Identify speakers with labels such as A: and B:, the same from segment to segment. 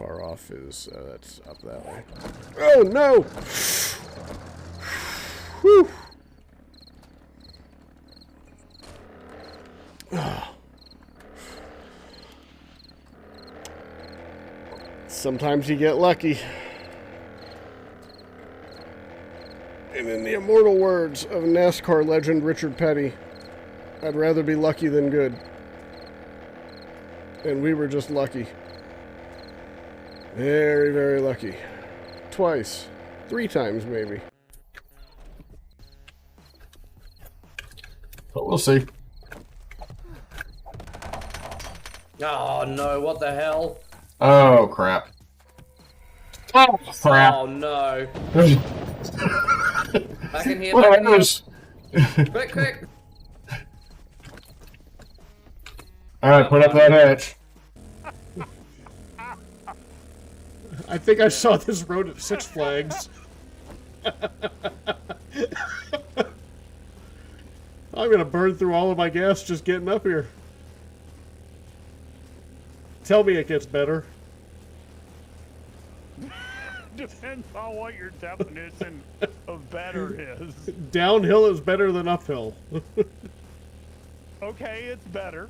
A: far off is that's up that way. Oh no! Whew. Sometimes you get lucky. And in the immortal words of NASCAR legend Richard Petty, I'd rather be lucky than good. And we were just lucky. Very, very lucky. Twice. 3 times, maybe.
B: But we'll see.
C: Oh no, what the hell?
B: Oh, crap. Oh, crap.
C: Oh no. Back in here,
B: Well,
C: back in here. Quick, quick.
B: Alright, put up that hatch.
A: I think I saw this road at Six Flags. I'm gonna burn through all of my gas just getting up here. Tell me it gets better.
D: Depends on what your definition of better is.
A: Downhill is better than uphill.
D: Okay, it's better.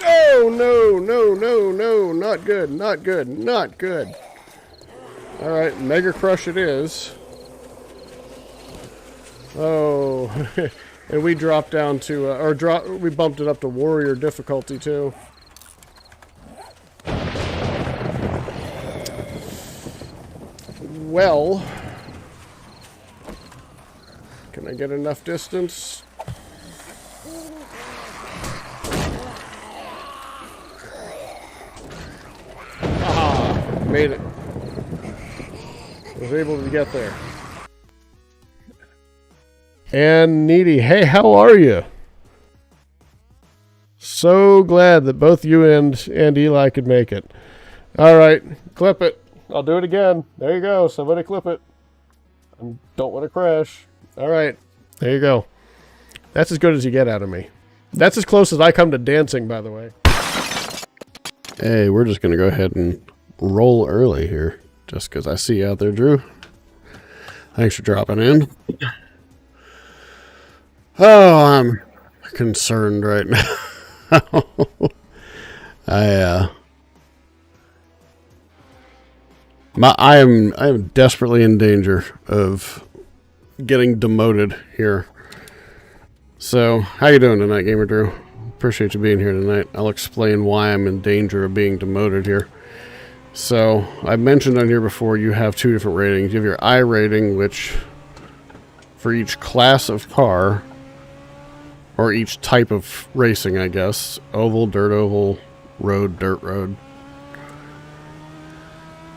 A: Oh, no, no, no, no. Not good, not good, not good. Alright, Mega Crush it is. Oh, and we dropped down to, we bumped it up to Warrior difficulty too. Well, can I get enough distance? Ah, made it. Was able to get there. And Needy, hey, how are you? So glad that both you and Eli could make it. All right, clip it. I'll do it again. There you go. Somebody clip it. I don't want to crash. All right, there you go. That's as good as you get out of me. That's as close as I come to dancing, by the way. Hey, we're just going to go ahead and roll early here, just because I see you out there, Drew. Thanks for dropping in. Oh, I'm concerned right now. I am desperately in danger of getting demoted here. So, how you doing tonight, Gamer Drew? Appreciate you being here tonight. I'll explain why I'm in danger of being demoted here. So, I mentioned on here before you have 2 different ratings. You have your I rating, which for each class of car, or each type of racing, I guess. Oval, dirt oval, road, dirt road.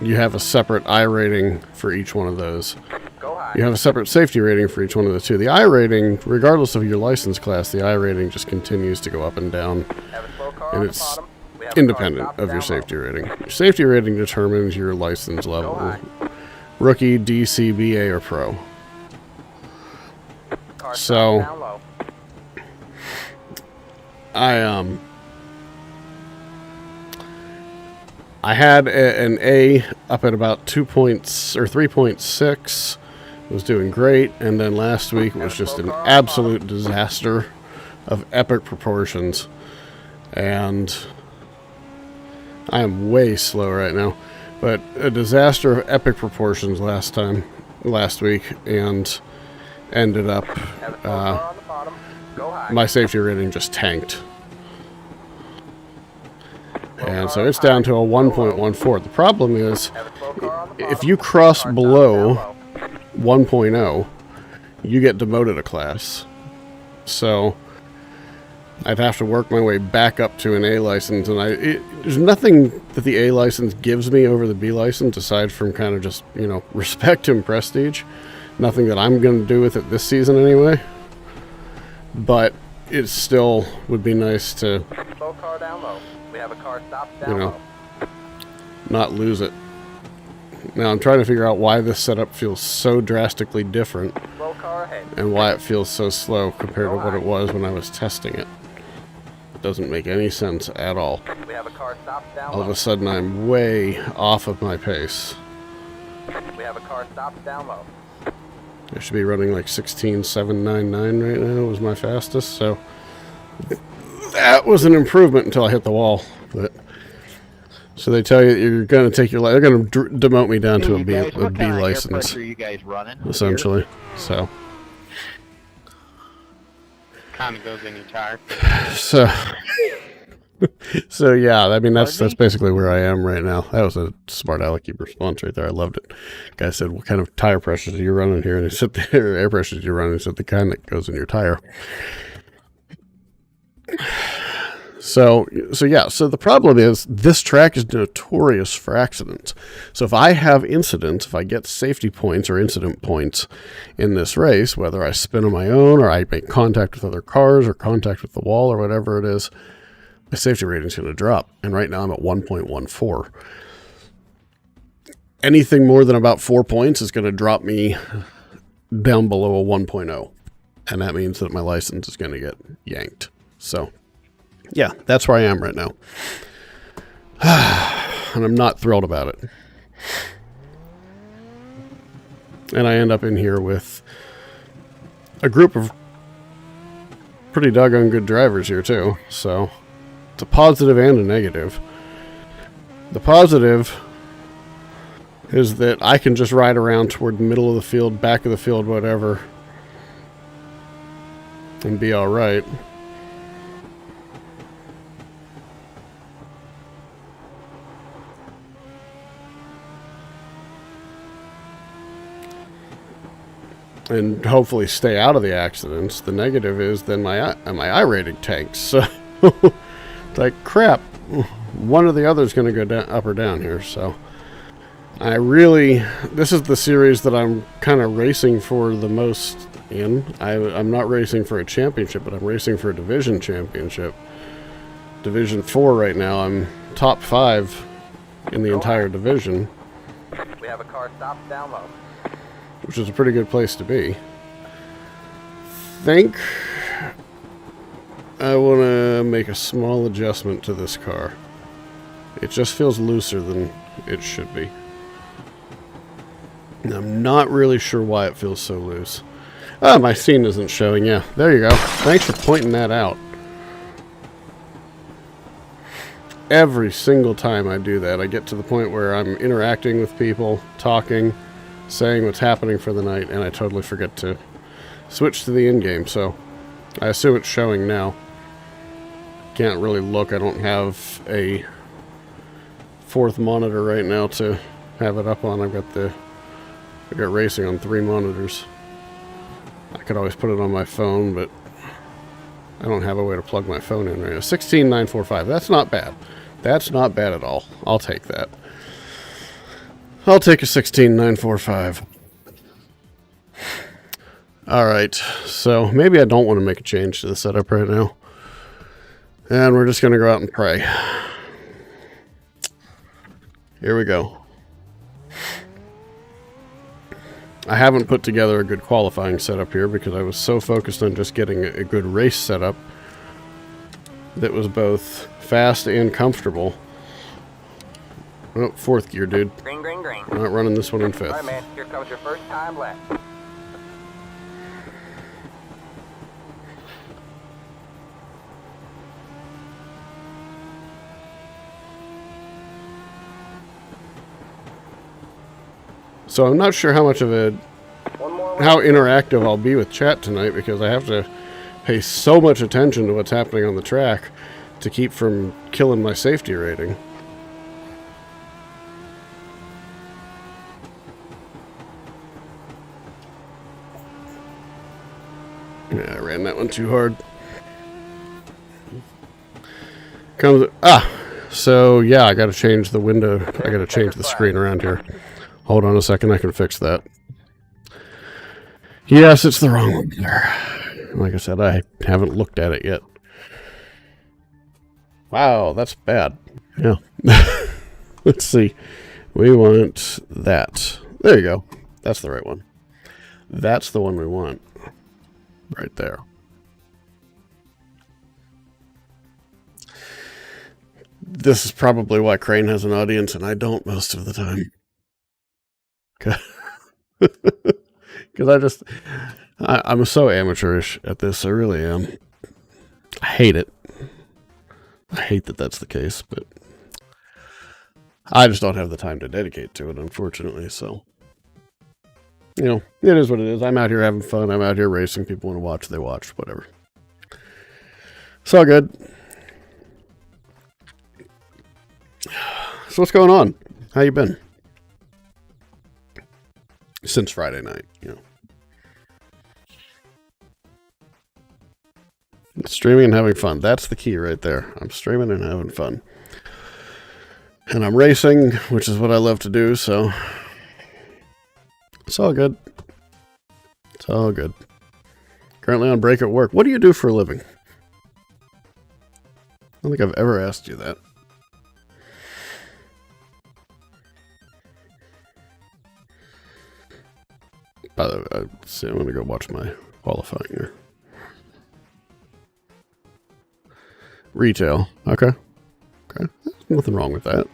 A: You have a separate I rating for each one of those. You have a separate safety rating for each one of the 2. The I rating, regardless of your license class, the I rating just continues to go up and down. And it's independent of your safety rating. Your safety rating determines your license level. Rookie, DC, BA, or Pro. So, I had an A up at about 2 points or 3.6. Was doing great, and then last week was just an absolute disaster of epic proportions. And I am way slow right now, but a disaster of epic proportions last week, and ended up my safety rating just tanked. And so it's down to a 1.14. The problem is, if you cross below 1.0, you get demoted a class. So I'd have to work my way back up to an A license, and there's nothing that the A license gives me over the B license aside from kind of just, you know, respect and prestige. Nothing that I'm going to do with it this season anyway. But it still would be nice to, you know, not lose it. Now I'm trying to figure out why this setup feels so drastically different and why it feels so slow compared to what it was when I was testing it. It doesn't make any sense at all.
E: We have a car stopped down
A: All of
E: low.
A: a sudden, I'm way off of my pace.
E: We have a car stopped down low.
A: I should be running like 16.799 right now was my fastest, so that was an improvement until I hit the wall. But so they tell you you're going to take your they're going to demote me down to a B license,
F: Air pressure you guys running?
A: essentially. So
F: Kind of goes in your tire.
A: so yeah, I mean that's basically where I am right now. That was a smart alecky response right there. I loved it. Guy said, "What kind of tire pressures are you running here?" And he said, "The air pressures you're running." He said, "The kind that goes in your tire." So the problem is this track is notorious for accidents. So if I have incidents, if I get safety points or incident points in this race, whether I spin on my own or I make contact with other cars or contact with the wall or whatever it is, my safety rating is going to drop. And right now I'm at 1.14. Anything more than about 4 points is going to drop me down below a 1.0. And that means that my license is going to get yanked. So yeah, that's where I am right now. And I'm not thrilled about it. And I end up in here with a group of pretty doggone good drivers here too. So it's a positive and a negative. The positive is that I can just ride around toward the middle of the field, back of the field, whatever, and be all right. And hopefully stay out of the accidents. The negative is then my I rating tanks. So it's like crap. One or the other is going to go down, up or down here. So this is the series that I'm kind of racing for the most in. I'm not racing for a championship, but I'm racing for a division championship. Division 4 right now. I'm top 5 in the entire division.
E: We have a car stopped down low.
A: Which is a pretty good place to be. Think I want to make a small adjustment to this car. It just feels looser than it should be. And I'm not really sure why it feels so loose. Oh, my scene isn't showing. Yeah, there you go. Thanks for pointing that out. Every single time I do that, I get to the point where I'm interacting with people, talking, saying what's happening for the night, and I totally forget to switch to the in-game, so I assume it's showing now. Can't really look. I don't have a fourth monitor right now to have it up on. I've got racing on 3 monitors. I could always put it on my phone, but I don't have a way to plug my phone in right now. 16945. That's not bad. That's not bad at all. I'll take that. I'll take a 16945. Alright, so maybe I don't want to make a change to the setup right now. And we're just going to go out and pray. Here we go. I haven't put together a good qualifying setup here because I was so focused on just getting a good race setup that was both fast and comfortable. Oh, 4th gear, dude.
E: Green, green, green.
A: I'm not running this one in 5th.
E: All right, man. Here comes your first time left.
A: So I'm not sure how much of how interactive I'll be with chat tonight because I have to pay so much attention to what's happening on the track to keep from killing my safety rating. Yeah, I ran that one too hard. So yeah, I gotta change the window. I gotta change the screen around here. Hold on a second, I can fix that. Yes, it's the wrong one there. Like I said, I haven't looked at it yet. Wow, that's bad. Yeah. Let's see. We want that. There you go. That's the right one. That's the one we want. Right there. This is probably why Crane has an audience and I don't most of the time. Because I'm so amateurish at this. I really am. I hate it. I hate that that's the case, but I just don't have the time to dedicate to it, unfortunately. So, you know, it is what it is. I'm out here having fun. I'm out here racing. People want to watch, they watch, whatever. It's all good. So what's going on? How you been? Since Friday night, you know. Streaming and having fun. That's the key right there. I'm streaming and having fun. And I'm racing, which is what I love to do, so it's all good. It's all good. Currently on break at work. What do you do for a living? I don't think I've ever asked you that. By the way, I'm going to go watch my qualifying here. Retail. Okay. Okay. Nothing wrong with that.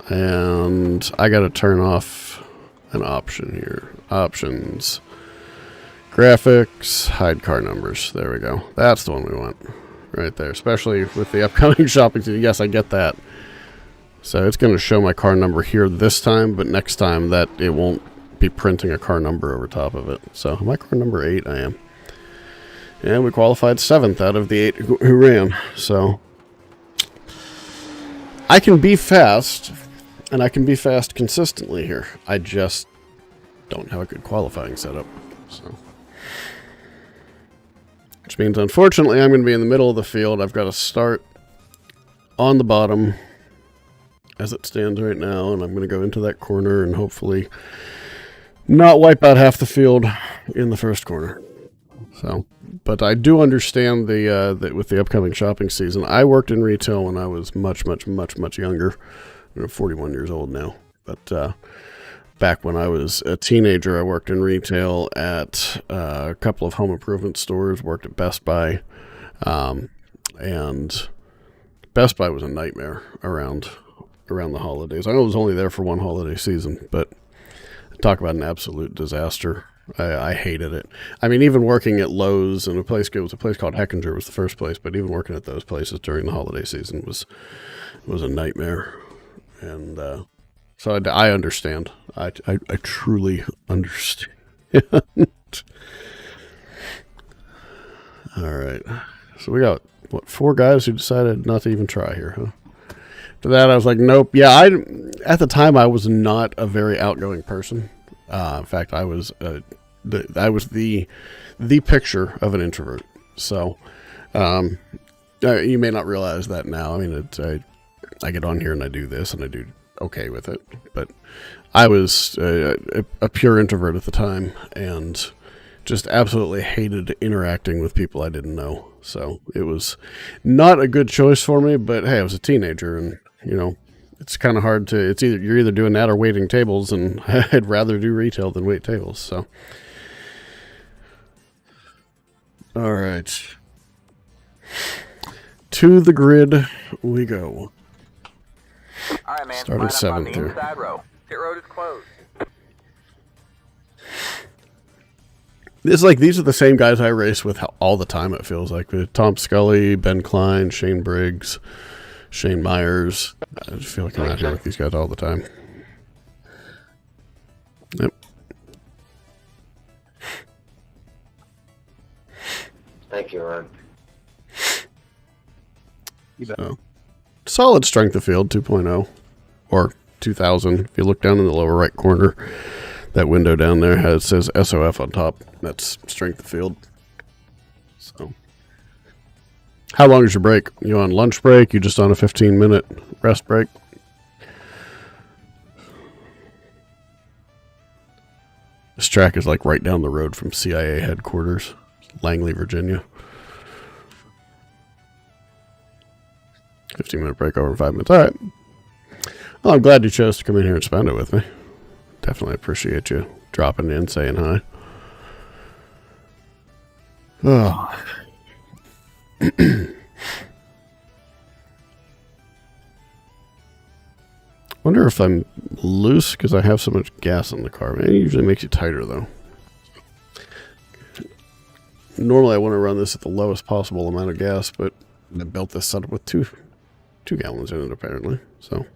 A: And I got to turn off an option here. Options. Graphics. Hide car numbers. There we go. That's the one we want. Right there. Especially with the upcoming shopping season. Yes, I get that. So it's going to show my car number here this time, but next time that it won't be printing a car number over top of it. So am I car number 8? I am. And we qualified 7th out of the 8 who ran. So I can be fast, and I can be fast consistently here. I just don't have a good qualifying setup. So, which means, unfortunately, I'm going to be in the middle of the field. I've got to start on the bottom as it stands right now, and I'm going to go into that corner and hopefully not wipe out half the field in the first corner. So, but I do understand that with the upcoming shopping season. I worked in retail when I was much younger. I'm 41 years old now. But back when I was a teenager, I worked in retail at a couple of home improvement stores, worked at Best Buy. And Best Buy was a nightmare around the holidays. I was only there for one holiday season, but talk about an absolute disaster. I hated it. I mean, even working at Lowe's and it was a place called Heckinger was the first place, but even working at those places during the holiday season was a nightmare. And so I understand. I truly understand. All right. So we got, 4 guys who decided not to even try here, huh? To that, I was like, nope. Yeah, at the time, I was not a very outgoing person. In fact, I was the picture of an introvert. So, you may not realize that now. I mean, I get on here and I do this and I do okay with it. But I was a pure introvert at the time and just absolutely hated interacting with people I didn't know. So it was not a good choice for me. But hey, I was a teenager and, you know, it's kind of hard to, you're either doing that or waiting tables, and I'd rather do retail than wait tables, so. All right. To the grid we go.
E: All right, man.
A: Start at 7th here.
E: Inside row. Pit road is closed.
A: It's like these are the same guys I race with all the time, it feels like. Tom Scully, Ben Klein, Shane Briggs, Shane Myers. I just feel like I'm out here with these guys all the time. Yep.
G: Thank you, Ron.
A: So, solid strength of field, 2.0 or 2000. If you look down in the lower right corner, that window down there it says SOF on top. That's strength of field. So, how long is your break? You on lunch break? You just on a 15-minute rest break? This track is like right down the road from CIA headquarters, Langley, Virginia. 15-minute break over 5 minutes. All right. Well, I'm glad you chose to come in here and spend it with me. Definitely appreciate you dropping in, saying hi. Oh. Wonder if I'm loose because I have so much gas in the car. It usually makes you tighter, though. Normally, I want to run this at the lowest possible amount of gas, but I built this setup with two gallons in it, apparently. So,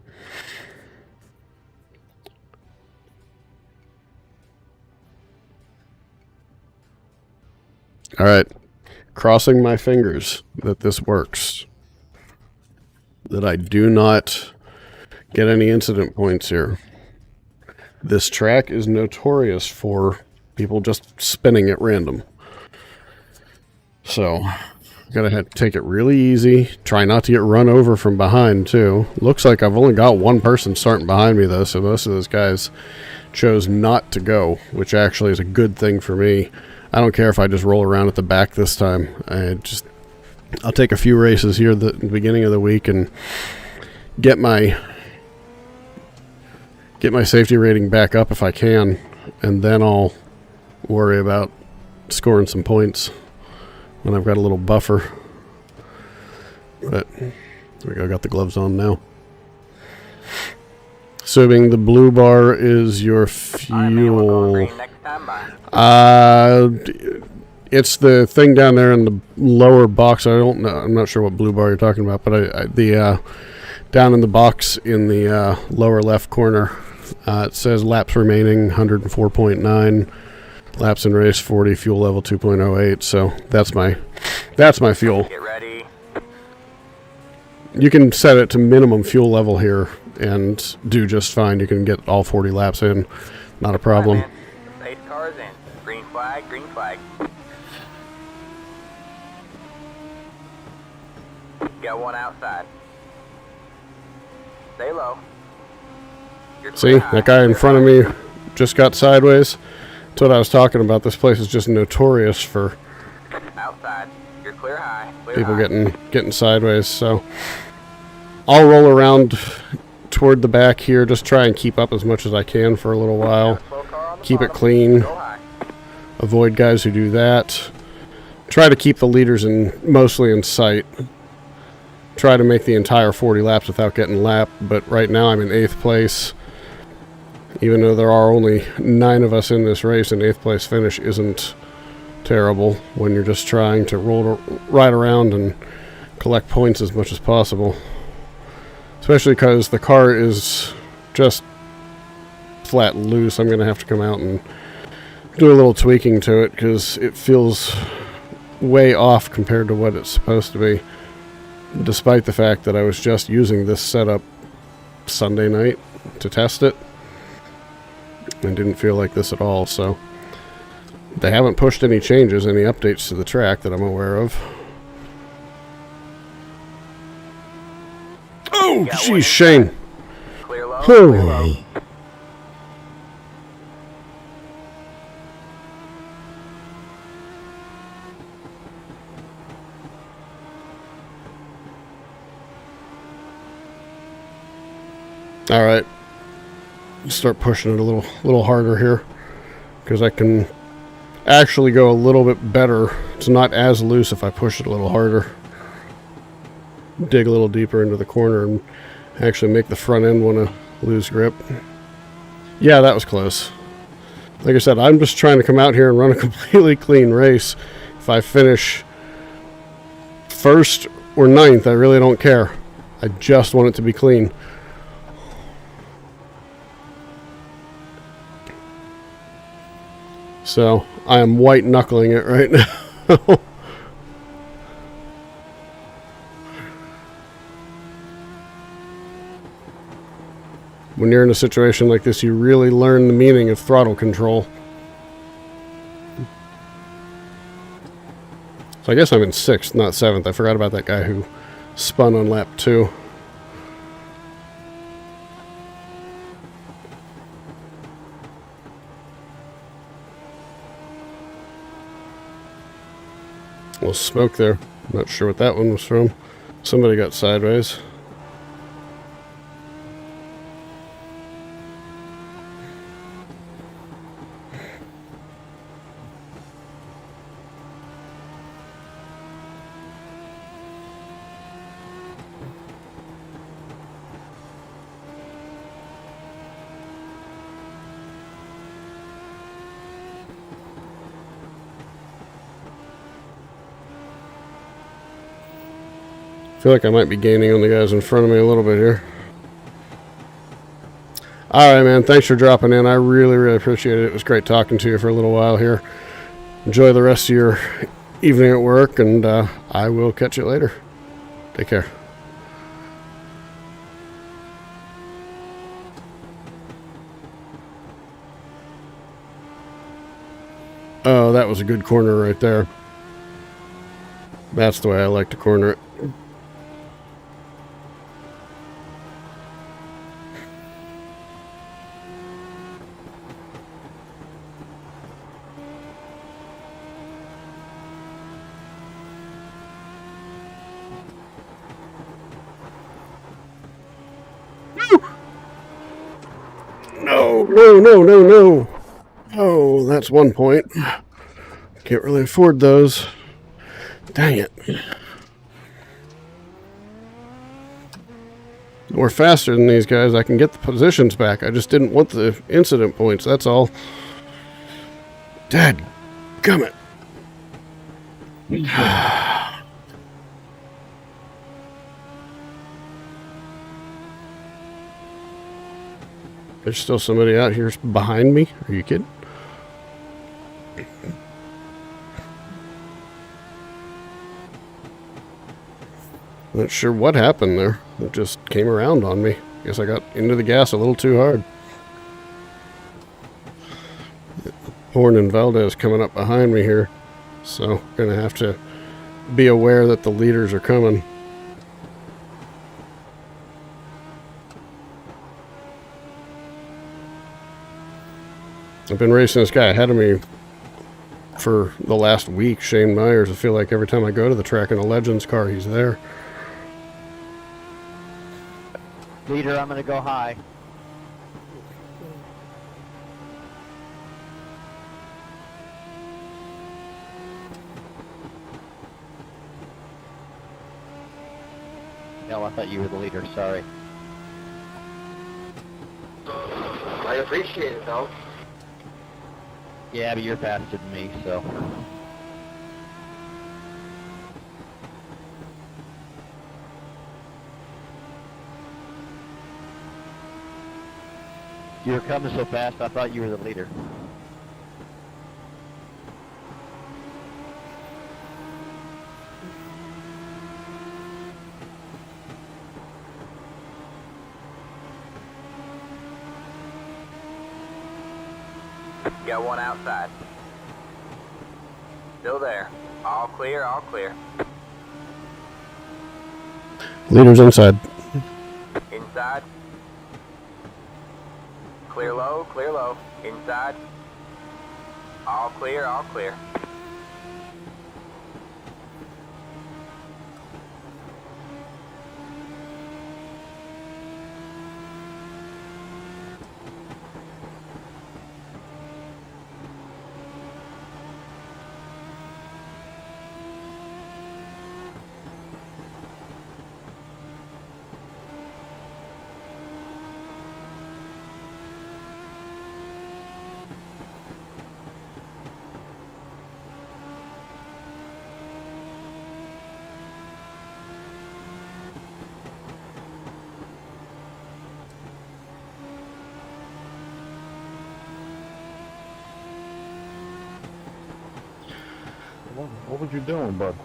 A: all right. Crossing my fingers that this works. That I do not get any incident points here. This track is notorious for people just spinning at random. So, gotta have to take it really easy. Try not to get run over from behind, too. Looks like I've only got one person starting behind me, though, so most of those guys chose not to go, which actually is a good thing for me. I don't care if I just roll around at the back this time. I'll take a few races here at the beginning of the week and get my safety rating back up if I can, and then I'll worry about scoring some points when I've got a little buffer. But there we go, got the gloves on now. Assuming the blue bar is your fuel. It's the thing down there in the lower box. I don't know. I'm not sure what blue bar you're talking about, but down in the box in the lower left corner, it says laps remaining 104.9, laps in race 40, fuel level 2.08. So that's my fuel.
E: Get ready.
A: You can set it to minimum fuel level here and do just fine. You can get all 40 laps in, not a problem.
E: All right, 8 cars in. Green flag, green flag. Got one outside. Stay low. You're
A: See,
E: high.
A: that guy in front of me just got sideways. That's what I was talking about. This place is just notorious for
E: Outside. You're clear high. Clear
A: people
E: high.
A: getting sideways. So I'll roll around toward the back here, just try and keep up as much as I can for a little while.
E: Slow car on the
A: Keep it
E: bottom.
A: clean.
E: Go high.
A: Avoid guys who do that. Try to keep the leaders mostly in sight. Try to make the entire 40 laps without getting lapped, but right now I'm in 8th place. Even though there are only 9 of us in this race, an 8th place finish isn't terrible when you're just trying to ride around and collect points as much as possible. Especially because the car is just flat loose. I'm going to have to come out and do a little tweaking to it because it feels way off compared to what it's supposed to be. Despite the fact that I was just using this setup Sunday night to test it. And didn't feel like this at all, so they haven't pushed any changes, any updates to the track that I'm aware of. Oh, geez, Shane.
E: Clear low. Clear low.
A: All right. Start pushing it a little harder here because I can actually go a little bit better. It's not as loose if I push it a little harder. Dig a little deeper into the corner and actually make the front end want to lose grip. Yeah, that was close. Like I said, I'm just trying to come out here and run a completely clean race. If I finish 1st or 9th, I really don't care. I just want it to be clean. So, I am white knuckling it right now. When you're in a situation like this, you really learn the meaning of throttle control. So I guess I'm in 6th, not 7th. I forgot about that guy who spun on lap 2. A little smoke there. Not sure what that one was from. Somebody got sideways. feel like I might be gaining on the guys in front of me a little bit here. All right, man. Thanks for dropping in. I really, really appreciate it. It was great talking to you for a little while here. Enjoy the rest of your evening at work, and I will catch you later. Take care. Oh, that was a good corner right there. That's the way I like to corner it. No, no, no, no, no. Oh, that's 1 point. Can't really afford those. Dang it. We're faster than these guys. I can get the positions back. I just didn't want the incident points, that's all. Dadgummit. There's still somebody out here behind me. Are you kidding? Not sure what happened there. It just came around on me. Guess I got into the gas a little too hard. Horn and Valdez coming up behind me here. So, gonna have to be aware that the leaders are coming. I've been racing this guy ahead of me for the last week, Shane Myers. I feel like every time I go to the track in a Legends car, he's there.
F: Leader, I'm going to go high. No, I thought you were the leader, sorry.
G: I appreciate it, though.
F: Yeah, but you're faster than me, so... You were coming so fast, I thought you were the leader.
E: Got one outside. Still there. All clear, all clear.
A: Leaders inside.
E: Inside. Clear low, clear low. Inside. All clear, all clear.
B: What was you doing, bud?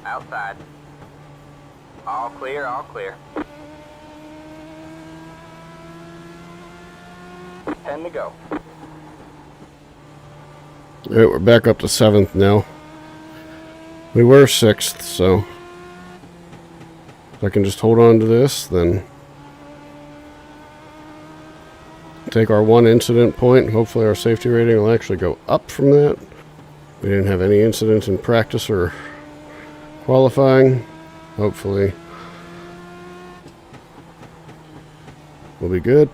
E: Outside. All clear, all clear. 10 to go.
A: Alright, we're back up to 7th now. We were 6th, so if I can just hold on to this, then take our 1 incident point. Hopefully our safety rating will actually go up from that. We didn't have any incidents in practice or qualifying. Hopefully we'll be good.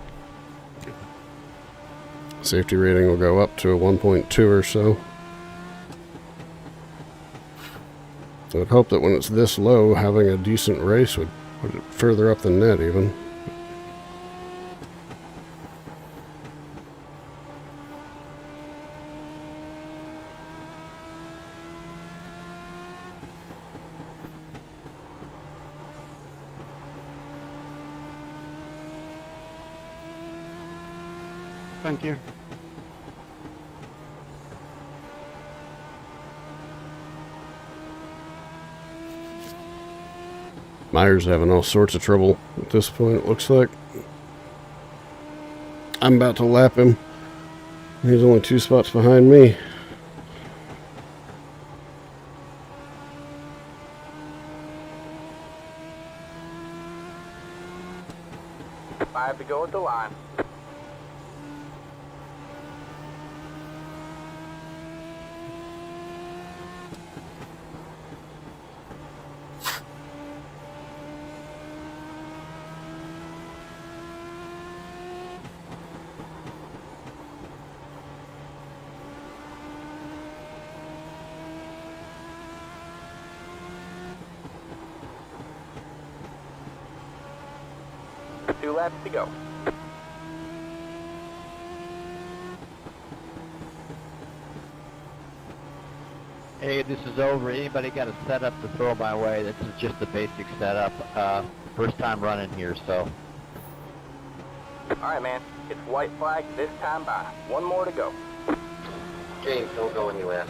A: Safety rating will go up to a 1.2 or so. So I'd hope that when it's this low, having a decent race would put it further up than that even.
D: Thank you.
A: Myers having all sorts of trouble at this point, it looks like. I'm about to lap him. He's only 2 spots behind me.
E: Five to go at the line. Two laps to go.
F: Hey, this is over. Anybody got a setup to throw my way? This is just the basic setup. First time running here, so.
E: Alright, man. It's white flag this time by. 1 more to go.
G: James, don't go anywhere.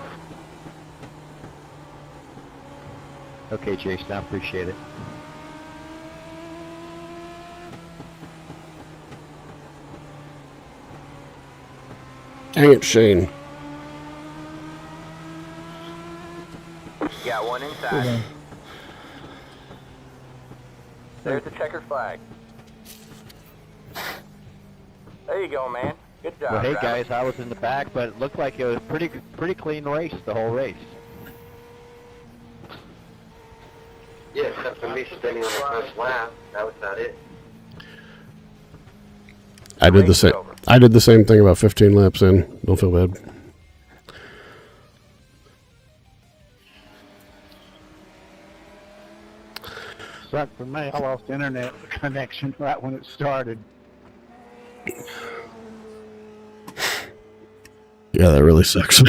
F: Okay, Jason, I appreciate it.
A: Dang it, Shane.
E: Got 1 inside. There's the checker flag. There you go, man. Good job.
F: Well, hey
E: driver.
F: guys, I was in the back, but it looked like it was pretty clean race, the whole race.
G: Yeah, except for me standing on the first lap. That was about it.
A: I did the same. I did the same thing about 15 laps in. Don't feel bad.
D: Sucked for me. I lost internet connection right when it started.
A: Yeah, that really sucks.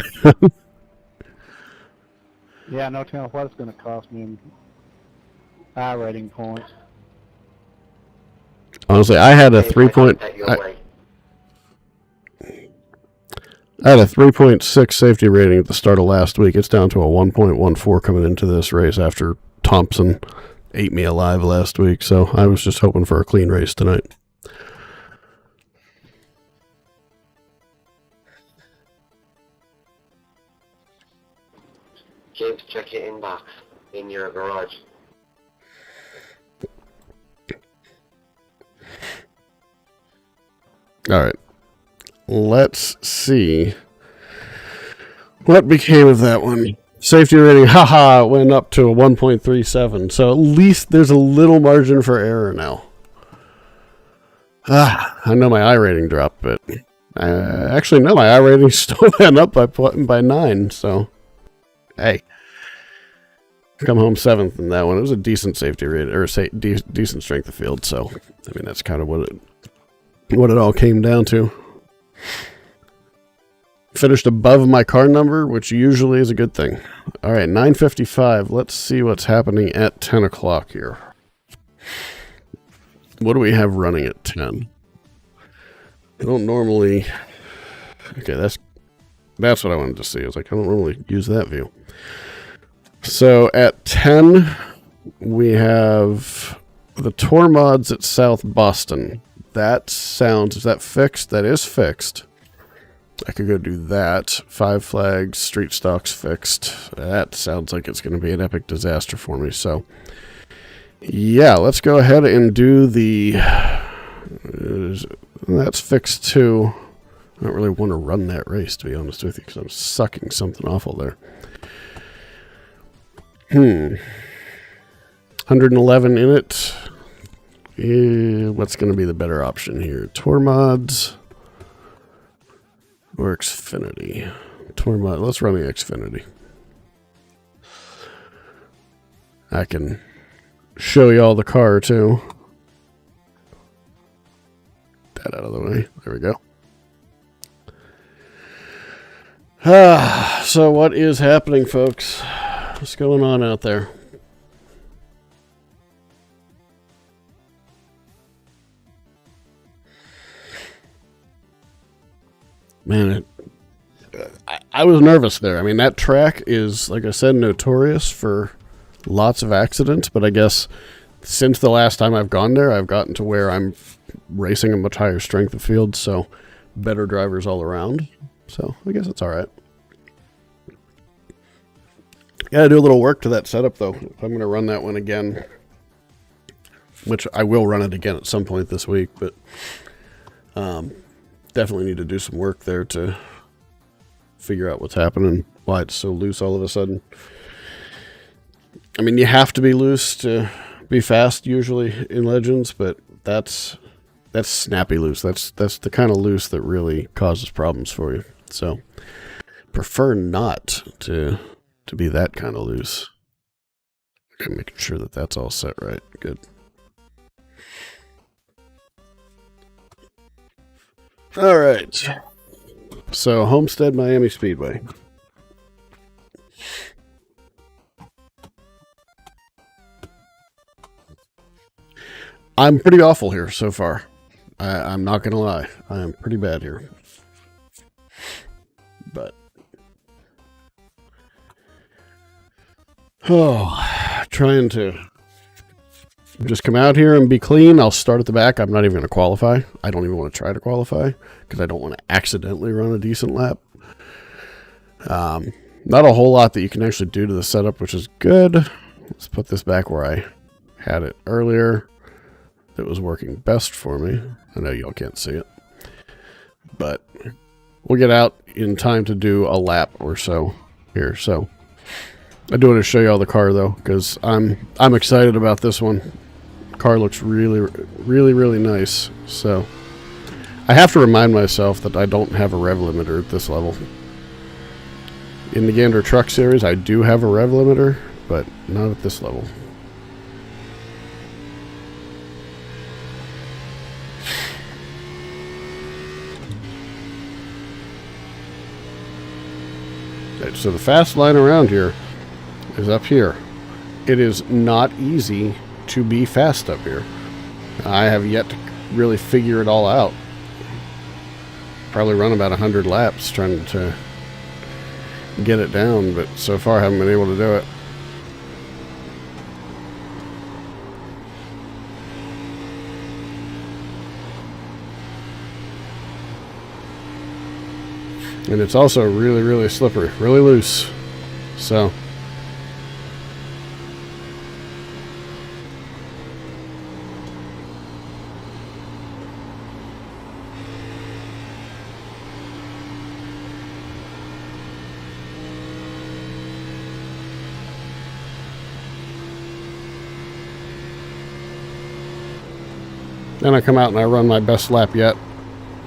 D: Yeah, no telling what it's going to cost me in rating points.
A: Honestly, I had a 3 point. I had a 3.6 safety rating at the start of last week. It's down to a 1.14 coming into this race after Thompson ate me alive last week. So I was just hoping for a clean race tonight.
G: James, check your inbox in your garage.
A: All right. Let's see what became of that one. Safety rating, haha, went up to a 1.37. So at least there's a little margin for error now. I know my I rating dropped, but actually, no, my I rating still went up by 9. So, hey, come home 7th in that one. It was a decent safety rating, or decent strength of field. So, I mean, that's kind of what it all came down to. Finished above my car number, which usually is a good thing. All right, 9:55. Let's see what's happening at 10 o'clock here. What do we have running at 10? I don't normally... Okay, that's what I wanted to see. I was like, I don't normally use that view. So at 10, we have the tour mods at South Boston. That sounds, is that fixed? That is fixed. I could go do that. 5 Flags, street stocks fixed. That sounds like it's going to be an epic disaster for me. So, yeah, let's go ahead and do the... that's fixed too. I don't really want to run that race, to be honest with you, because I'm sucking something awful there. 111 in it. What's going to be the better option here? Tour mods or Xfinity? Tour mod. Let's run the Xfinity. I can show you all the car too. That out of the way. There we go. So what is happening, folks? What's going on out there? Man, I was nervous there. I mean, that track is, like I said, notorious for lots of accidents, but I guess since the last time I've gone there, I've gotten to where I'm racing a much higher strength of field, so better drivers all around. So I guess it's all right. Gotta do a little work to that setup, though. If I'm going to run that one again, which I will run it again at some point this week, but definitely need to do some work there to figure out what's happening, why it's so loose all of a sudden. I mean, you have to be loose to be fast usually in Legends, but that's snappy loose. That's the kind of loose that really causes problems for you. So prefer not to be that kind of loose. Okay, making sure that that's all set right. Good. All right. So Homestead Miami Speedway. I'm pretty awful here so far. I'm not going to lie. I am pretty bad here. But. Oh, trying to just come out here and be clean. I'll start at the back. I'm not even going to qualify. I don't even want to try to qualify because I don't want to accidentally run a decent lap. Not a whole lot that you can actually do to the setup, which is good. Let's put this back where I had it earlier. That was working best for me. I know y'all can't see it, but we'll get out in time to do a lap or so here. So I do want to show you all the car though, because I'm excited about this one. Car looks really, really, really nice. So I have to remind myself that I don't have a rev limiter at this level. In the Gander Truck Series, I do have a rev limiter, but not at this level. Okay, so the fast line around here is up here. It is not easy to be fast up here. I have yet to really figure it all out. Probably run about 100 laps trying to get it down, but so far I haven't been able to do it. And it's also really, really slippery, really loose. So then I come out and I run my best lap yet.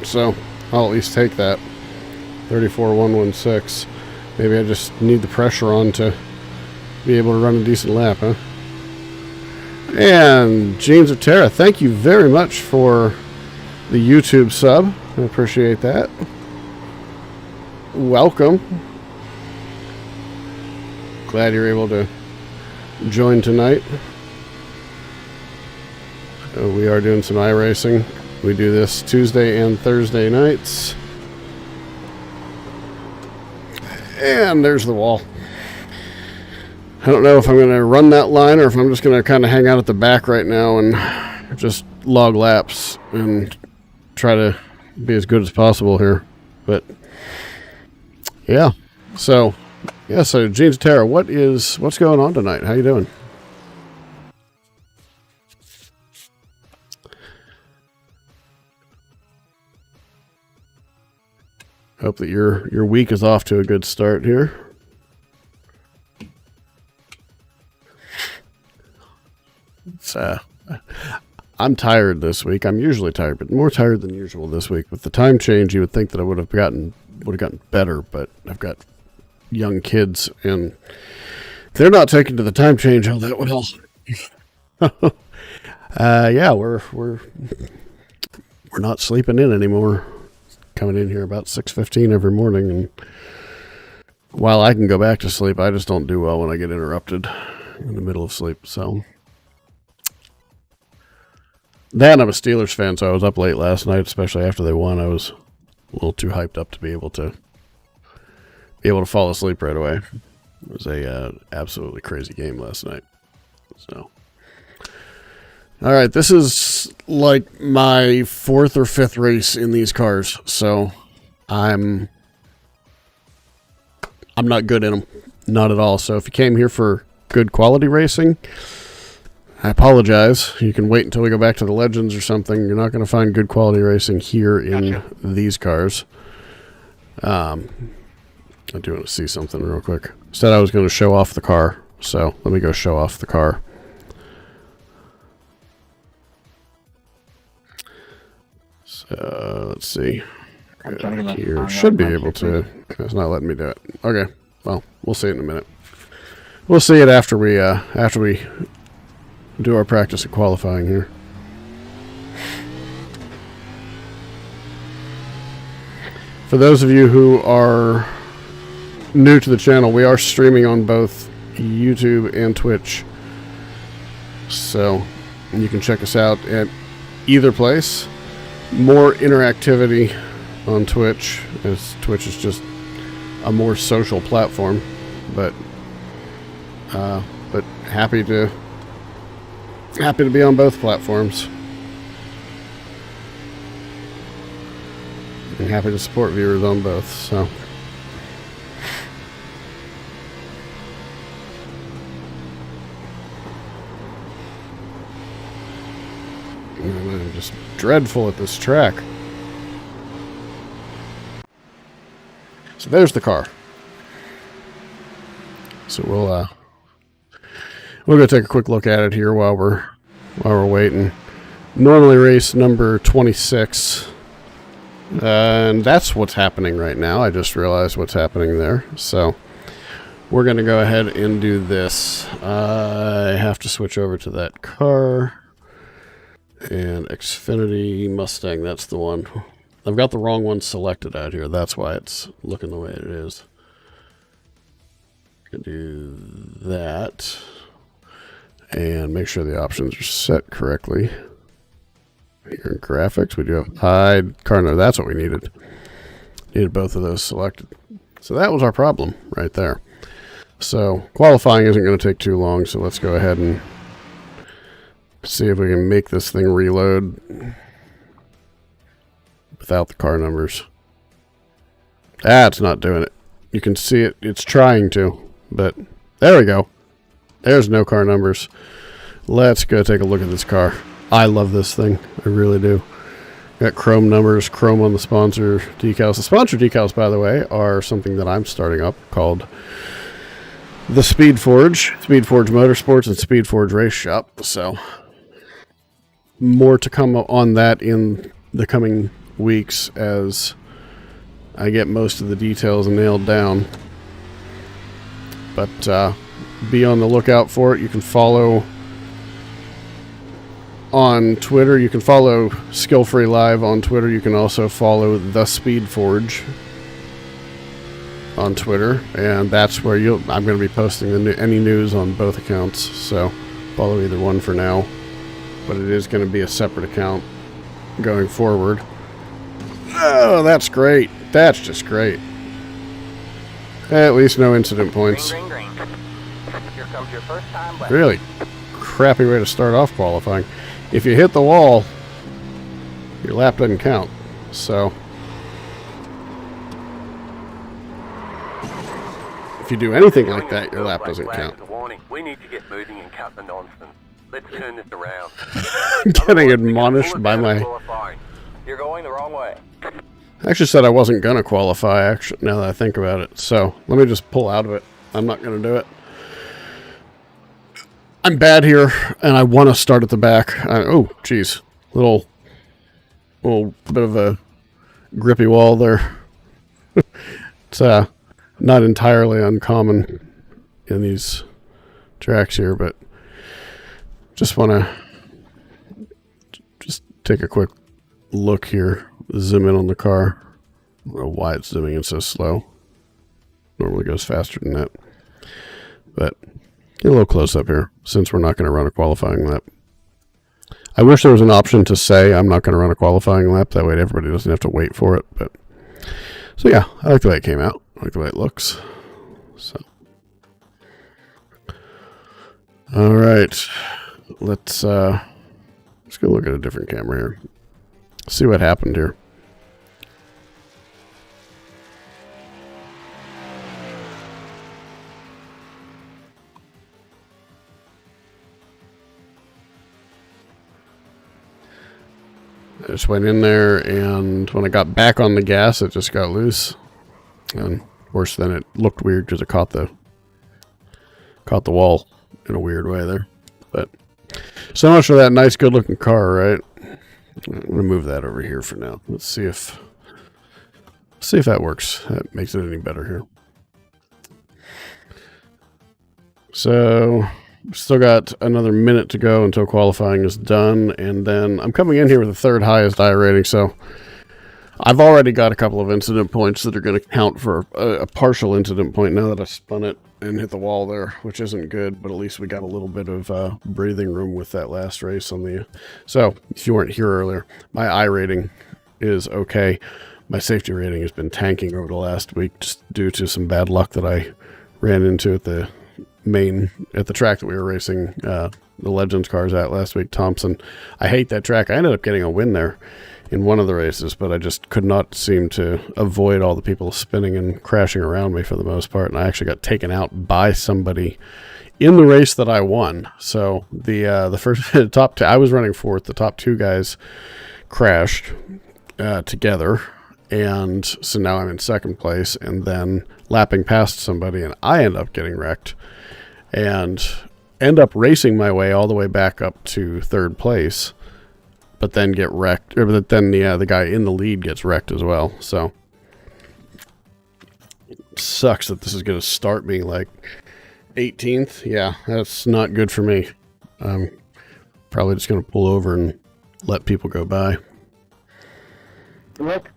A: So I'll at least take that. 34.116. Maybe I just need the pressure on to be able to run a decent lap, huh? And Jeans of Terra, thank you very much for the YouTube sub. I appreciate that. Welcome. Glad you're able to join tonight. We are doing some iRacing. We do this Tuesday and Thursday nights. And there's the wall. I don't know if I'm going to run that line or if I'm just going to kind of hang out at the back right now and just log laps and try to be as good as possible here. But yeah, so Jeans Terra, what's going on tonight? How you doing? Hope that your week is off to a good start here. I'm tired this week. I'm usually tired, but more tired than usual this week. With the time change, you would think that I would have gotten better, but I've got young kids and they're not taking to the time change all that well. Yeah, we're not sleeping in anymore. Coming in here about 6:15 every morning, and while I can go back to sleep, I just don't do well when I get interrupted in the middle of sleep. So, then I'm a Steelers fan, so I was up late last night, especially after they won. I was a little too hyped up to be able to fall asleep right away. It was a absolutely crazy game last night. So. All right, this is like my 4th or 5th race in these cars, so I'm not good in them, not at all. So if you came here for good quality racing, I apologize. You can wait until we go back to the Legends or something. You're not going to find good quality racing here in these cars. I do want to see something real quick. Said I was going to show off the car, so let me go show off the car. Let's see. Here should be able to. It's not letting me do it. Okay. Well, we'll see it in a minute. We'll see it after we do our practice of qualifying here. For those of you who are new to the channel, we are streaming on both YouTube and Twitch. So you can check us out at either place. More interactivity on Twitch, as Twitch is just a more social platform, but happy to be on both platforms, and happy to support viewers on both. So. I'm just dreadful at this track. So there's the car. So we'll go take a quick look at it here while we're waiting. Normally race number 26, and that's what's happening right now. I just realized what's happening there. So we're gonna go ahead and do this. I have to switch over to that car. And Xfinity Mustang, that's the one. I've got the wrong one selected out here. That's why it's looking the way it is. Can do that. And make sure the options are set correctly. Here in graphics, we do have hide car. No, that's what we needed. Needed both of those selected. So that was our problem right there. So qualifying isn't going to take too long, so let's go ahead and see if we can make this thing reload without the car numbers. It's not doing it. You can see it. It's trying to, but there we go. There's no car numbers. Let's go take a look at this car. I love this thing. I really do. Got chrome numbers, chrome on the sponsor decals. The sponsor decals, by the way, are something that I'm starting up called the Speed Forge Motorsports and Speed Forge Race Shop. So more to come on that in the coming weeks as I get most of the details nailed down. But be on the lookout for it. You can follow on Twitter. You can follow Skill Free Live on Twitter. You can also follow the Speed Forge on Twitter, and that's where I'm going to be posting any news on both accounts. So follow either one for now. But it is going to be a separate account going forward. Oh, that's great. That's just great. At least no incident points.
E: Green, green, green. Your comes your first time left.
A: Really crappy way to start off qualifying. If you hit the wall, your lap doesn't count. So if you do anything like that, your lap doesn't count.
E: Warning. We need to get moving and cut the nonsense. Let's turn this around.
A: Getting admonished by my...
E: You're going the wrong way.
A: I actually said I wasn't going to qualify, actually, now that I think about it. So let me just pull out of it. I'm not going to do it. I'm bad here, and I want to start at the back. Oh, geez. Little bit of a grippy wall there. It's not entirely uncommon in these tracks here, but just want to just take a quick look here. Zoom in on the car. I don't know why it's zooming in so slow. Normally goes faster than that. But get a little close up here, since we're not going to run a qualifying lap. I wish there was an option to say I'm not going to run a qualifying lap. That way everybody doesn't have to wait for it. But so yeah, I like the way it came out. I like the way it looks. So all right, let's go look at a different camera here. See what happened here. I just went in there, and when I got back on the gas, it just got loose. And worse than it looked weird because it caught the wall in a weird way there. But so much for that nice, good-looking car, right? I'm gonna move that over here for now. Let's see if that works. That makes it any better here. So still got another minute to go until qualifying is done, and then I'm coming in here with the third highest I rating, so I've already got a couple of incident points that are going to count for a partial incident point now that I spun it and hit the wall there, which isn't good, but at least we got a little bit of breathing room with that last race on the... So, if you weren't here earlier, my I rating is okay. My safety rating has been tanking over the last week just due to some bad luck that I ran into at the track that we were racing the Legends cars at last week, Thompson. I hate that track. I ended up getting a win there in one of the races, but I just could not seem to avoid all the people spinning and crashing around me for the most part, and I actually got taken out by somebody in the race that I won. So the first top two, I was running fourth. The top two guys crashed together, and so now I'm in second place, and then lapping past somebody, and I end up getting wrecked and end up racing my way all the way back up to third place, but then get wrecked, or but then the guy in the lead gets wrecked as well. So it sucks that this is going to start me like 18th. Yeah, that's not good for me. I'm probably just going to pull over and let people go by.
F: Look.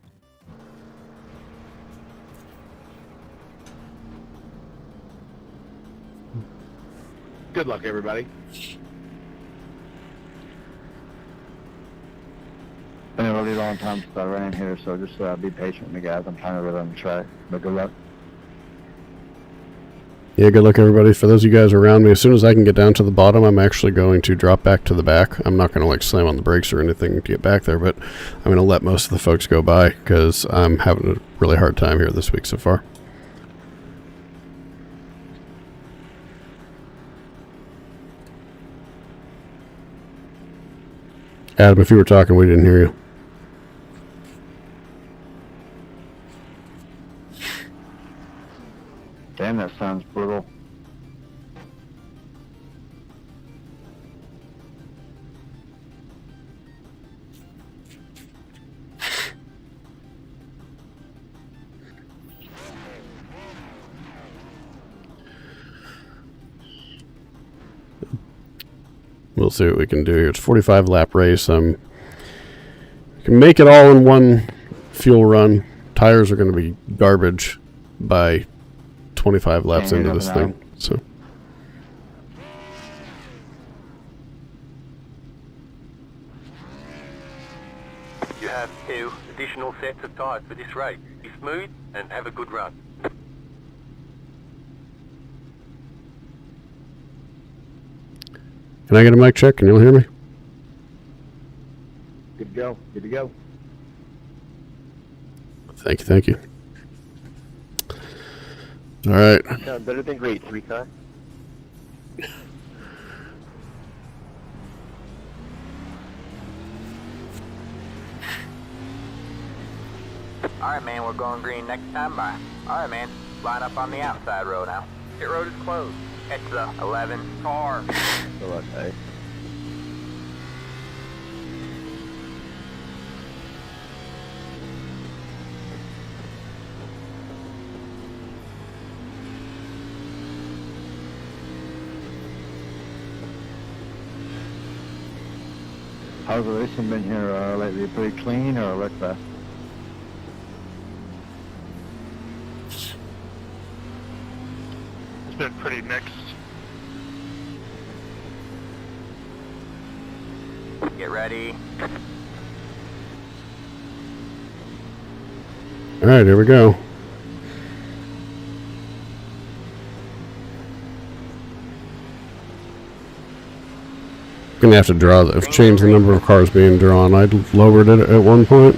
F: Good luck, everybody. Been a really long time since I ran here, so just be patient with me, guys. I'm trying to really on the track, but good luck.
A: Yeah, good luck, everybody. For those of you guys around me, as soon as I can get down to the bottom, I'm actually going to drop back to the back. I'm not going to like slam on the brakes or anything to get back there, but I'm going to let most of the folks go by because I'm having a really hard time here this week so far. Adam, if you were talking, we didn't hear you.
F: Damn, that sounds brutal.
A: We'll see what we can do here. It's a 45 lap race. You can make it all in one fuel run. Tires are going to be garbage by 25 laps into this thing. So
E: You have 2 additional sets of tires for this race. Be smooth and have a good run.
A: Can I get a mic check? Can you all hear me?
F: Good to go. Good to go.
A: Thank you, thank you. All right.
F: Sound better than great, 3-car.
E: Alright, man, we're going green next time by. Alright, man, line up on the outside road now. Pit road is closed. Catch the 11 car.
F: So what, eh?
H: How's the racing been here lately? Pretty clean or wreck fest?
D: It's been pretty mixed.
E: Get ready.
A: All right, here we go. Gonna have to draw that. Change the number of cars being drawn. I lowered it at one point.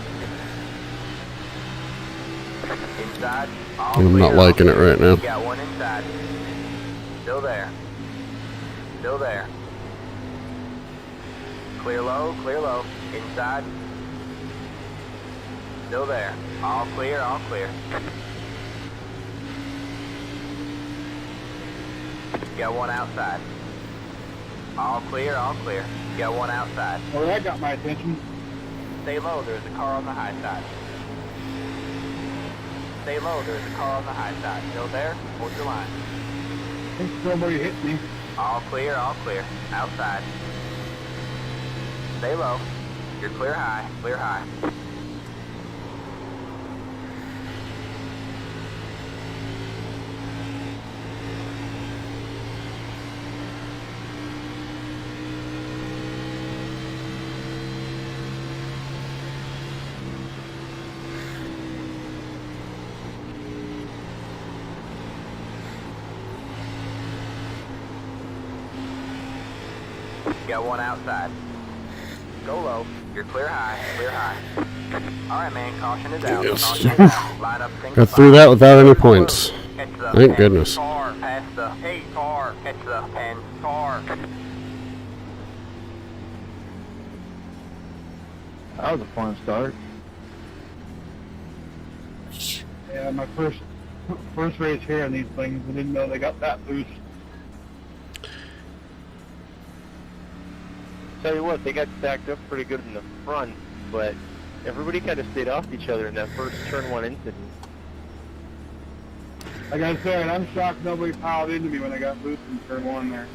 E: Inside.
A: I'm not liking it right now.
E: Got one inside. Still there. Still there. Clear low, clear low. Inside. Still there. All clear, all clear. Got one outside. All clear, all clear. Got one outside.
B: Oh, that got my attention.
E: Stay low, there's a car on the high side. Stay low, there's a car on the high side. Still there? Hold your line.
B: I think somebody hit me.
E: All clear, outside. Stay low. You're clear high, clear high. Got one outside. Go low. You're clear high, clear high. Alright, man, caution is out.
A: Yes.
E: Caution is out. Line up, single
A: Got through
E: file.
A: that without any points.
E: Catch the
A: Thank
E: 10
A: goodness.
E: Car, past the 8 car. Catch the 10 car.
H: That was a fun start.
B: Yeah, my first race here on these things. I didn't know they got that loose.
F: Tell you what, they got stacked up pretty good in the front, but everybody kind of stayed off each other in that first turn one incident.
B: Like I said, I'm shocked nobody piled into me when I got loose in turn one there.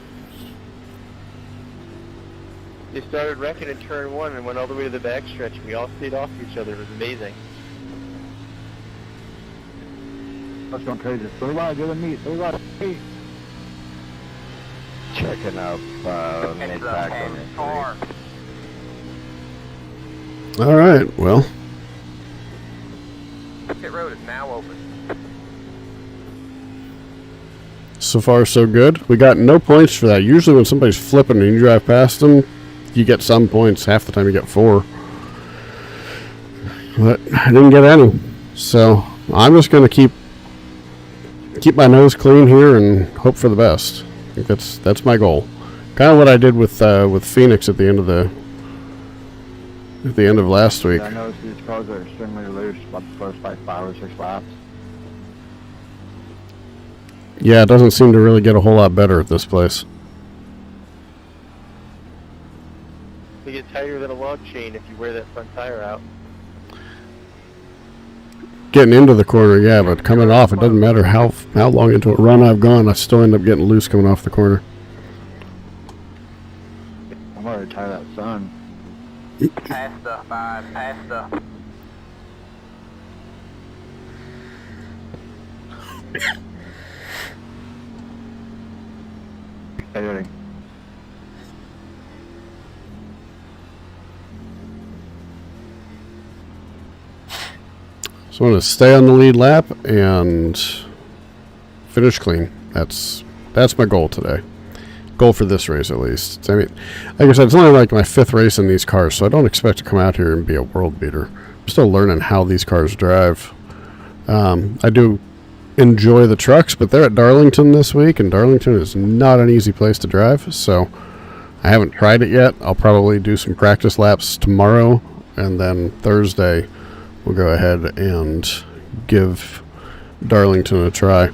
F: They started wrecking in turn one and went all the way to the backstretch, and we all stayed off each other. It was amazing.
H: That's going crazy. There's a lot of good meat. There's a lot of meat.
F: Checking up
E: Catch the
F: mid-pack
E: 10
F: on it.
E: car.
A: All right, well,
E: Pit road is now open.
A: so far so good. We got no points for that. Usually when somebody's flipping and you drive past them, you get some points. Half the time you get 4. But I didn't get any. So I'm just going to keep my nose clean here and hope for the best. I think that's my goal. Kind of what I did with Phoenix at the end of last week.
H: I noticed these cars are extremely loose about the first like 5 or 6 laps.
A: Yeah, it doesn't seem to really get a whole lot better at this place.
F: They get tighter than a log chain if you wear that front tire out.
A: Getting into the corner, yeah, but coming off, it doesn't matter how long into a run I've gone, I still end up getting loose coming off the corner.
H: I'm already tired of that sun.
E: Past the 5, past the...
H: Hey, ready?
A: So I'm going to stay on the lead lap and finish clean. That's my goal today. goal for this race, at least. I mean, like I said, it's only like my 5th race in these cars, so I don't expect to come out here and be a world beater. I'm still learning how these cars drive. I do enjoy the trucks, but they're at Darlington this week, and Darlington is not an easy place to drive, so I haven't tried it yet. I'll probably do some practice laps tomorrow, and then Thursday we'll go ahead and give Darlington a try.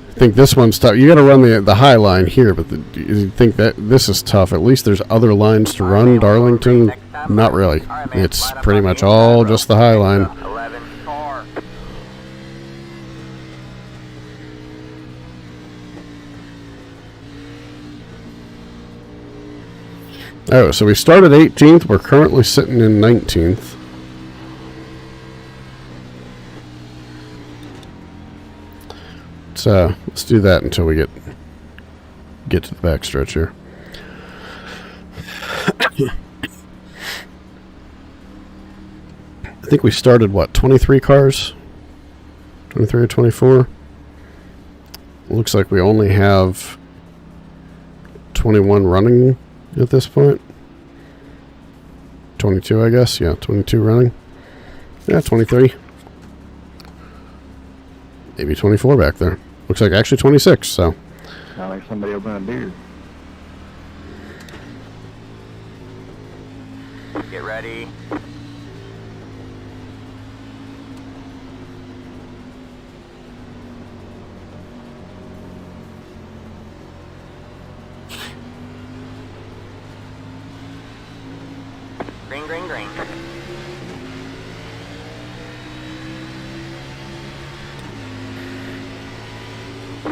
A: I think this one's tough. You got to run the high line here, but you think that this is tough. At least there's other lines to run. Darlington, not really. It's pretty much all just the high line.
E: 11 car.
A: Oh, so we started 18th. We're currently sitting in 19th. Let's do that until we get to the backstretch here. I think we started, what, 23 cars? 23 or 24? Looks like we only have 21 running at this point. 22, I guess. Yeah, 22 running. Yeah, 23. Maybe 24 back there. Looks like actually 26, so.
H: Sound like somebody opened a beer.
E: Get ready. Green, green, green.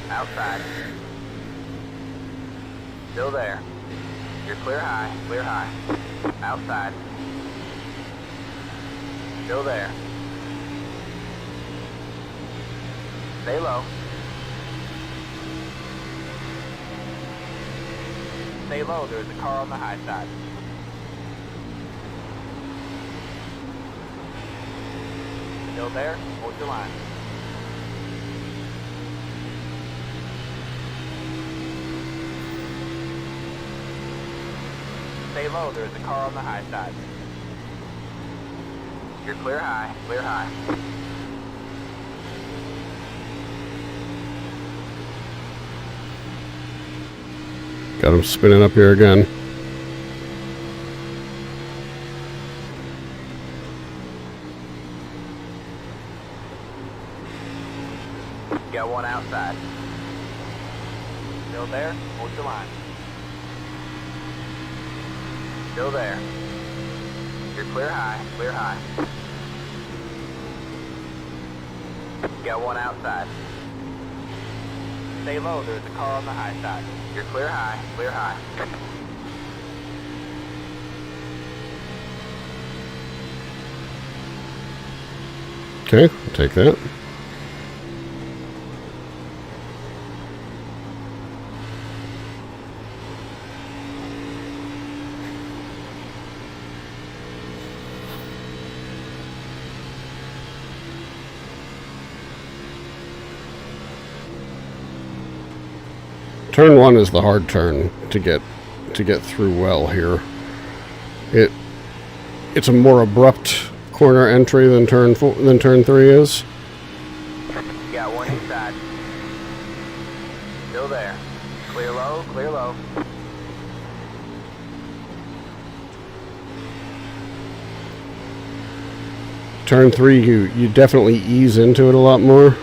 E: Outside. Still there. You're clear high, clear high. Outside. Still there. Stay low. Stay low, there's a car on the high side. Still there, hold your line. Stay low, there's a car on the high side. You're clear high, clear high.
A: Got him spinning up here again.
E: Got one outside. Still there, hold your line. Still there. You're clear high, clear high. Got one outside. Stay low, there's a car on the high side. You're clear high, clear high.
A: Okay, I'll take that. Turn 1 is the hard turn to get through well here. It's a more abrupt corner entry than turn 3 is.
E: Got one inside. Still there. Clear low, clear low.
A: Turn 3, you definitely ease into it a lot more.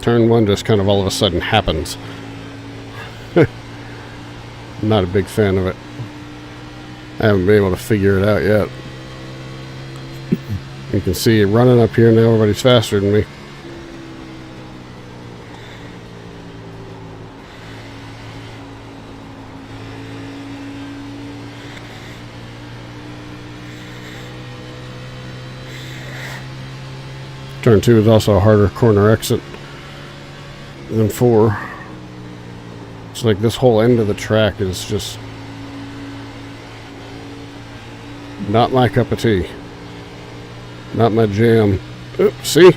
A: Turn 1 just kind of all of a sudden happens. I'm not a big fan of it. I haven't been able to figure it out yet. You can see it running up here now, everybody's faster than me. Turn 2 is also a harder corner exit than 4. It's like this whole end of the track is just Not my cup of tea. Not my jam. Oop, see?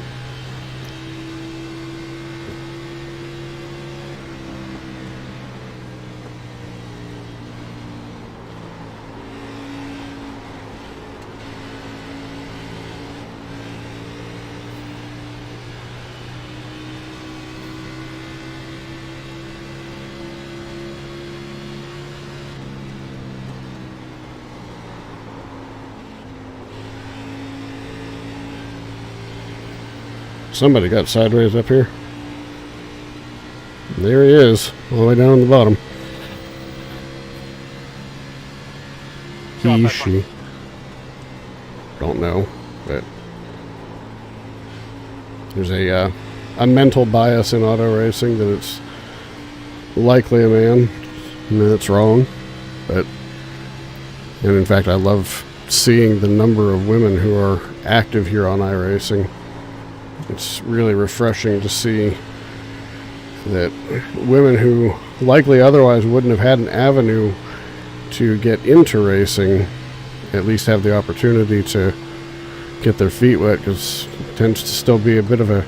A: Somebody got sideways up here. There he is, all the way down on the bottom. He, she. Don't know, but there's a mental bias in auto racing that it's likely a man. I mean, that's wrong, but and in fact, I love seeing the number of women who are active here on iRacing. It's really refreshing to see that women who likely otherwise wouldn't have had an avenue to get into racing at least have the opportunity to get their feet wet, because it tends to still be a bit of a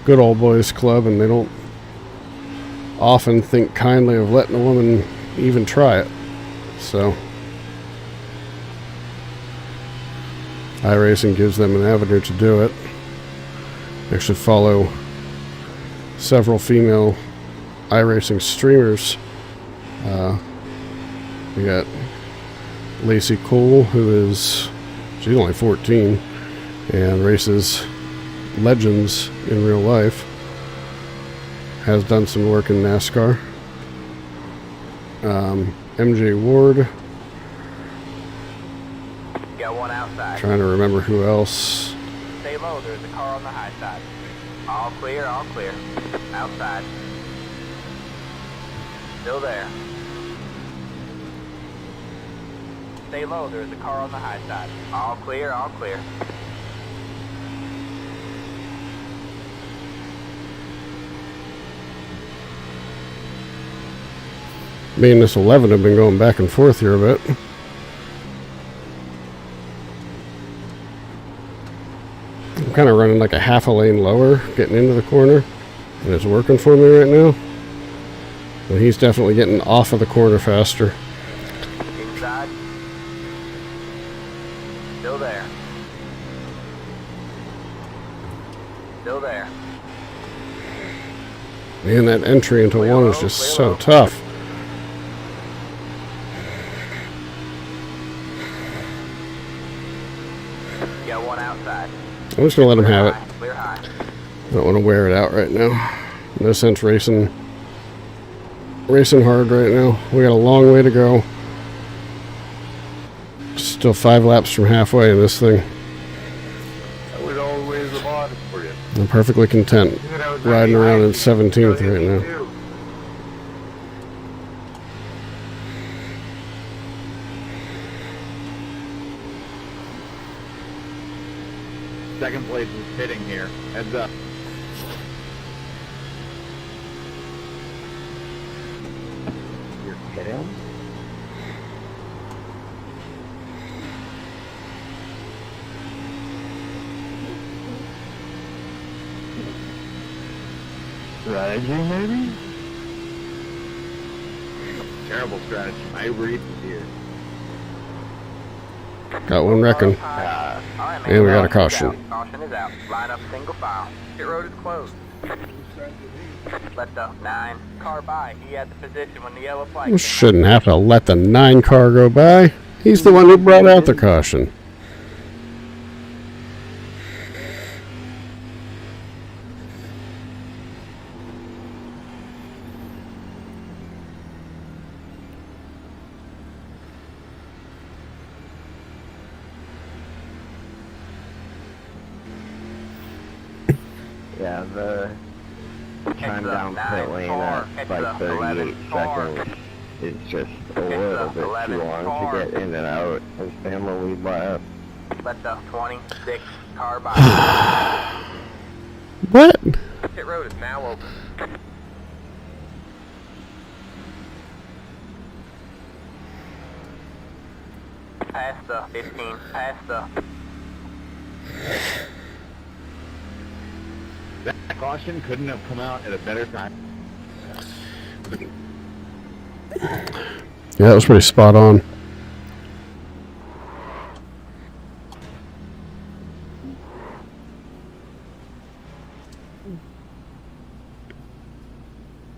A: good old boys club, and they don't often think kindly of letting a woman even try it. So iRacing gives them an avenue to do it. I should follow several female iRacing streamers. We got Lacey Cole, she's only 14 and races Legends in real life. Has done some work in NASCAR. MJ Ward.
E: Got one outside.
A: Trying to remember who else.
E: Stay low, there's a car on the high side. All clear, all clear. Outside. Still there. Stay low, there's a car on the high side. All clear, all clear.
A: Me and this 11 have been going back and forth here a bit. I'm kind of running like a half a lane lower, getting into the corner, and it's working for me right now. But he's definitely getting off of the corner faster.
E: Inside. Still there. Still there.
A: Man, that entry into one is just so tough.
E: Got one outside.
A: I'm just going to let him have it.
E: Clear high.
A: I don't want to wear it out right now. No sense racing hard right now. We got a long way to go. Still 5 laps from halfway in this thing.
G: I went all the way to the bottom for you.
A: I'm perfectly content riding around in 17th right now.
F: Second place is hitting here. Heads up.
G: You're kidding?
H: Strategy, maybe?
F: Terrible strategy. I read here.
A: Got one wrecking.
E: All right, man.
A: And we got a
E: Caution
A: caution.
E: is out. Caution is out. Line up single file. Pit road is closed. Let the 9 car by. He had the position when the yellow flag came
A: Shouldn't have to let the 9 car go by. He's the one who brought out the caution.
F: Yeah, the time
E: the
F: down
E: 9
F: pit lane
E: car.
F: at
E: It's
F: like
E: the
F: 38
E: 11 car.
F: seconds is just a little bit
E: 11
F: too long
E: car.
F: to get in and out and stay on the lead lap.
E: Let the 26 car by.
A: What?
E: Pit road is now open. past the 15, past the...
F: That caution couldn't have come out at a better time.
A: Yeah, that was pretty spot on.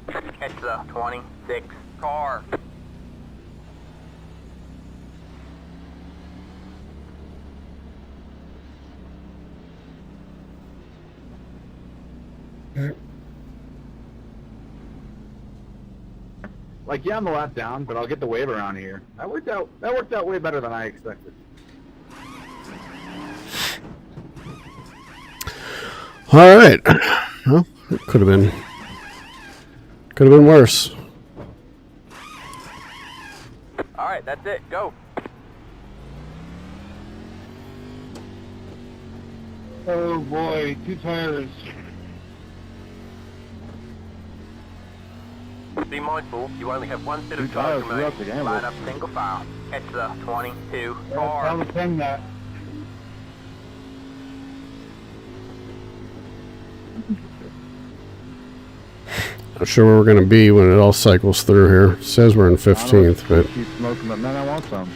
E: Catch the 26 car.
B: Like, yeah, I'm a lap down, but I'll get the wave around here. That worked out way better than I expected.
A: All right. Well, it could have been worse.
E: All right, that's it. Go.
B: Oh boy, 2 tires.
E: Be mindful, you only have one set of
H: Two
E: tires
H: tires, you're up
E: remaining.
H: again,
E: Line
H: bro.
E: up single file. Catch the 22
B: Tell
E: car.
B: the thing that.
A: Not sure where we're going to be when it all cycles through here. It says we're in 15th, but
H: Keep smoking, but man, I want some.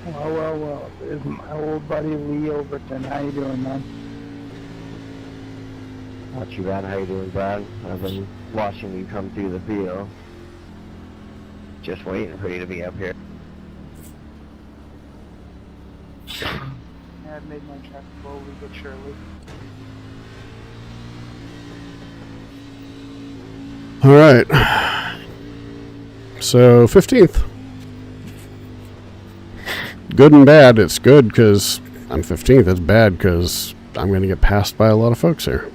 B: Well. There's my old buddy Lee Overton. How you doing, man?
F: Not too bad. How you doing, Brad? I've been watching you come through the field. Just waiting for you to be up here.
B: Yeah, I've made my track slowly but surely.
A: all right. So 15th. Good and bad. It's good because I'm 15th. It's bad because I'm going to get passed by a lot of folks here.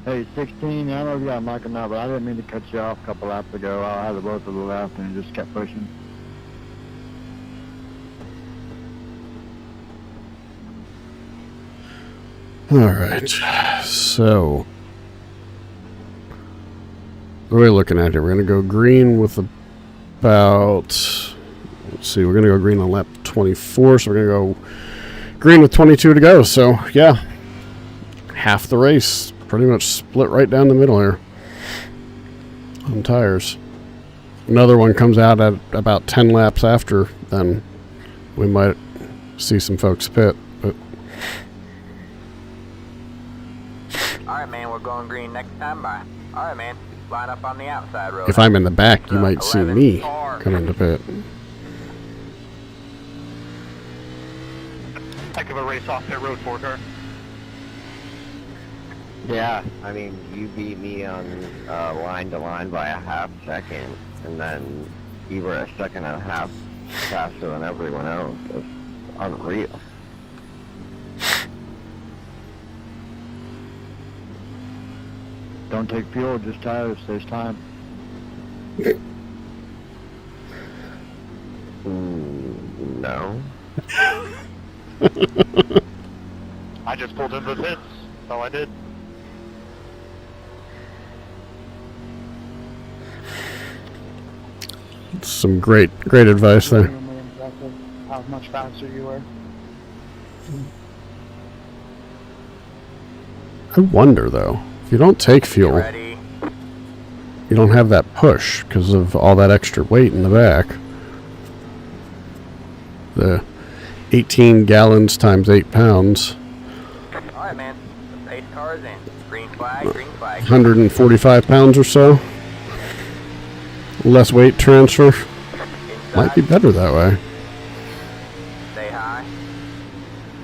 H: Hey, 16, I don't know if you got a mic or not, but I didn't mean to cut you off a couple laps ago. I had the both to the left and just kept pushing.
A: All right. So what are we looking at here? We're going to go green with about, let's see, we're going to go green on lap 24, so we're going to go green with 22 to go. So, yeah, half the race, pretty much split right down the middle here on tires. Another one comes out at about 10 laps after, then we might see some folks pit. But
E: All right, man, we're going green next time by. All right, man, line up on the outside road.
A: if I'm in the back, you
E: The
A: might see
E: 11
A: me
E: car.
A: come into pit.
B: Heck of a race off that road, 4-car.
F: Yeah, I mean, you beat me on line to line by a half second, and then you were a second and a half faster than everyone else. It's unreal.
H: Don't take fuel, just tires, there's time.
F: No.
B: I just pulled into the pits. That's all I did.
A: Some great advice there.
B: Exactly how much faster you were.
A: I wonder, though, if you don't take fuel,
E: Ready?
A: you don't have that push because of all that extra weight in the back. The 18 gallons times 8 pounds,
E: All right, man, the pace car is in. Green flag, green flag.
A: 145 pounds or so. Less weight transfer. Might be better that way.
E: Stay high.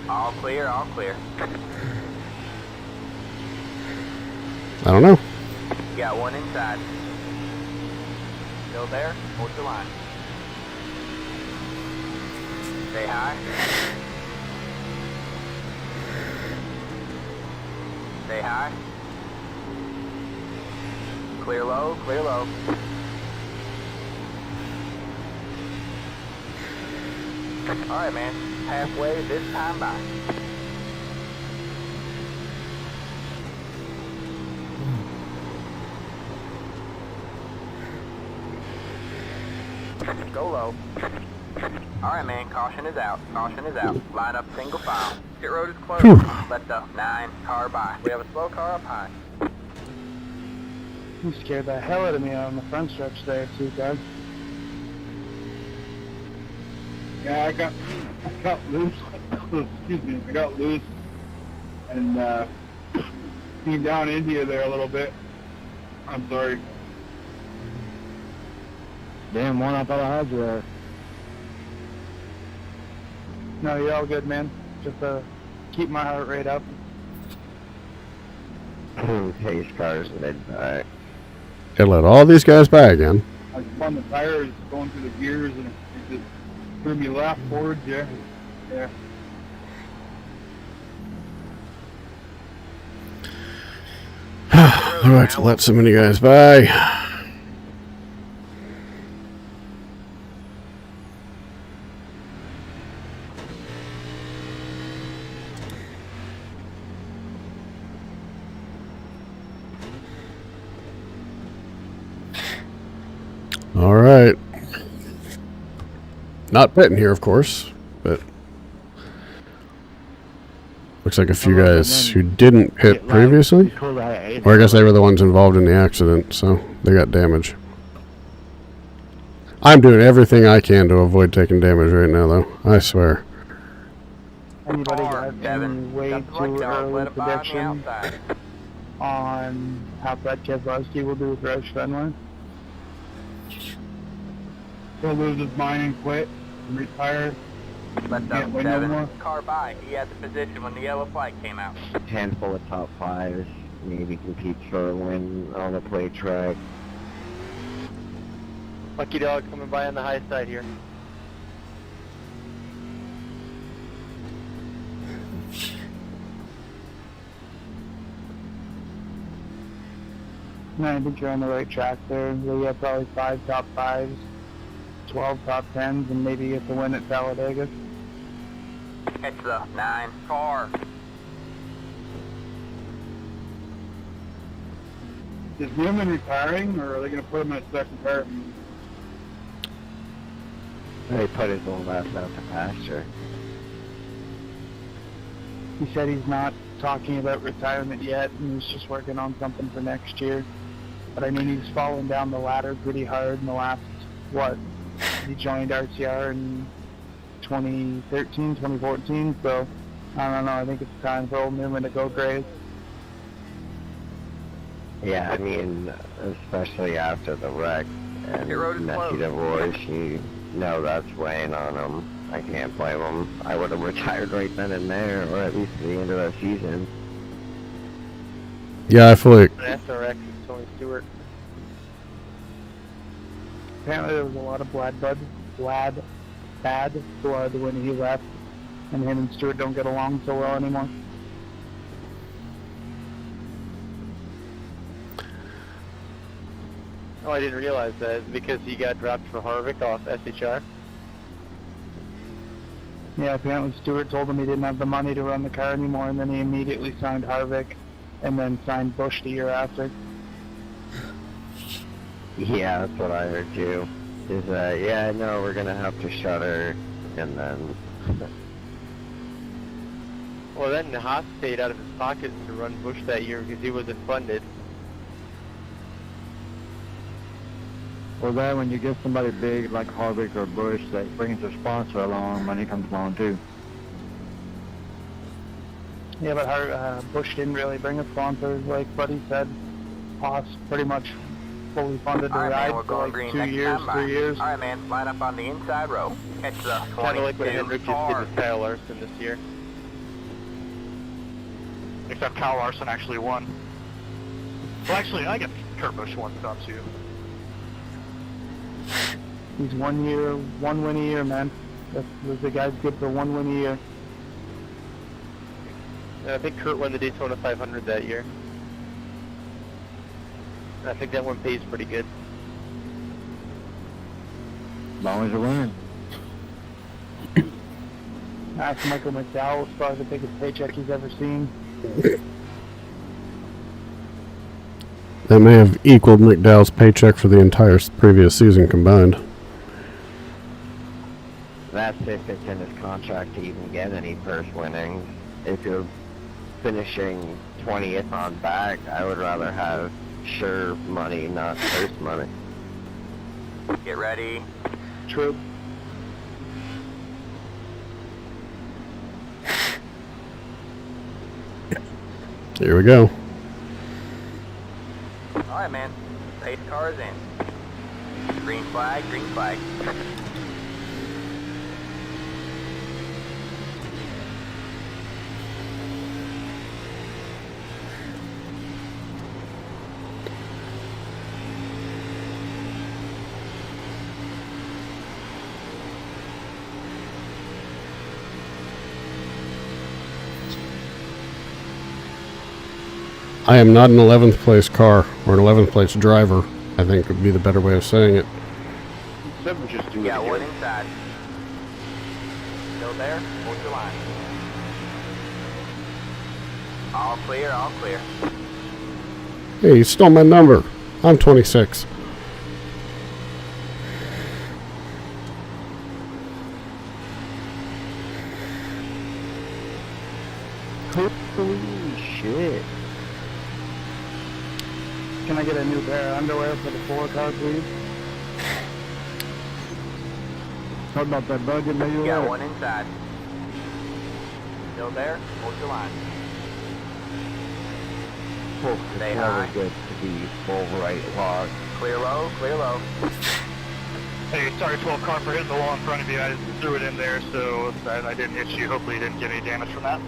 E: All clear, all clear.
A: I don't know.
E: You got one inside. Still there? Hold the line. Stay high. Stay high. Clear low, clear low. Alright, man. Halfway this time by. Go low. Alright, man. Caution is out. Caution is out. Line up single file. Pit road is closed. Let the 9 car by. We have a slow car up high.
B: You scared the hell out of me on the front stretch there, too, Doug. Yeah, I got loose. Excuse me, I got loose and came down into you there a little bit. I'm sorry.
H: Damn, one I thought I had you there.
B: No, you're all good, man. Just keep my heart rate up.
F: Pace cars mid-back.
A: Gotta let all these guys by again.
B: I spun the tires going through the gears and it just threw me left forward, yeah. Yeah.
A: I don't have to let so many guys by. All right. Not pitting here, of course, but looks like a few guys who didn't pit previously. Or I guess they were the ones involved in the accident, so they got damage. I'm doing everything I can to avoid taking damage right now, though. I swear.
B: Anybody got any way too early prediction on how Brett Keselowski will do with Roush Fenway? He'll lose his mind and quit and retire.
E: Let the
B: Can't win no
E: 7
B: more.
E: car by. He had the position when the yellow flag came out.
F: Handful of top fives. Maybe compete for a win on the play track.
I: Lucky dog coming by on the high side here.
B: No, I think you're on the right track there. You'll get probably 5 top 5s, 12 top 10s, and maybe get the win at Talladega.
E: Catch the 9 car.
B: Is Newman retiring, or are they going to put him in a second car?
F: They put his old ass out to pasture.
B: He said he's not talking about retirement yet, and he's just working on something for next year. But I mean, he's fallen down the ladder pretty hard in the last, he joined RCR in 2013, 2014, so I don't know, I think it's time for old Newman to go gray.
F: Yeah, I mean, especially after the wreck and
E: Your road is
F: messy
E: closed.
F: divorce, you know that's weighing on him. I can't blame him. I would have retired right then and there, or at least at the end of the season.
A: Yeah, I fully.
I: An SRX is Tony Stewart.
B: Apparently there was a lot of bad blood when he left, and him and Stewart don't get along so well anymore.
I: Oh, I didn't realize that. Because he got dropped from Harvick off SHR.
B: Yeah, apparently Stewart told him he didn't have the money to run the car anymore, and then he immediately signed Harvick, and then signed Busch the year after.
F: Yeah, that's what I heard too. Is yeah, no, we're gonna have to shutter, and then
I: Well, then Haas paid out of his pockets to run Busch that year because he wasn't funded.
H: Well, then when you get somebody big like Harvick or Busch, that brings their sponsor along, money comes along too.
B: Yeah, but Busch didn't really bring a sponsor, like Buddy said. Haas pretty much fully funded the
E: Alright,
B: ride
E: man, we're
B: for
E: going
B: like
E: green
B: 2
E: next
B: years,
E: time by.
B: 3 years.
E: Alright, man, line up on the inside row. Catch the
I: Kind of like what
E: 22
I: Hendrick just did
E: car.
I: with Kyle Larson this year.
D: Except Kyle Larson actually won. Well, actually, I guess Kurt Busch won some too.
B: He's 1 year, 1 win a year, man. The guy's good for 1 win a year.
I: And I think Kurt won the Daytona 500 that year. And I think that one pays pretty good.
H: As long as you're winning.
B: Ask Michael McDowell, it's probably the biggest paycheck he's ever seen.
A: That may have equaled McDowell's paycheck for the entire previous season combined.
F: That's if it's in his contract to even get any purse winnings. If you're finishing 20th on back, I would rather have sure money, not purse money.
E: Get ready.
B: True.
A: Here we go.
E: Alright, man. Pace cars in. Green flag, green flag.
A: I am not an 11th place car, or an 11th place driver, I think would be the better way of saying it.
G: Seven just do it
E: Got one
G: again.
E: inside. Still there? Hold your line. All clear, all clear.
A: Hey, you stole my number. I'm 26.
F: Holy shit.
B: Can I get a new pair of underwear for the 4 car, please?
H: Talk about that budget that you
E: Got
H: got.
E: one inside. Still there? Hold your line.
F: Oh,
E: Stay
F: it's
E: high.
F: never good to be full right log.
E: Clear low, clear low.
D: Hey, sorry 12 car for hitting the wall in front of you. I just threw it in there so that I didn't hit you. Hopefully you didn't get any damage from that.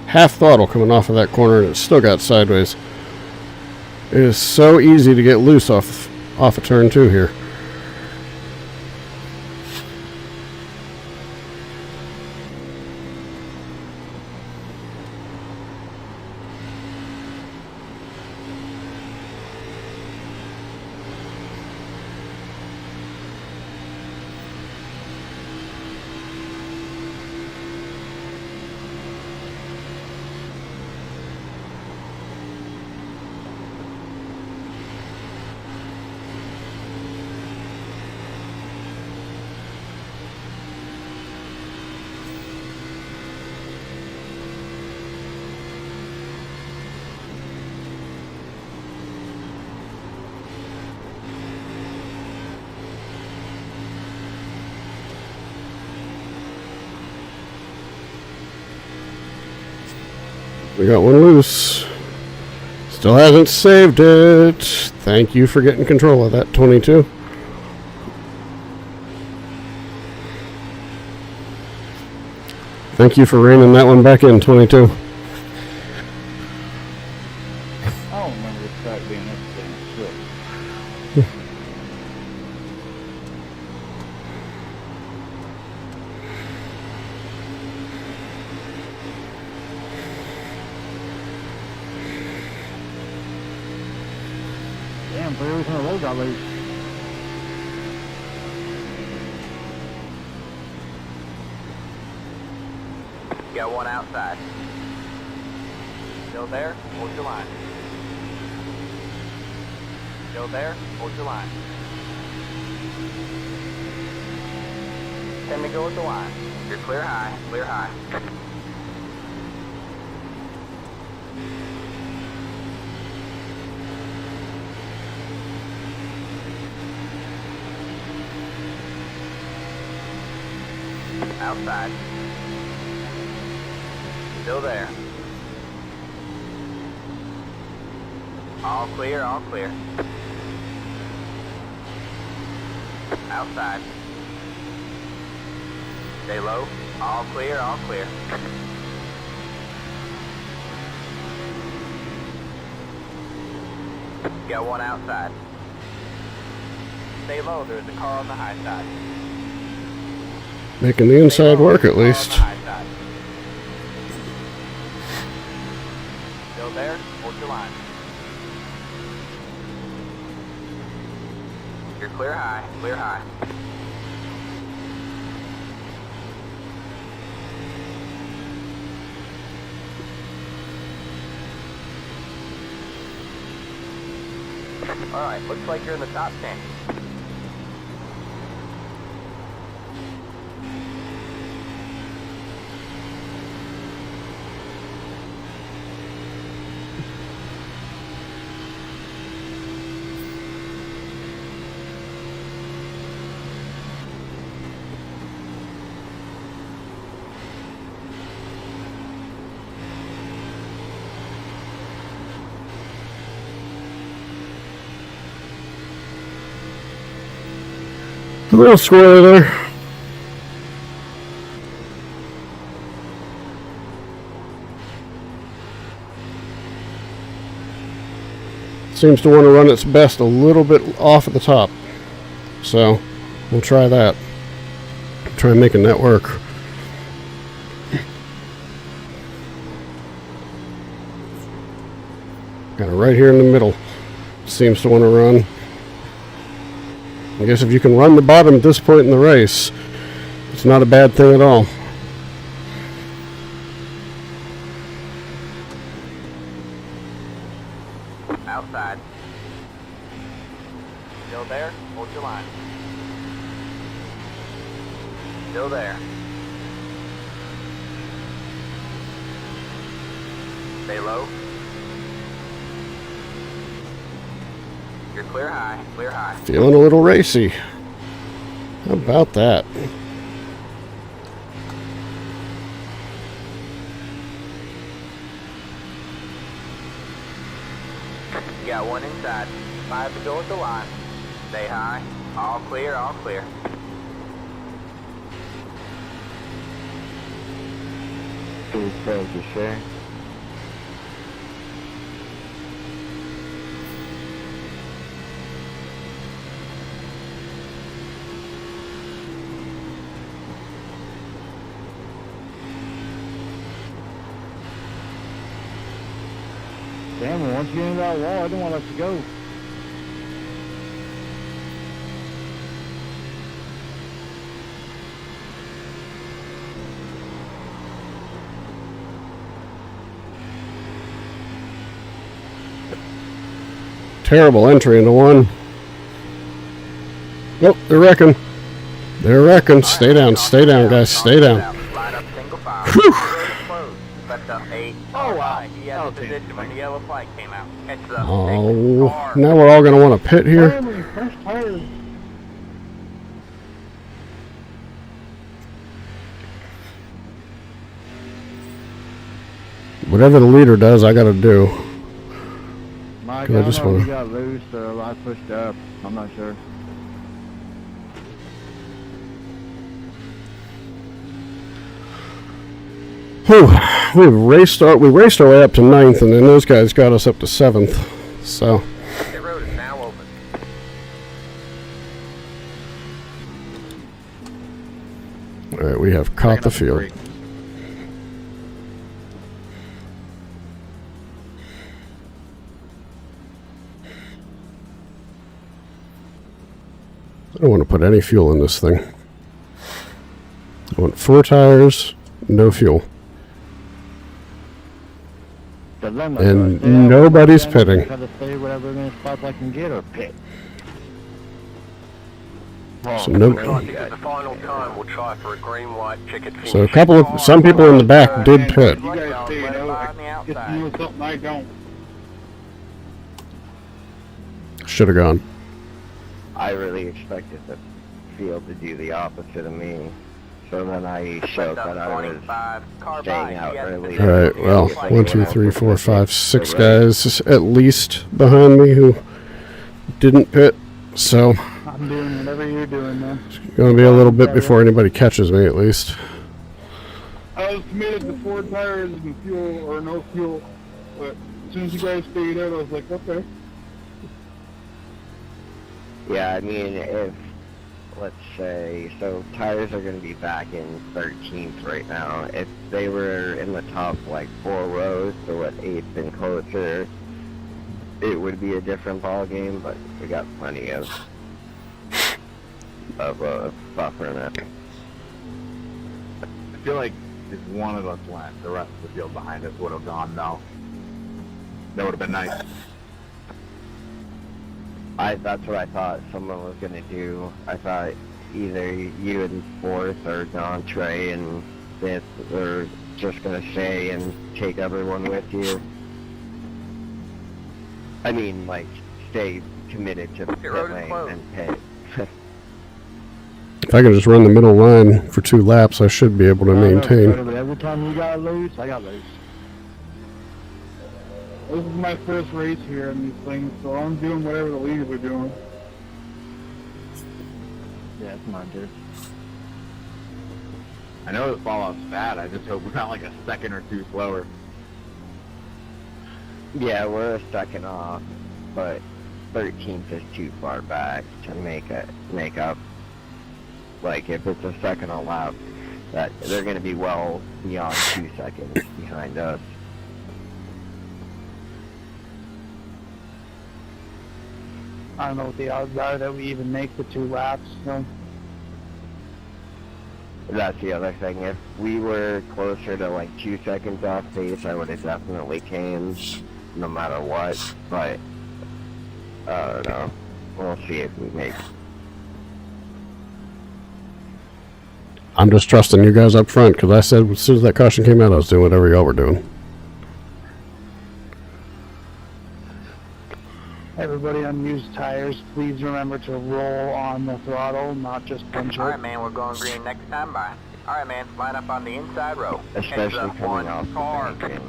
A: Half throttle coming off of that corner, and it still got sideways. It is so easy to get loose off a turn 2 here. We got one loose. Still hasn't saved it. Thank you for getting control of that 22. Thank you for reining that one back in, 22.
H: I don't remember this track being this damn slick. Damn, 3 weeks in a row got loose.
E: Got one outside. Still there? Hold your line. Still there? Hold your line. 10 to go with the line. You're clear high, clear high. Outside. Still there. All clear, all clear. Outside. Stay low. All clear, all clear. Got one outside. Stay low, there's a car on the high side.
A: Making the inside work at least.
E: Still there? Hold your line. You're clear high, clear high. Alright, looks like you're in the top 10.
A: A little squirrely there. Seems to want to run its best a little bit off at the top. So, we'll try that. Try making that work. Got it right here in the middle. Seems to want to run. I guess if you can run the bottom at this point in the race, it's not a bad thing at all.
E: Outside. Still there? Hold your line. Still there. Stay low. You're clear high, clear high.
A: Feeling a little racy. How about that?
E: You got one inside. 5 to go at the line. Stay high. All clear, all clear.
F: Please thank you, sir.
H: Damn, well, once you get into that wall, I don't want to let you go.
A: Terrible entry into one. Nope, they're wrecking. They're wrecking. Stay down, guys. Stay down.
E: Line up single file.
A: Whew.
E: Close. Left up 8. Oh, wow. He had the position when the yellow flag came out. Catch the
A: Oh, now we're all going to want to pit here.
B: Finally, first tire.
A: Whatever the leader does, I got to do.
H: Mike, I
A: Can I
H: don't
A: just
H: know if
A: wanna-
H: you got loose or I pushed up. I'm not sure.
A: Whew. We raced our way up to 9th, and then those guys got us up to 7th. So,
E: The road is now open.
A: all right, we have caught the field. I don't want to put any fuel in this thing. I want 4 tires, no fuel.
H: The limit,
A: And
H: do I stay out
A: nobody's
H: with the limit,
A: pitting.
H: Try to stay whatever many spots I can get or pit.
A: So no,
G: The final time, we'll try for a green, white ticket finish.
A: so some people in the back did pit.
B: You guys figured
E: Let it
B: out.
E: lie on the
B: If you
E: outside.
B: know something I don't.
A: Should have gone.
F: I really expected the field to do the opposite of me. So then I showed
E: Left
F: that
E: up
F: I was
E: 25. Car by.
F: staying
E: He
F: out
E: had the
F: early.
E: position.
A: All right, well,
E: Like
A: 1, 2, 3, 4, 5, 6 guys at least behind me who didn't pit. So,
B: I'm doing whatever you're doing, man.
A: going to be a little bit before anybody catches me at least.
B: I was committed to 4 tires and fuel or no fuel, but as soon as you guys figured out, I was like, okay.
F: Yeah, I mean, if let's say, so tires are going to be back in 13th right now. If they were in the top like 4 rows, so at 8th and closer, it would be a different ball game. But we got plenty of buffer in it.
J: I feel like if one of us went, the rest of the field behind us would have gone no. That would have been nice.
F: That's what I thought someone was gonna do. I thought either you in 4th or Don Trey and 5th were just gonna stay and take everyone with you. I mean, like, stay committed to pit lane and pit.
A: If I can just run the middle line for 2 laps, I should be able to maintain.
H: Every time you got loose, I got loose.
B: This is my first race here in these things, so I'm doing whatever the leaders are doing.
H: Yeah, it's mine too.
J: I know the fall off's bad. I just hope we're not like a second or 2 slower.
F: Yeah, we're a second off, but 13th is too far back to make up. Like, if it's a second a lap, that they're going to be well beyond 2 seconds behind us.
B: I don't know what the odds are that we even make the 2 laps, so.
F: That's the other thing. If we were closer to like 2 seconds off pace, I would have definitely came, no matter what. But I don't know. We'll see if we make.
A: I'm just trusting you guys up front, because I said as soon as that caution came out, I was doing whatever y'all were doing.
B: Everybody on used tires, please remember to roll on the throttle, not just punch it.
E: Alright, man, we're going green next time. Bye. Alright, man, line up on the inside row.
F: Especially
E: Heads up,
F: coming
E: 1
F: off
E: car.
F: the bank.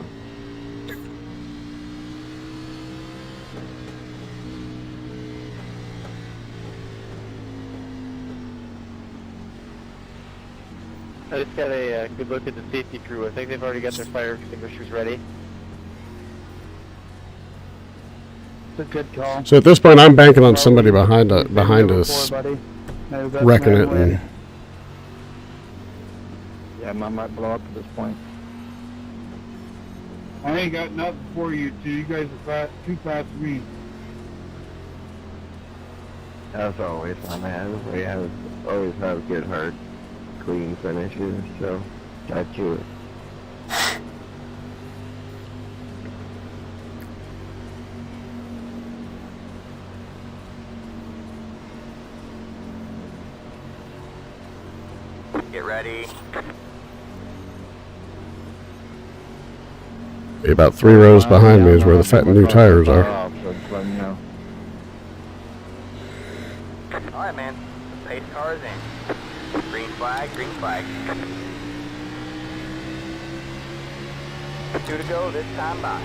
I: I just got a good look at the safety crew. I think they've already got their fire extinguishers ready.
B: It's a good call.
A: So at this point, I'm banking on somebody behind us
B: Buddy. Maybe that's
A: wrecking
B: my
A: it.
B: way.
A: And
H: Yeah, mine might blow up at this point.
B: I ain't got nothing for you two. You guys are too fast for me.
F: As always, my man, we always have good, hard, clean finishes, so that to it.
E: Get ready.
A: about 3 rows behind me is where the fat new tires are.
E: Alright, man. Pace car is in. Green flag, green flag. 2 to go this time by.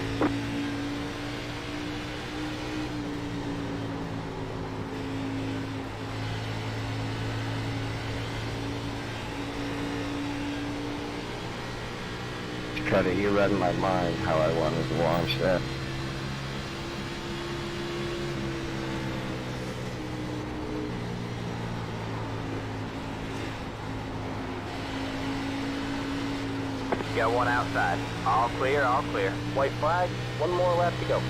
F: Cuddy, you read my mind how I wanted to launch that.
E: Got 1 outside. All clear, all clear. White flag, 1 more left to go.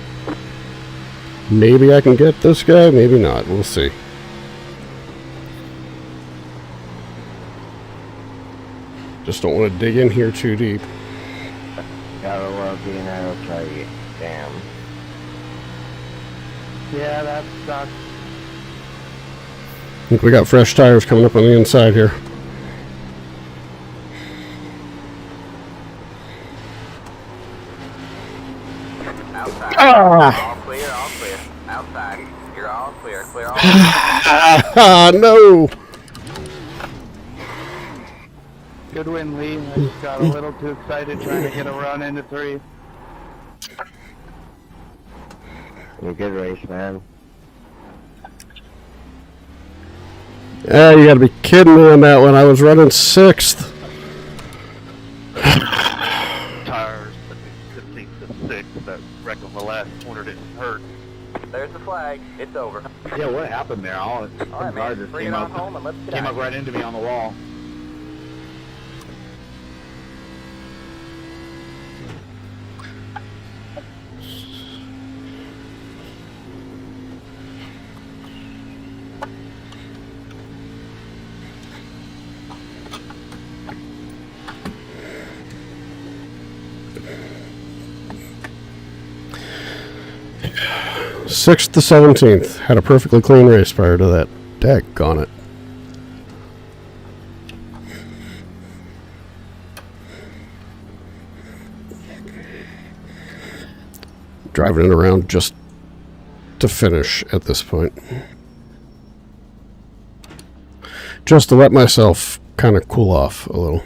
A: Maybe I can get this guy, maybe not. We'll see. Just don't want to dig in here too deep.
F: Gotta love being able to try to get damn.
B: Yeah, that sucks.
A: I think we got fresh tires coming up on the inside here.
E: Outside.
A: Ah!
E: All clear, all clear. Outside. You're all clear, clear all
A: Ah, no!
B: Good win, Lee. I just got a little too excited trying to get a run into 3.
F: You're a good race, man.
A: Ah, you gotta be kidding me on that one. I was running 6th.
D: Tires, 15th to 6th, that wreck on the last corner didn't hurt.
E: There's the flag. It's over.
J: Yeah, what happened there?
E: All right,
J: Guard
E: man.
J: just
E: Bring
J: came
E: it
J: up,
E: on home and let's get
J: came
E: out
J: up
E: of
J: right into me on the wall.
A: Sixth to 17th. Had a perfectly clean race prior to that. Daggone it. Driving it around just to finish at this point. Just to let myself kind of cool off a little.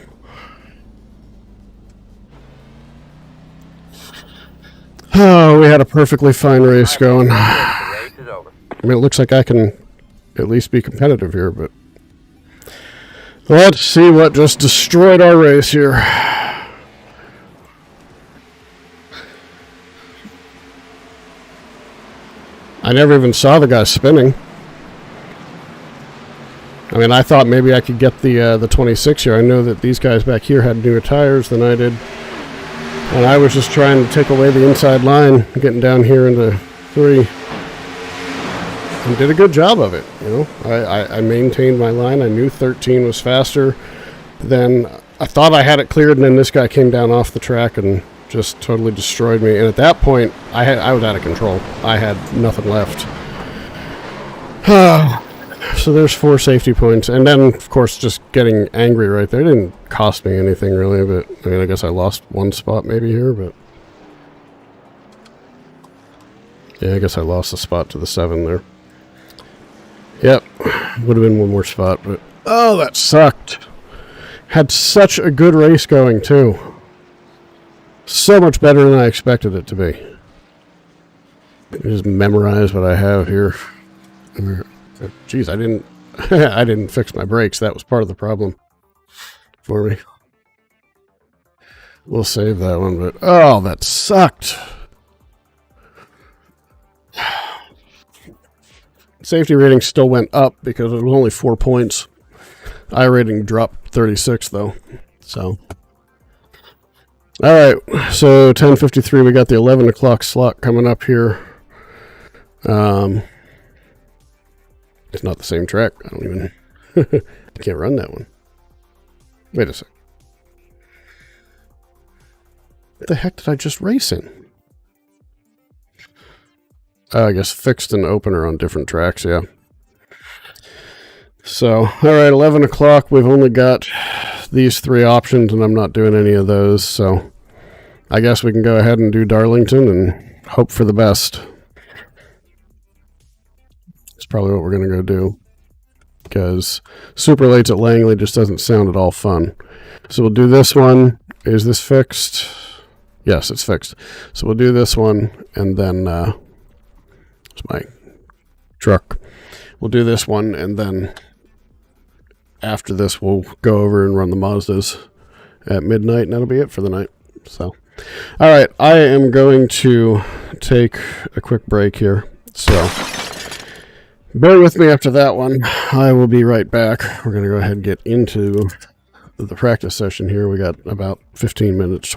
A: Oh, we had a perfectly fine race going. I
E: The race is over.
A: mean, it looks like I can at least be competitive here, but let's see what just destroyed our race here. I never even saw the guy spinning. I mean, I thought maybe I could get the 26 here. I know that these guys back here had newer tires than I did. And I was just trying to take away the inside line, getting down here into 3. And did a good job of it, you know. I maintained my line. I knew 13 was faster. Then I thought I had it cleared, and then this guy came down off the track and just totally destroyed me. And at that point, I was out of control. I had nothing left. So there's 4 safety points. And then, of course, just getting angry right there. It didn't cost me anything, really. But, I mean, I guess I lost 1 spot maybe here. But yeah, I guess I lost a spot to the 7 there. Yep. Would have been 1 more spot. But, oh, that sucked. Had such a good race going, too. So much better than I expected it to be. Just memorize what I have here. Jeez, I didn't I didn't fix my brakes. That was part of the problem for me. We'll save that one, but oh, that sucked. Safety rating still went up because it was only 4 points. I rating dropped 36 though. So all right, so 10:53, we got the 11 o'clock slot coming up here. It's not the same track. I don't even... I can't run that one. Wait a sec. What the heck did I just race in? I guess fixed and opener on different tracks, yeah. So, alright, 11 o'clock. We've only got these 3 options, and I'm not doing any of those, so I guess we can go ahead and do Darlington and hope for the best. It's probably what we're going to go do, because super lates at Langley just doesn't sound at all fun. So we'll do this one. Is this fixed? Yes, it's fixed. So we'll do this one, and then it's my truck. We'll do this one, and then after this we'll go over and run the Mazdas at midnight, and that'll be it for the night. So all right, I am going to take a quick break here, so bear with me after that one. I will be right back. We're going to go ahead and get into the practice session here. We got about 15 minutes.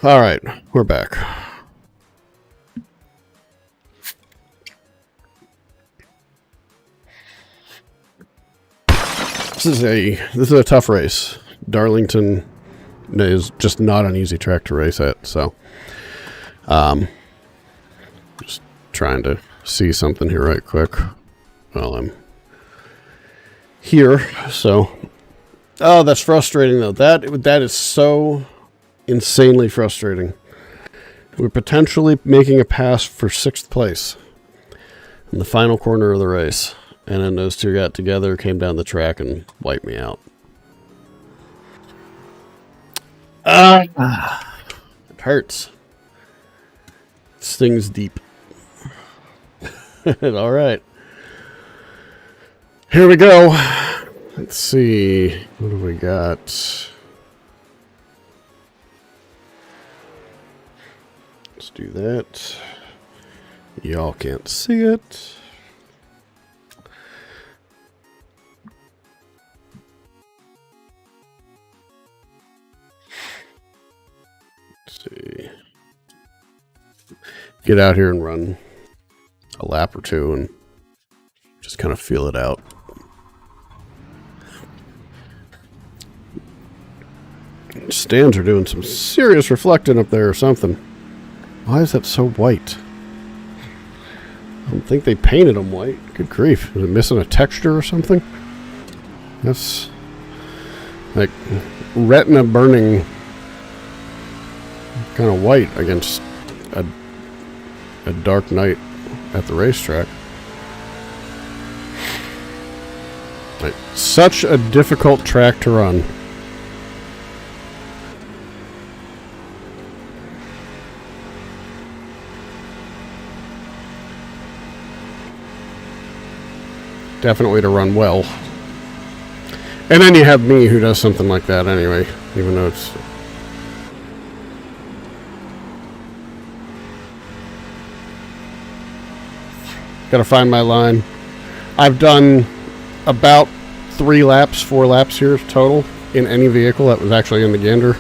A: All right, we're back. This is a tough race. Darlington is just not an easy track to race at, so just trying to see something here right quick while I'm here. So, oh, that's frustrating though. That is so insanely frustrating. We're potentially making a pass for 6th place in the final corner of the race, and then those two got together, came down the track, and wiped me out. It hurts. It stings deep. All right. Here we go. Let's see. What do we got? Let's do that. Y'all can't see it. Let's see. Get out here and run a lap or two and just kind of feel it out. Stands are doing some serious reflecting up there or something. Why is that so white? I don't think they painted them white. Good grief. Is it missing a texture or something? That's like retina burning kind of white against a dark night at the racetrack. Like, such a difficult track to run. Definitely to run well. And then you have me who does something like that anyway, even though it's... Gotta find my line. I've done about 4 laps here total in any vehicle that was actually in the Gander.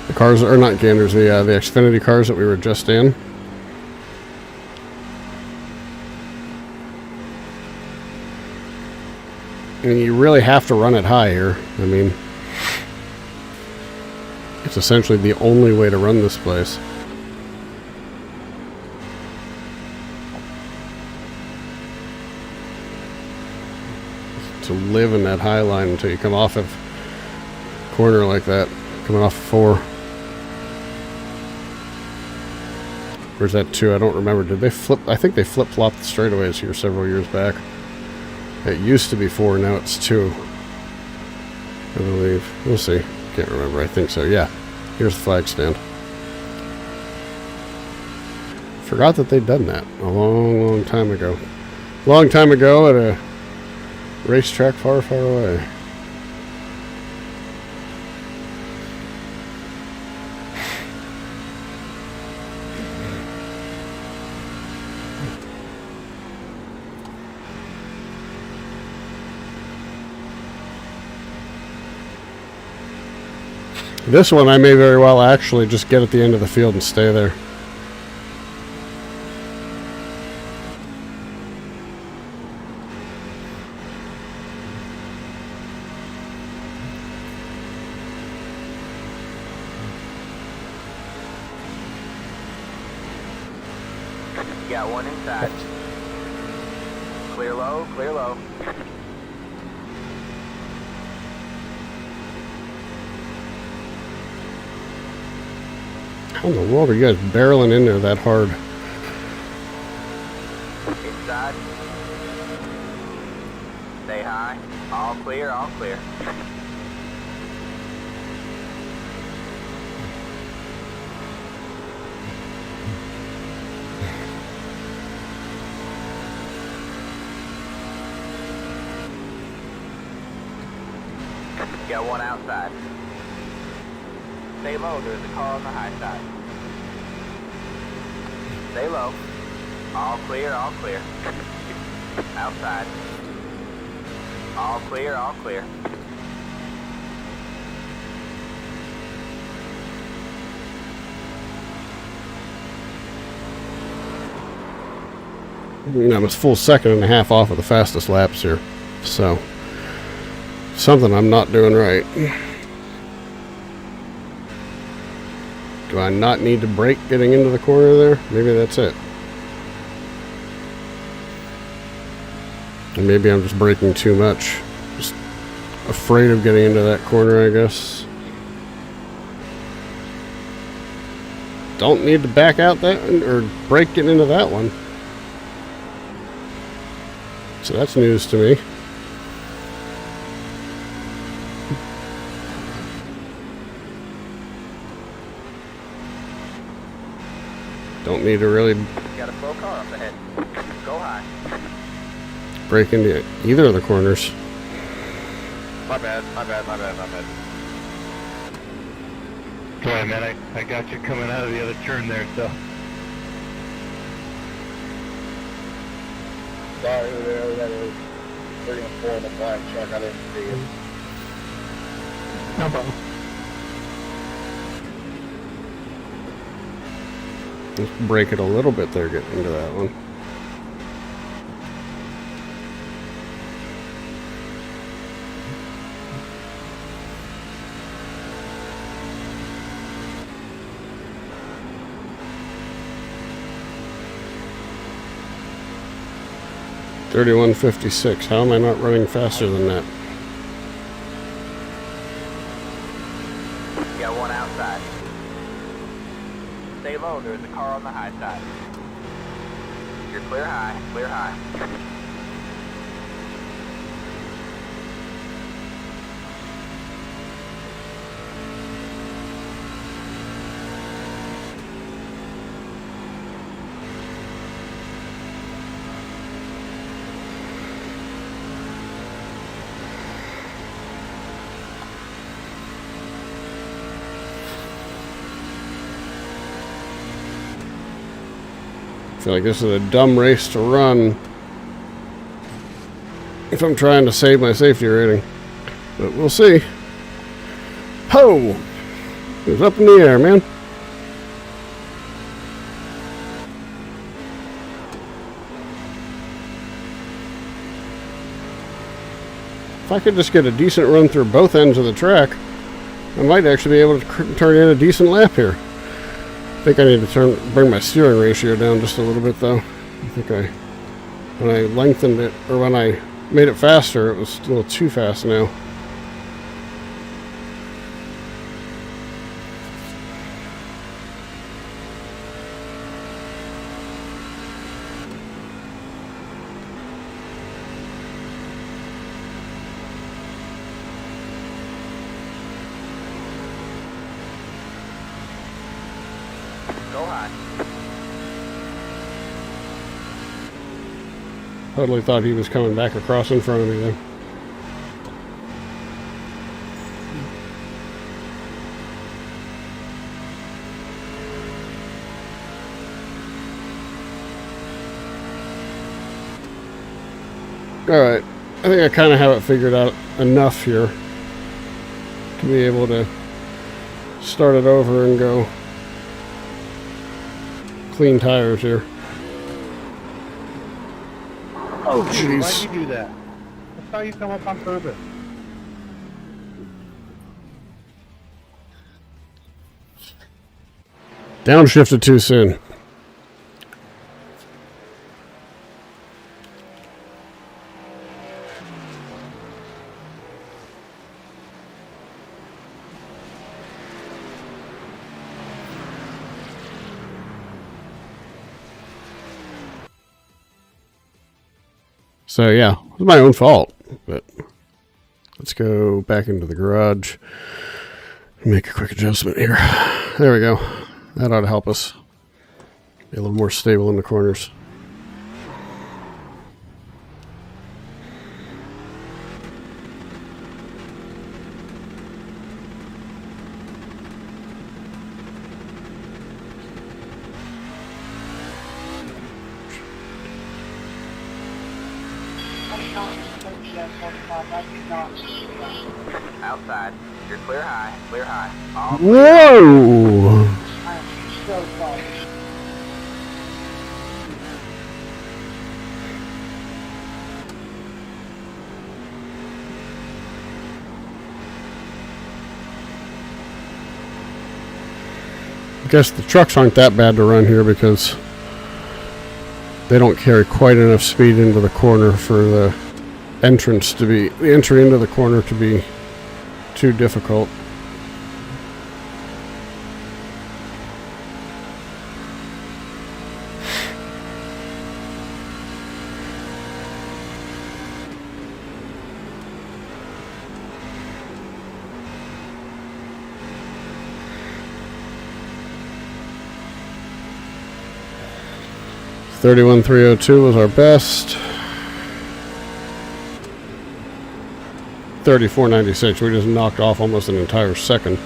A: The cars, or not Ganders, the Xfinity cars that we were just in. And you really have to run it high here. I mean, it's essentially the only way to run this place. To live in that high line until you come off of a corner like that, coming off of 4. Where's that 2? I don't remember. Did they flip? I think they flip-flopped the straightaways here several years back. It used to be 4, now it's 2. I believe. We'll see. Can't remember. I think so. Yeah. Here's the flag stand. Forgot that they'd done that a long, long time ago. Long time ago at a racetrack far, far away. This one I may very well actually just get at the end of the field and stay there.
E: Got one inside. Clear low, clear low.
A: How in the world are you guys barreling in there that hard?
E: Inside. Stay high. All clear, all clear. Got one outside. Stay low, there's a car on the high side. Stay low. All clear, all clear. Outside. All clear, all clear.
A: I'm a full second and a half off of the fastest laps here. So, something I'm not doing right. Do I not need to brake getting into the corner there? Maybe that's it. And maybe I'm just braking too much. Just afraid of getting into that corner, I guess. Don't need to back out that one, or brake getting into that one. So that's news to me. Don't need to really
E: Got a slow car up ahead. Go high.
A: brake into either of the corners.
D: My bad. Sorry, man, I got you coming out of the other turn there, so.
G: Sorry, whoever that is. They're gonna pull in the black truck. I didn't see it.
B: No problem.
A: Let's brake it a little bit there, getting into that one. .31.56. How am I not running faster than that?
E: You got one outside. Stay low, there's a car on the high side. You're clear high, clear high.
A: I feel like this is a dumb race to run if I'm trying to save my safety rating. But we'll see. Ho! It was up in the air, man. If I could just get a decent run through both ends of the track, I might actually be able to turn in a decent lap here. I think I need to bring my steering ratio down just a little bit, though. I think when I lengthened it, or when I made it faster, it was a little too fast now.
E: Go high.
A: Totally thought he was coming back across in front of me there. Alright, I think I kind of have it figured out enough here to be able to start it over and go clean tires here.
B: Oh,
A: jeez.
B: Why'd you do that? I saw you come up on purpose.
A: Downshifted too soon. So yeah, it was my own fault, but let's go back into the garage and make a quick adjustment here. There we go. That ought to help us be a little more stable in the corners.
E: Outside. You're clear high, clear high. All
A: Whoa! I guess the trucks aren't that bad to run here because they don't carry quite enough speed into the corner for the entry into the corner to be too difficult. $31,302 was our best. $34.96. We just knocked off almost an entire second.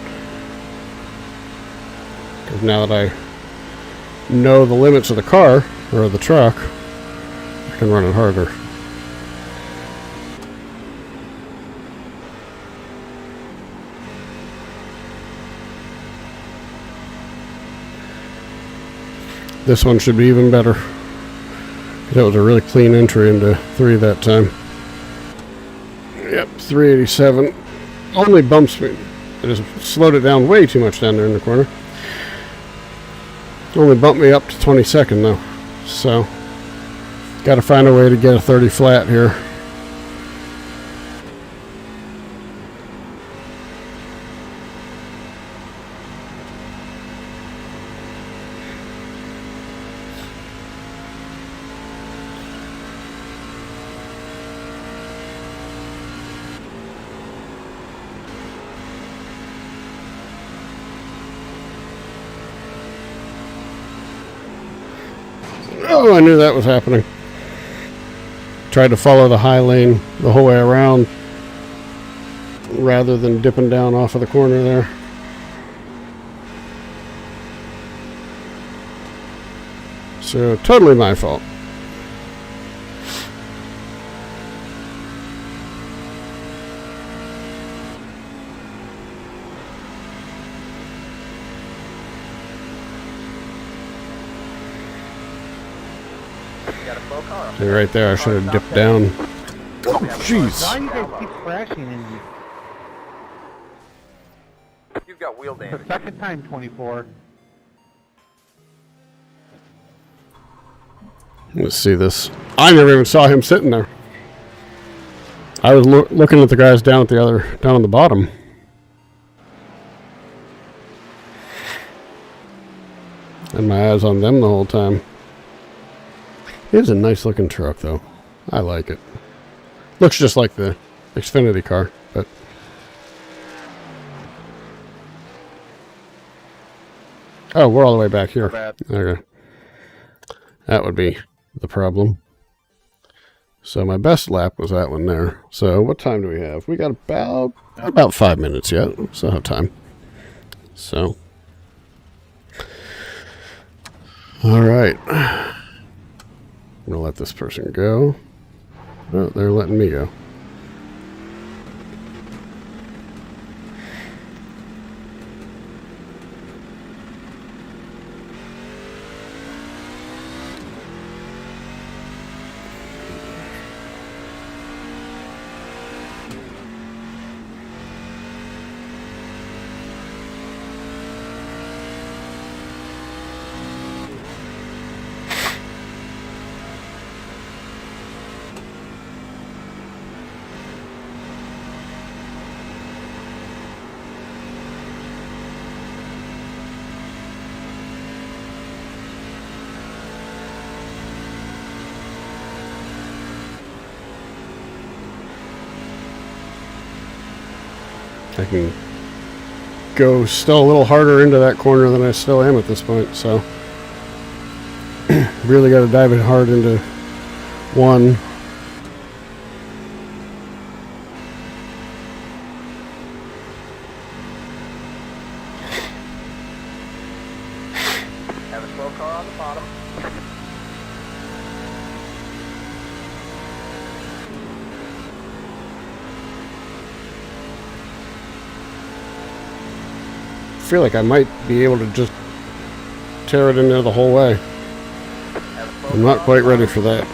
A: Because now that I know the limits of the car or the truck, I can run it harder. This one should be even better. That was a really clean entry into 3 that time. Yep, 387. Only bumps me. I just slowed it down way too much down there in the corner. Only bumped me up to 22nd though. So, got to find a way to get a 30 flat here. Oh, I knew that was happening. Tried to follow the high lane the whole way around rather than dipping down off of the corner there. So, totally my fault. See, right there, I should have dipped down. Oh, jeez.
B: Why do you guys keep crashing in me?
E: You've got wheel
B: The
E: damage.
B: second time, 24.
A: Let's see this. I never even saw him sitting there. I was looking at the guys down at down on the bottom. And my eyes on them the whole time. It is a nice looking truck though. I like it. Looks just like the Xfinity car, but oh, we're all the way back here. Okay. That would be the problem. So my best lap was that one there. So what time do we have? We got about 5 minutes yet. So have time. So all right. I'm gonna let this person go. Oh, they're letting me go. I can go still a little harder into that corner than I still am at this point, so really got to dive it hard into one.
E: Have a slow car on the bottom.
A: I feel like I might be able to just tear it in there the whole way. I'm not quite ready for that.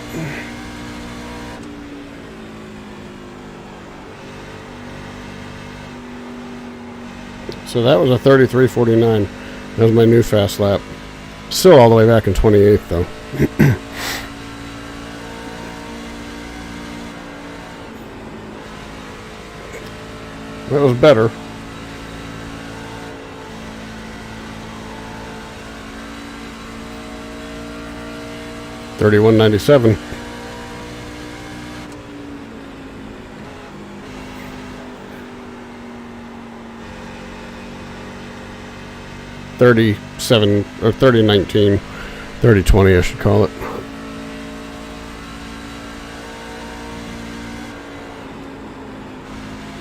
A: So that was a 33.49. That was my new fast lap. Still all the way back in 28th, though. That was better. $31.97. $37 or $30.19, $30.20 I should call it.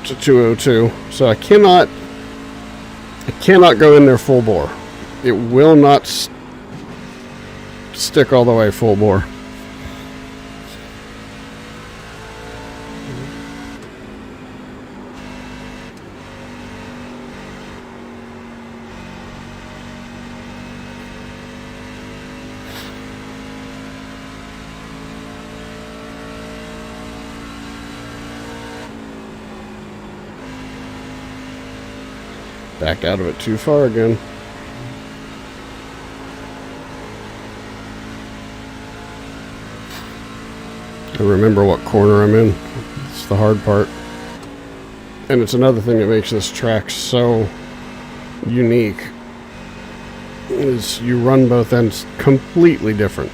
A: To 202. So I cannot go in there full bore. It will not stick all the way full bore. Backed out of it too far again. I remember what corner I'm in. It's the hard part. And it's another thing that makes this track so unique is you run both ends completely different.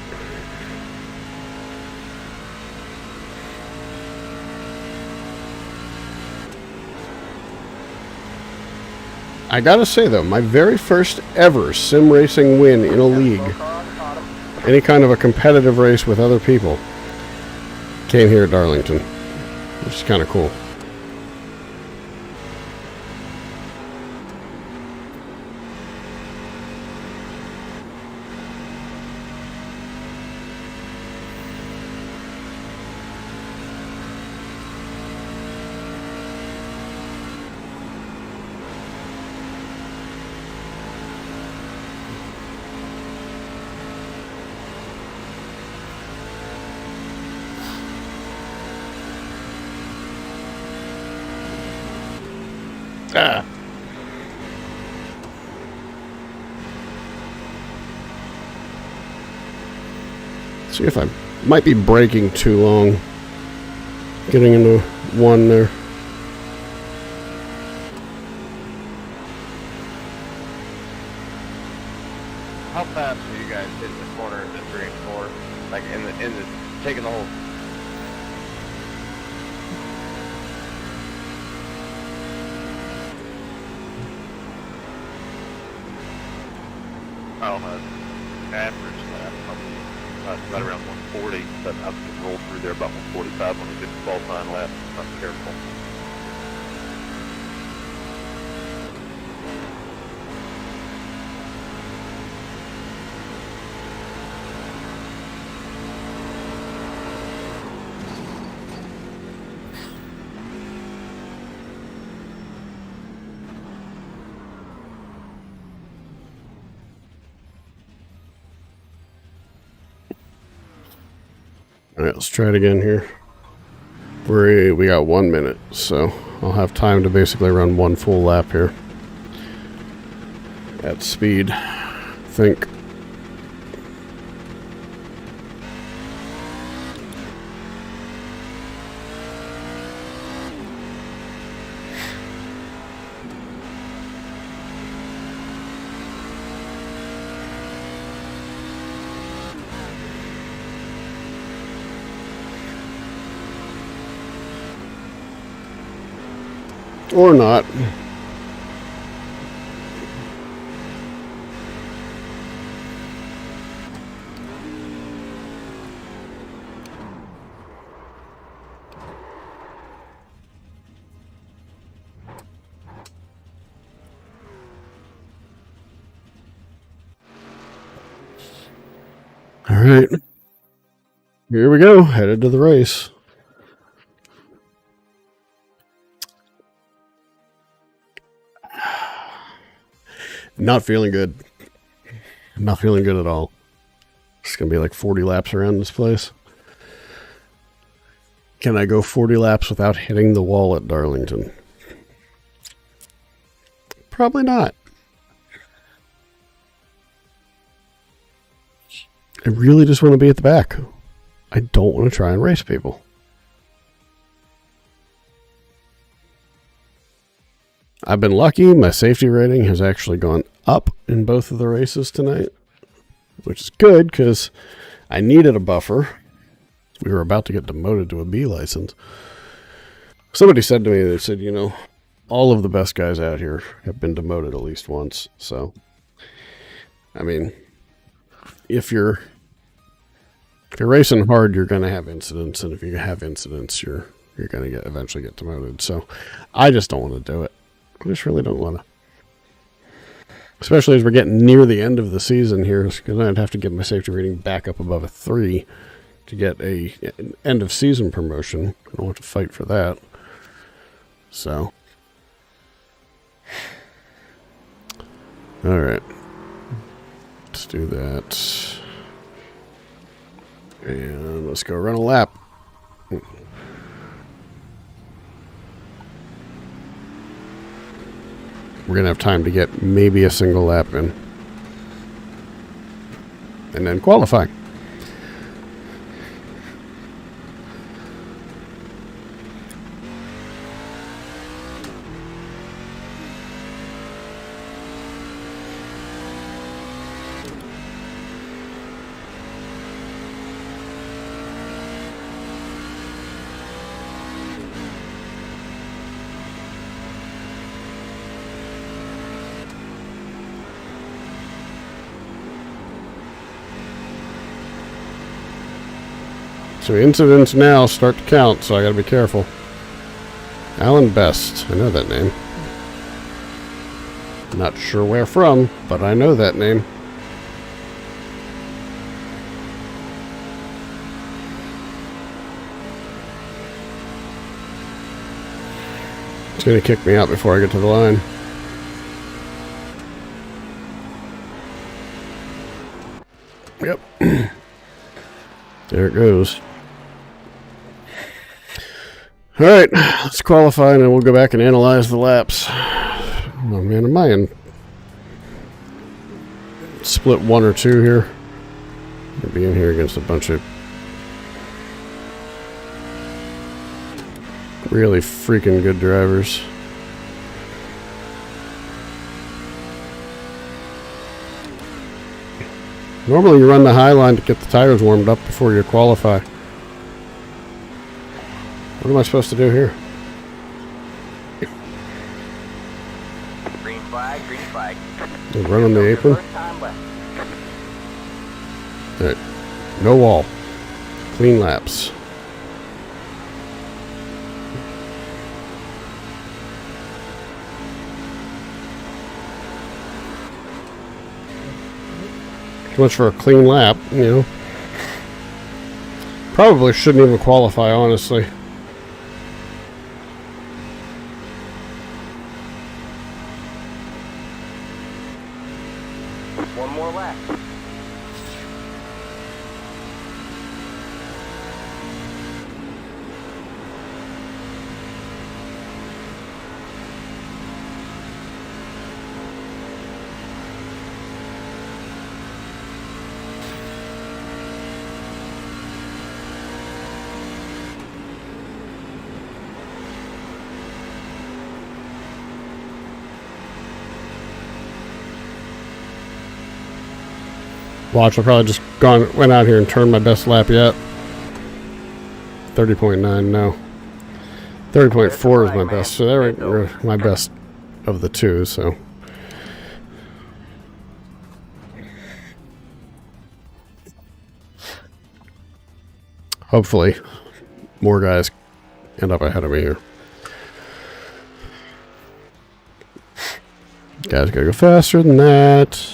A: I gotta say though, my very first ever sim racing win in a league, any kind of a competitive race with other people, came here at Darlington, which is kind of cool. Ah. See if I might be braking too long. Getting into one there.
I: How fast are you guys hitting the corner of the 3 and 4? Like in the taking the whole.
D: I don't know. Average lap, probably right around 140, but I can roll through there about 145 when we get to qualifying lap. I'm careful.
A: Alright, let's try it again here. We got 1 minute, so I'll have time to basically run one full lap here. At speed, I think. Or not. All right. Here we go, headed to the race. Not feeling good. Not feeling good at all. It's going to be like 40 laps around this place. Can I go 40 laps without hitting the wall at Darlington? Probably not. I really just want to be at the back. I don't want to try and race people. I've been lucky. My safety rating has actually gone up in both of the races tonight, which is good because I needed a buffer. We were about to get demoted to a B license. Somebody said to me, they said, you know, all of the best guys out here have been demoted at least once. So, I mean, if you're racing hard, you're going to have incidents, and if you have incidents, you're going to eventually get demoted. So, I just don't want to do it. I just really don't want to. Especially as we're getting near the end of the season here, because I'd have to get my safety rating back up above a 3 to get an end of season promotion. I don't want to fight for that. So, all right, let's do that, and let's go run a lap. We're gonna have time to get maybe a single lap in, and then qualify. So incidents now start to count, so I gotta be careful. Alan Best, I know that name. Not sure where from, but I know that name. It's gonna kick me out before I get to the line. Yep. There it goes. All right, let's qualify, and then we'll go back and analyze the laps. Oh man, am I in split 1 or 2 here? I'll be in here against a bunch of really freaking good drivers. Normally you run the high line to get the tires warmed up before you qualify. What am I supposed to do here?
E: Green flag, green flag.
A: Run on the apron? Alright. No wall. Clean laps. Too much for a clean lap, you know. Probably shouldn't even qualify, honestly.
E: One more lap.
A: Watch, I probably just went out here and turned my best lap yet. 30.9, no. 30.4 is my best, so they're my best of the two, so. Hopefully, more guys end up ahead of me here. Guys gotta go faster than that.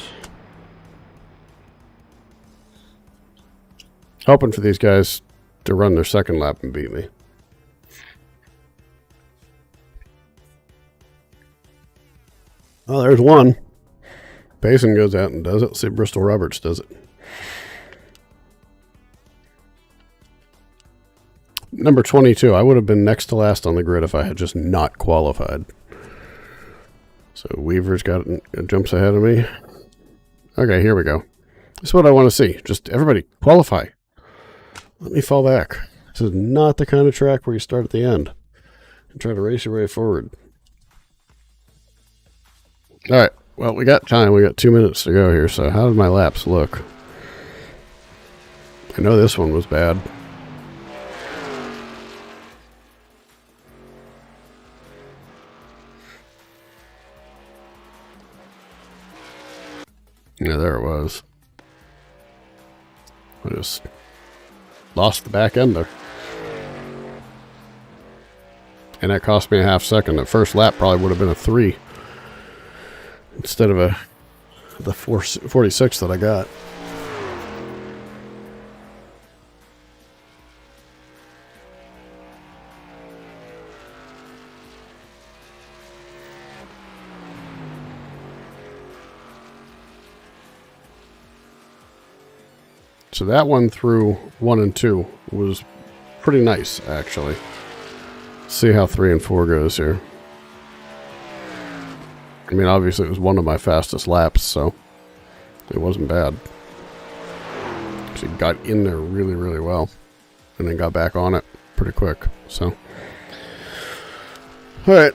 A: Hoping for these guys to run their second lap and beat me. Oh, there's one. Payson goes out and does it. Let's see if Bristol Roberts does it. Number 22. I would have been next to last on the grid if I had just not qualified. So Weaver's got jumps ahead of me. Okay, here we go. That's what I want to see. Just everybody qualify. Let me fall back. This is not the kind of track where you start at the end and try to race your way forward. All right. Well, we got time. We got 2 minutes to go here. So how did my laps look? I know this one was bad. Yeah, there it was. I just lost the back end there. And that cost me a half second. The first lap probably would have been a 3 instead of the 46 that I got. So that one through 1 and 2 was pretty nice, actually. Let's see how 3 and 4 goes here. I mean, obviously it was one of my fastest laps, so it wasn't bad. Actually got in there really, really well, and then got back on it pretty quick. So, all right.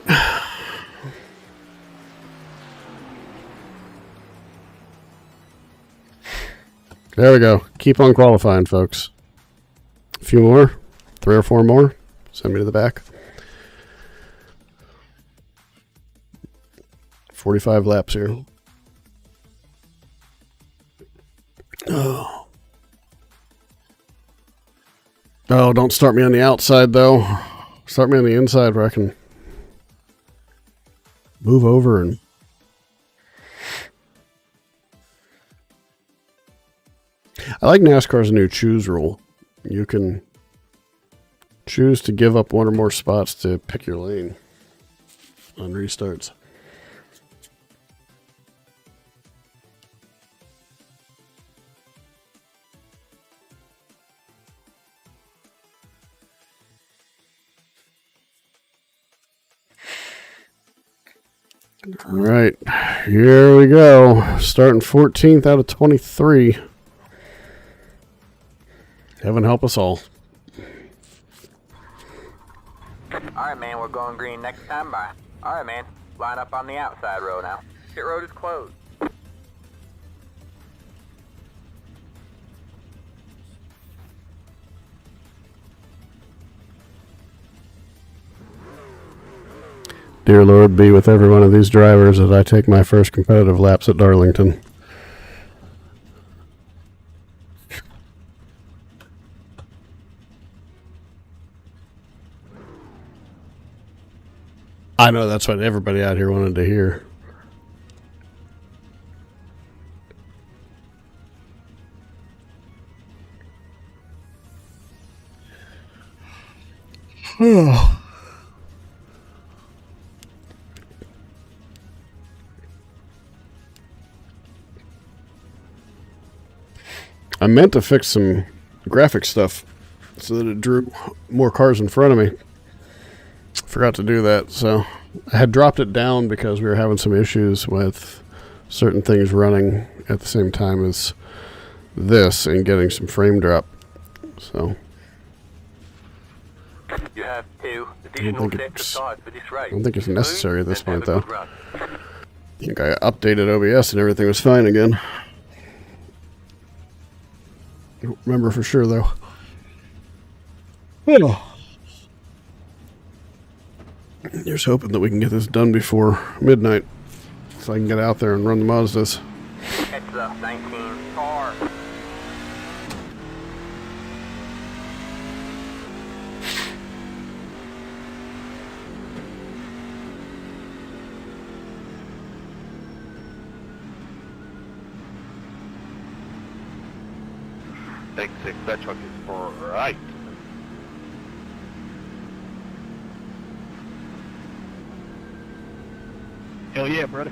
A: There we go. Keep on qualifying, folks. A few more. 3 or 4 more. Send me to the back. 45 laps here. Oh. Oh, don't start me on the outside, though. Start me on the inside where I can move over and... I like NASCAR's new choose rule. You can choose to give up 1 or more spots to pick your lane on restarts. All right, here we go. Starting 14th out of 23. Heaven help us all.
E: Alright, man, we're going green next time by. Alright, man, line up on the outside row now. Pit road is closed.
A: Dear Lord, be with every one of these drivers as I take my first competitive laps at Darlington. I know that's what everybody out here wanted to hear. I meant to fix some graphic stuff so that it drew more cars in front of me. Forgot to do that, so I had dropped it down because we were having some issues with certain things running at the same time as this and getting some frame drop. So
E: You have 2
A: I
E: additional
A: don't
E: sets of cards for this race.
A: think it's necessary at this point, though. I think I updated OBS and everything was fine again. I don't remember for sure, though. Here's hoping that we can get this done before midnight so I can get out there and run the Mazdas.
E: It's the 19 car.
D: Take 6, that truck is bright.
B: Hell yeah, brother.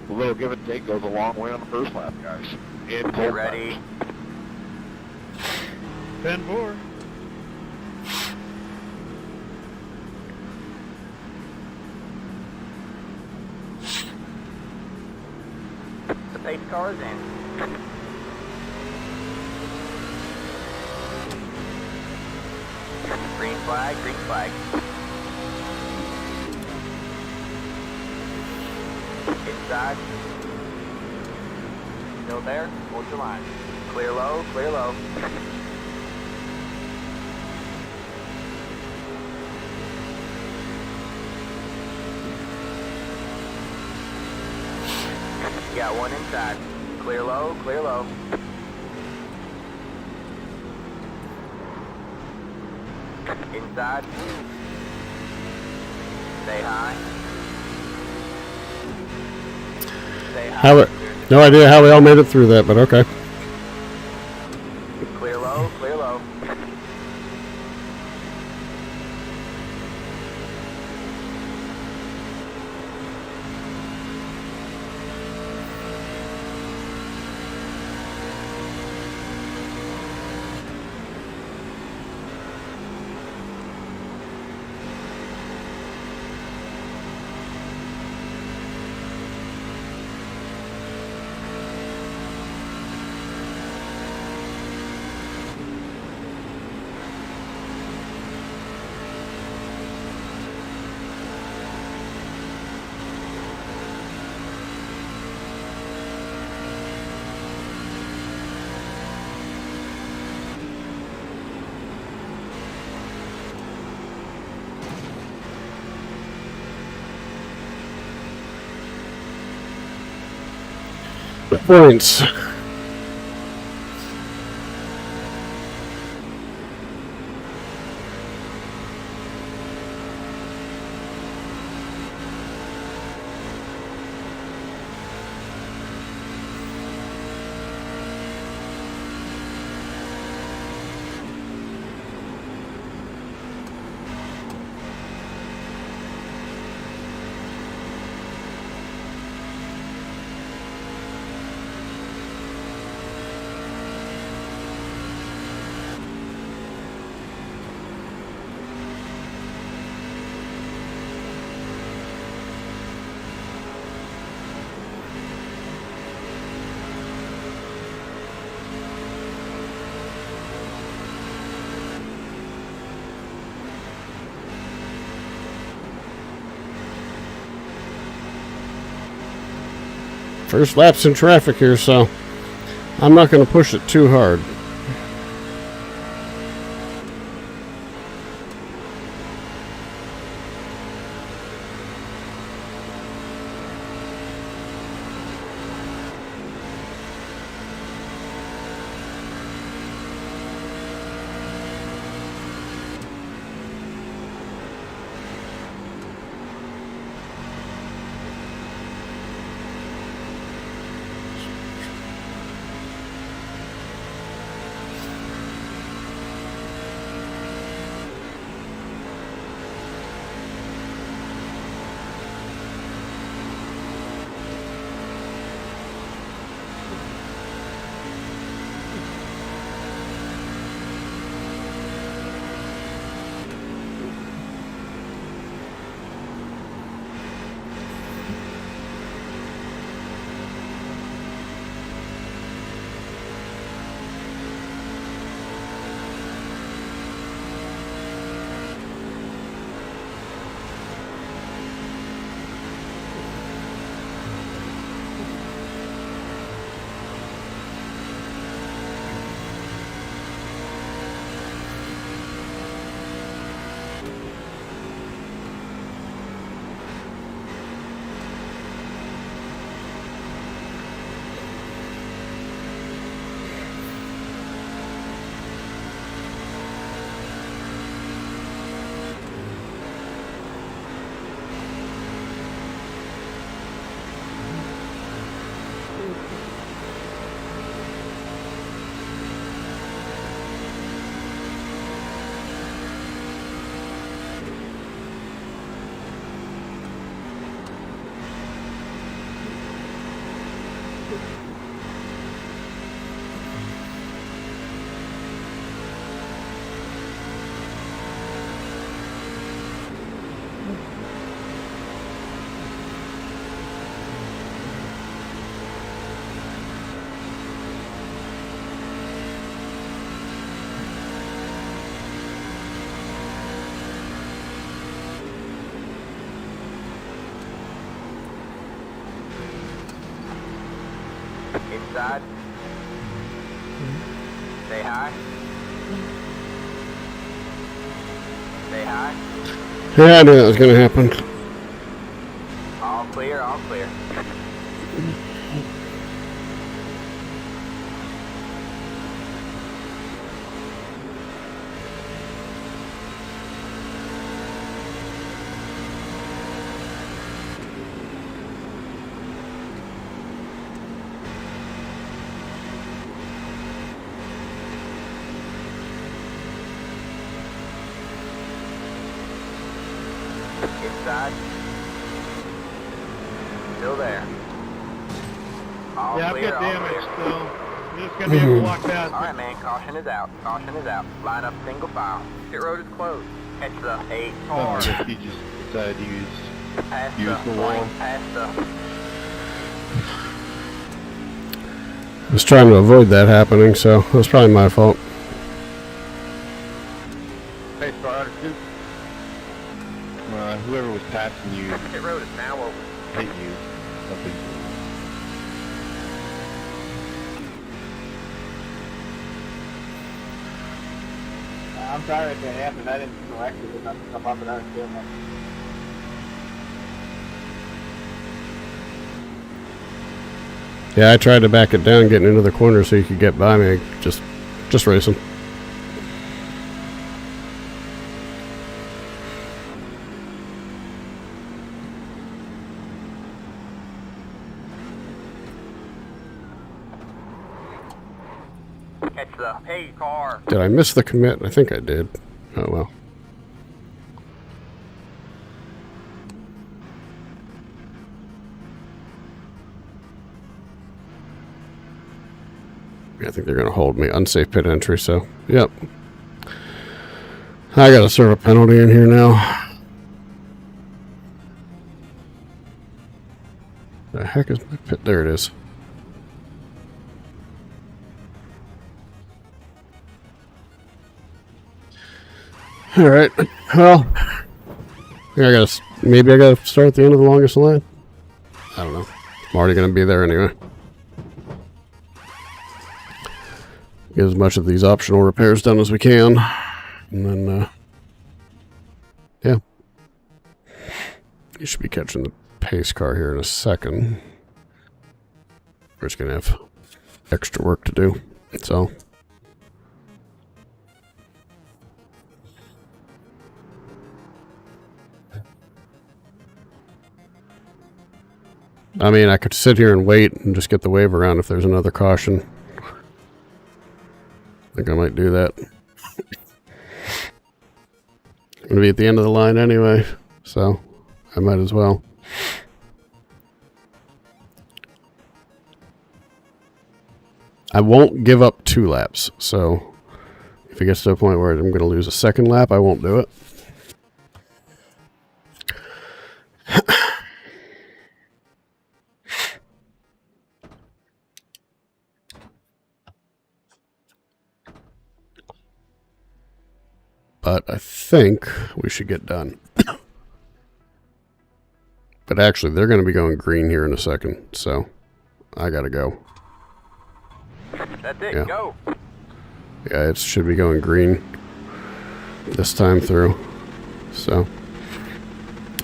J: A little give and take goes a long way on the first lap, guys. And
E: Get ready.
B: 10-4.
E: cars in. Green flag, green flag. Inside. Still there? Hold your line. Clear low, clear low. Got one inside. Clear low, clear low. Inside. Stay high. Stay high.
A: No idea how we all made it through that, but okay.
E: Clear low, clear low.
A: Points. First lap's in traffic here, so I'm not going to push it too hard.
E: Inside. Stay high. Stay high.
A: Yeah, I knew that was going to happen.
E: All clear, all clear. Inside. Still there. All
I: Yeah, I've
E: clear,
I: got
E: all
I: damage
E: clear.
I: still. You're just gonna be able to walk past
E: All
I: it.
E: right, man. Caution is out. Caution is out. Line up single file. Pit road is closed. Catch the 8 car.
I: If you just decide to use
E: Past
I: use the wall.
E: point, past the.
A: I was trying to avoid that happening, so it was probably my fault.
I: Hey, Star, whoever was passing you
E: Pit road is now open.
I: hit you. Something.
B: I'm sorry if it happened. I didn't know actually did not come up and understand that.
A: Yeah, I tried to back it down, getting into the corner so you could get by me. Just racing.
E: Catch the 8 car.
A: Did I miss the commit? I think I did. Oh well. I think they're going to hold me. Unsafe pit entry, so, yep. I got to serve a penalty in here now. The heck is my pit? There it is. Alright, well, maybe I gotta start at the end of the longest line. I don't know. I'm already gonna be there anyway. Get as much of these optional repairs done as we can. And then, yeah. You should be catching the pace car here in a second. We're just gonna have extra work to do. So. I mean, I could sit here and wait and just get the wave around if there's another caution. I think I might do that. I'm going to be at the end of the line anyway, so I might as well. I won't give up 2 laps, so if it gets to a point where I'm going to lose a second lap, I won't do it. But I think we should get done. But actually, they're going to be going green here in a second, so I got to go.
E: That's it,
A: Yeah.
E: go.
A: Yeah, it should be going green this time through. So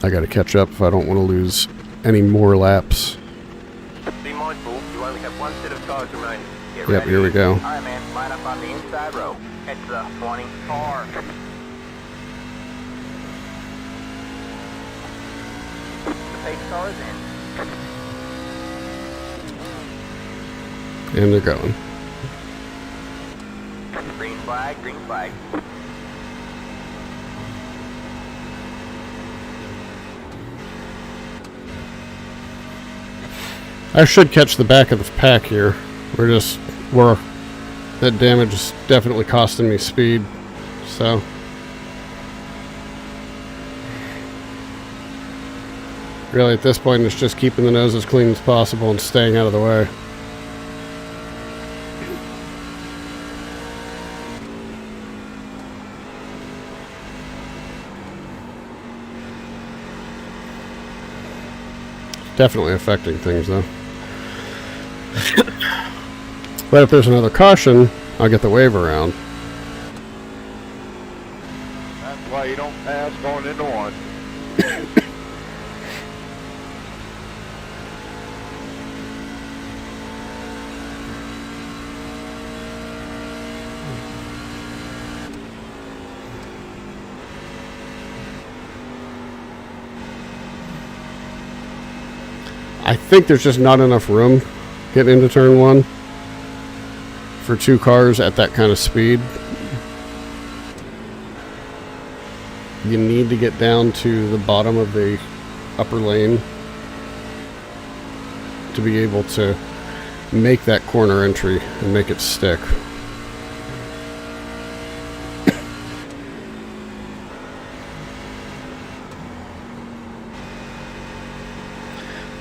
A: I got to catch up if I don't want to lose any more laps.
E: Be mindful, you only have 1 set of cars remaining. Get
A: Yep,
E: ready.
A: here we go.
E: All right, man, line up on the inside row. Catch the 20 car. The pace car is in.
A: And they're going.
E: Green flag, green flag.
A: I should catch the back of the pack here. That damage is definitely costing me speed. So really at this point it's just keeping the nose as clean as possible and staying out of the way. Definitely affecting things though. But if there's another caution, I'll get the wave around.
J: That's why you don't pass going into one.
A: I think there's just not enough room getting into turn 1 for 2 cars at that kind of speed. You need to get down to the bottom of the upper lane to be able to make that corner entry and make it stick.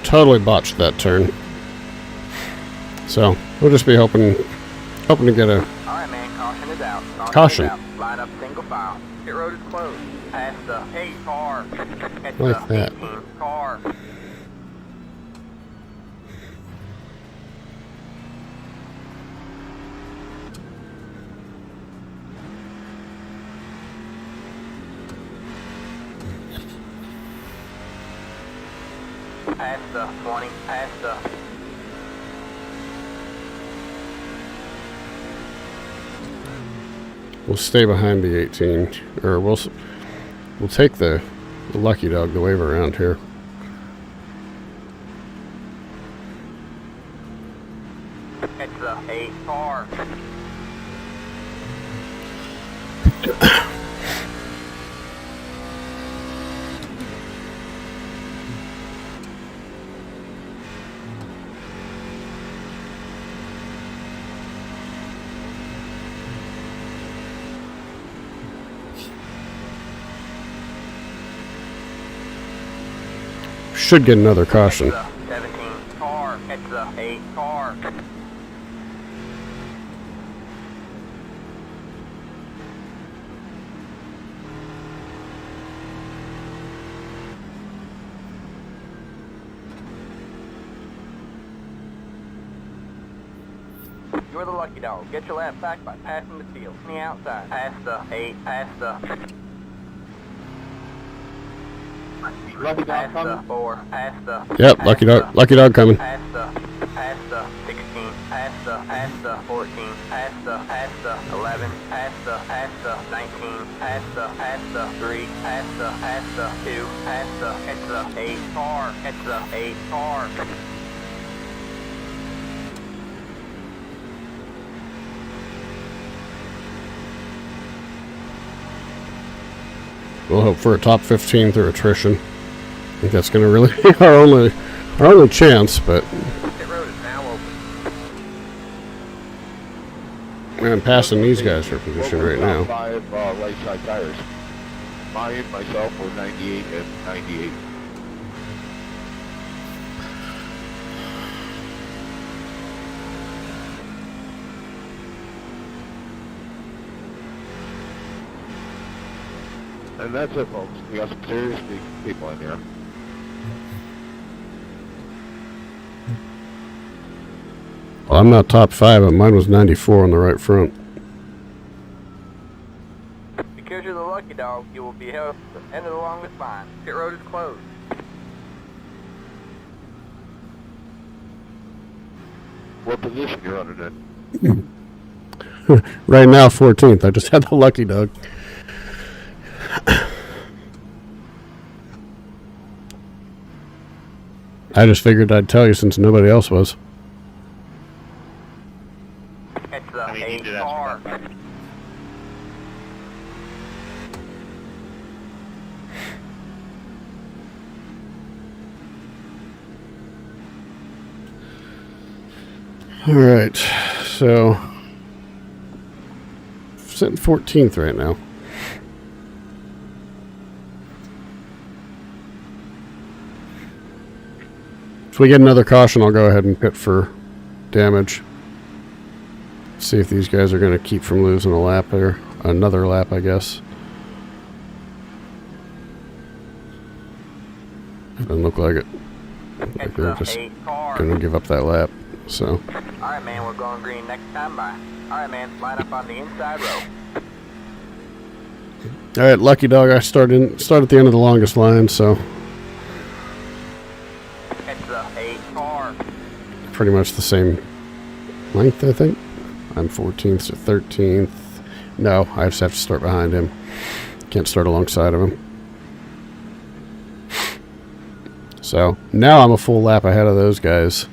A: Totally botched that turn. So we'll just be hoping to get a
E: Alright, man, caution is out.
A: Caution.
E: Is out. Line up single file. Pit road is closed. Pass the 8 car. It's
A: Like
E: the
A: that.
E: 18 car. Pass the 20. Pass the...
A: We'll stay behind the 18, or we'll take the lucky dog the wave around here.
E: It's the 8 car.
A: Should get another caution.
E: It's the 17 car. It's the 8 car. You're the lucky dog. Get your lap back by passing the field. On the outside. Pass the 8. Pass the...
B: Lucky dog
E: Pass the
B: coming.
E: 4. Pass the...
A: Yep,
E: pass
A: lucky
E: the-
A: dog coming.
E: Pass the 16, pass the 14, pass the 11, pass the 19, pass the 3, pass the 2, it's the 8 car, it's the 8 car.
A: We'll hope for a top 15 through attrition. I think that's going to really be our only chance, but
E: Pit road is now open.
A: I'm passing these guys for position
J: What were
A: right
J: the
A: now.
J: top 5 right side tires? Myself were 98 and 98. And that's it, folks. We got some serious people in here.
A: Well, I'm not top 5, but mine was 94 on the right front.
E: Because you're the lucky dog, you will be held to the end of the longest line. Pit road is closed.
J: What position you're running in?
A: Right now, 14th. I just had the lucky dog. I just figured I'd tell you since nobody else was.
E: It's the
D: I mean, you
E: 8
D: did ask
E: car.
D: about that.
A: All right, so sitting 14th right now. If we get another caution, I'll go ahead and pit for damage. See if these guys are going to keep from losing a lap there. Another lap, I guess. Doesn't look like it. Like
E: It's
A: they're
E: the
A: just
E: 8 car.
A: going to give up that lap. So,
E: Alright, man, we're going green next time by. Alright, man, line up on the inside row.
A: all right, lucky dog. I start at the end of the longest line, so
E: It's the 8 car.
A: pretty much the same length, I think. I'm 14th to 13th. No, I just have to start behind him. Can't start alongside of him. So now I'm a full lap ahead of those guys.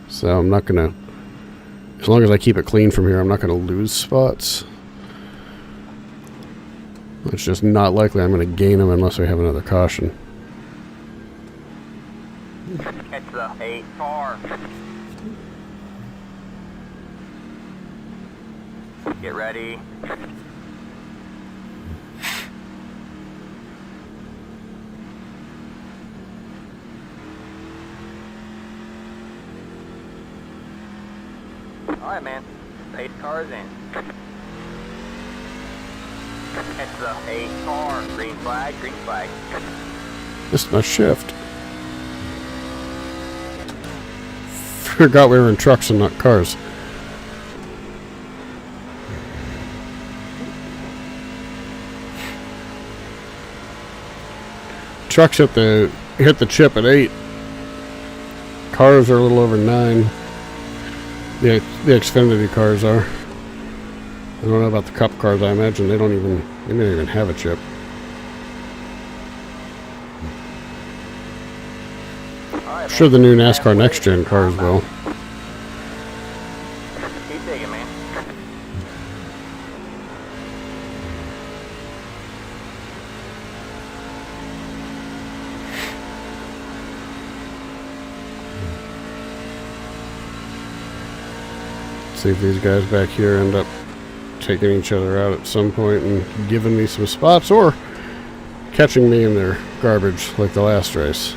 A: So I'm not gonna, as long as I keep it clean from here, I'm not gonna lose spots. It's just not likely I'm gonna gain them unless we have another caution.
E: It's the 8 car. Get ready. Alright, man. 8 cars in. It's the 8 car. Green flag, green flag.
A: This is my shift. Forgot we were in trucks and not cars. Trucks hit the chip at 8. Cars are a little over 9. The Xfinity cars are. I don't know about the Cup cars. I imagine they don't even have a chip. I'm sure the new NASCAR Next Gen cars will.
E: Keep digging, man.
A: See if these guys back here end up taking each other out at some point and giving me some spots, or catching me in their garbage like the last race.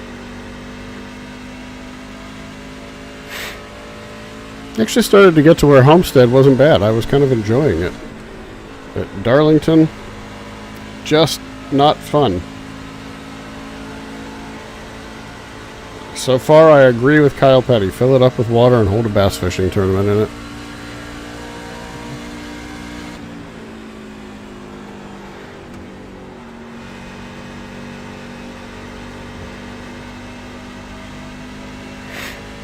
A: Actually started to get to where Homestead wasn't bad. I was kind of enjoying it. But Darlington, just not fun. So far, I agree with Kyle Petty. Fill it up with water and hold a bass fishing tournament in it.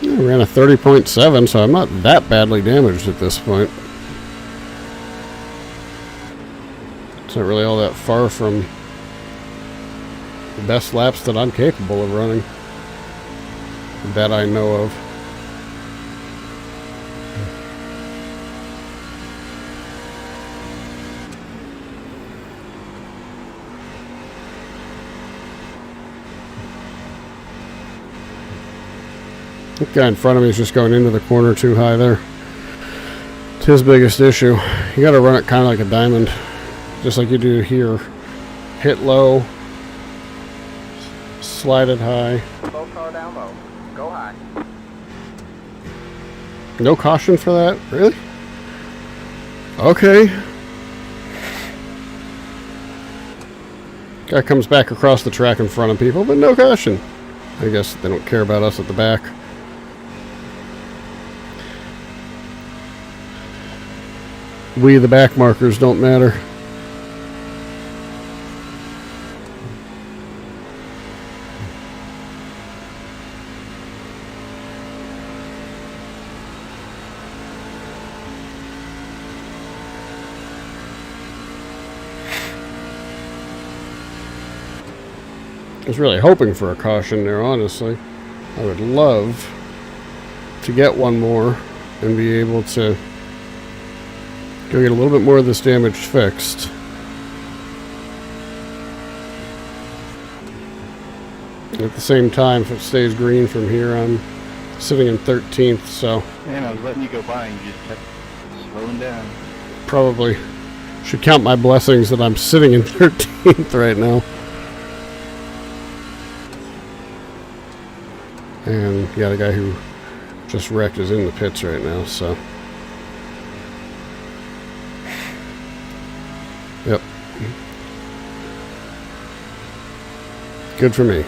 A: I ran a 30.7, so I'm not that badly damaged at this point. It's not really all that far from the best laps that I'm capable of running. That I know of. The guy in front of me is just going into the corner too high there. It's his biggest issue. You gotta run it kind of like a diamond. Just like you do here. Hit low. Slide it high.
E: Low car down low. Go high.
A: No caution for that? Really? Okay. Guy comes back across the track in front of people, but no caution. I guess they don't care about us at the back. We, the back markers, don't matter. I was really hoping for a caution there, honestly. I would love to get one more and be able to go get a little bit more of this damage fixed. At the same time, if it stays green from here, I'm sitting in 13th, so
B: Man, I was letting you go by and you just kept slowing down.
A: probably should count my blessings that I'm sitting in 13th right now. And yeah, the guy who just wrecked is in the pits right now, so. Yep. Good for me.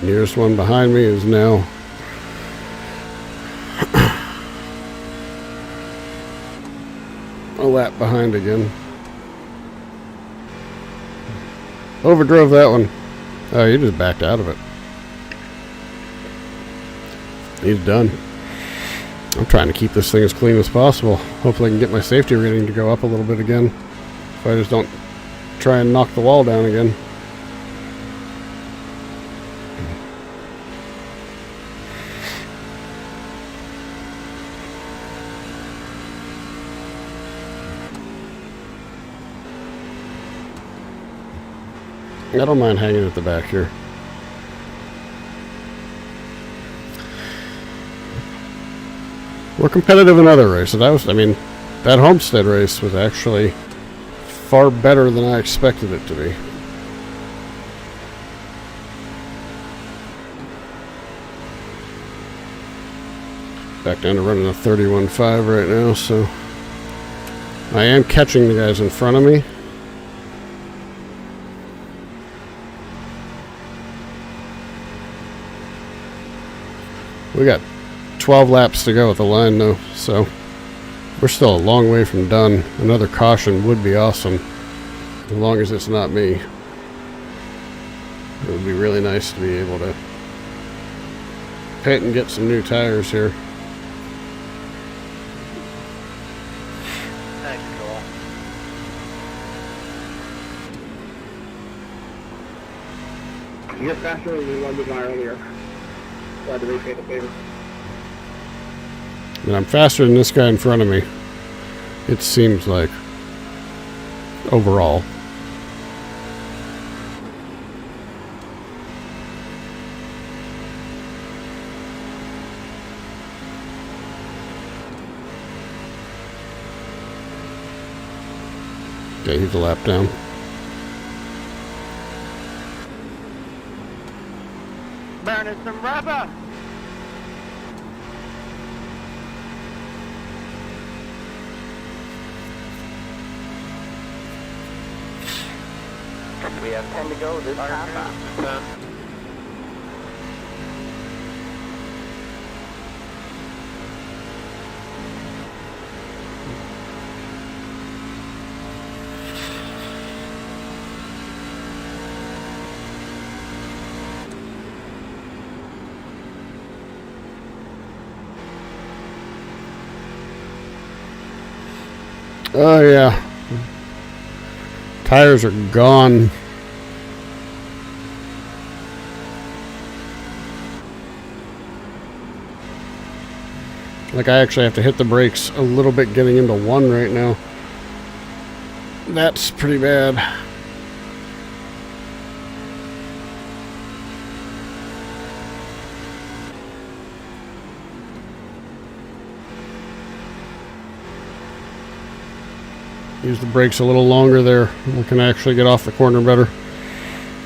A: Nearest one behind me is now a lap behind again. Overdrove that one. Oh, you just backed out of it. He's done. I'm trying to keep this thing as clean as possible. Hopefully I can get my safety rating to go up a little bit again. If I just don't try and knock the wall down again. I don't mind hanging at the back here. We're competitive in other races. That Homestead race was actually far better than I expected it to be. Back down to running a 31.5 right now, so I am catching the guys in front of me. We got 12 laps to go at the line though, so we're still a long way from done. Another caution would be awesome, as long as it's not me. It would be really nice to be able to pit and get some new tires here.
I: Thanks, Cole.
K: You're faster than you wanted to buy earlier. Glad to repay the favor.
A: And I'm faster than this guy in front of me. It seems like. Overall. Okay, he's a lap down.
E: Burning some rubber. We have 10 to go this time.
A: Oh yeah. Tires are gone. Like I actually have to hit the brakes a little bit getting into one right now. That's pretty bad. Use the brakes a little longer there. We can actually get off the corner better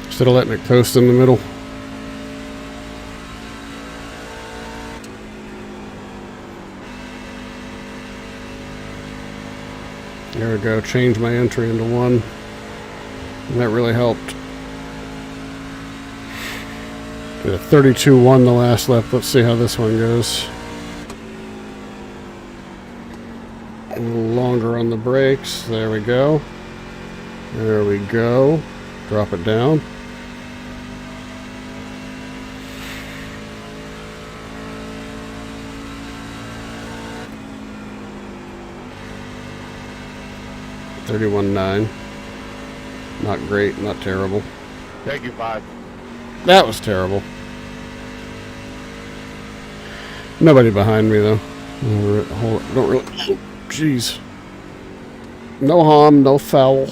A: instead of letting it coast in the middle. There we go. Change my entry into one. And that really helped. Did a 32.1 the last lap. Let's see how this one goes. A little longer on the brakes. There we go. There we go. Drop it down. $31.9. Not great, not terrible.
J: Thank you, 5.
A: That was terrible. Nobody behind me though. Don't really. Jeez. No harm, no foul.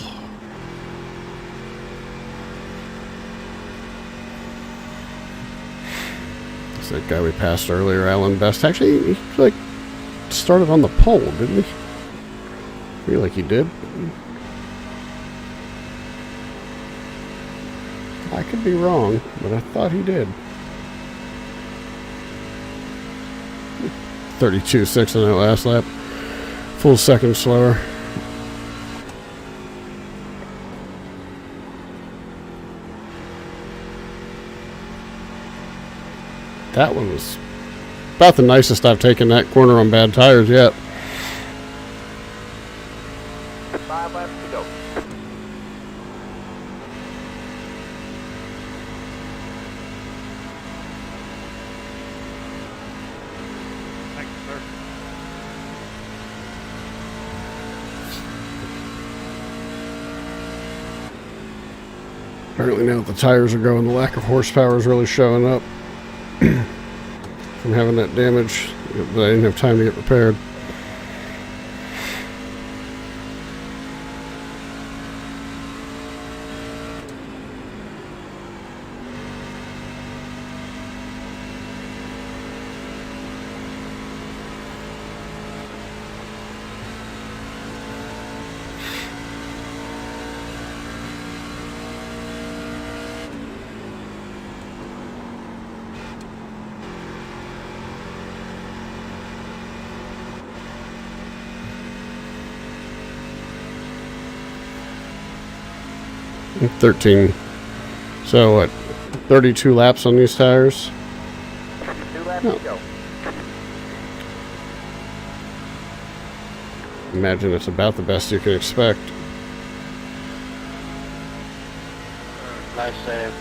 A: It's that guy we passed earlier, Alan Best. Actually, he like started on the pole, didn't he? I feel like he did. I could be wrong, but I thought he did. 32.6 on that last lap. Full second slower. That one was about the nicest I've taken that corner on bad tires yet.
E: 5 laps to go.
D: Thank you, sir.
A: Apparently now that the tires are going, the lack of horsepower is really showing up from having that damage that I didn't have time to get repaired. And 13. So what? 32 laps on these tires?
E: 2 laps
A: No.
E: to go.
A: Imagine it's about the best you can expect.
I: Nice save.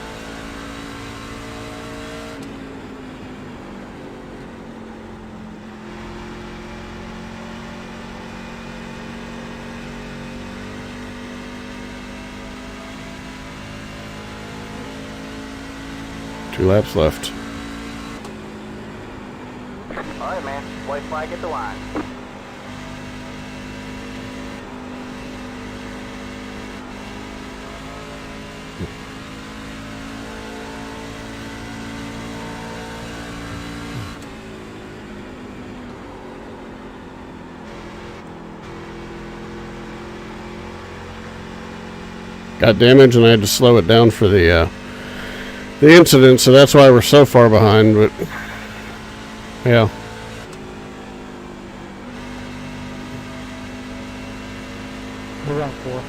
A: Two laps left.
E: Alright, man. White flag at the line.
A: Got damage and I had to slow it down for the incident, so that's why we're so far behind, but yeah.
B: We're on 4.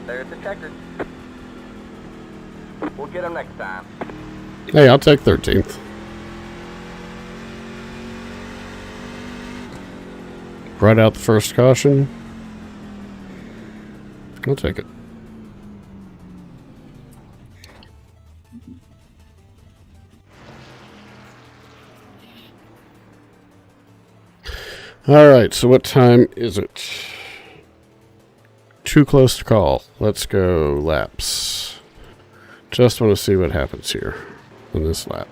E: There's the checker. We'll get him next time.
A: Hey, I'll take 13th. Right out the first caution. I'll take it. Alright, so what time is it? Too close to call. Let's go laps. Just want to see what happens here on this lap.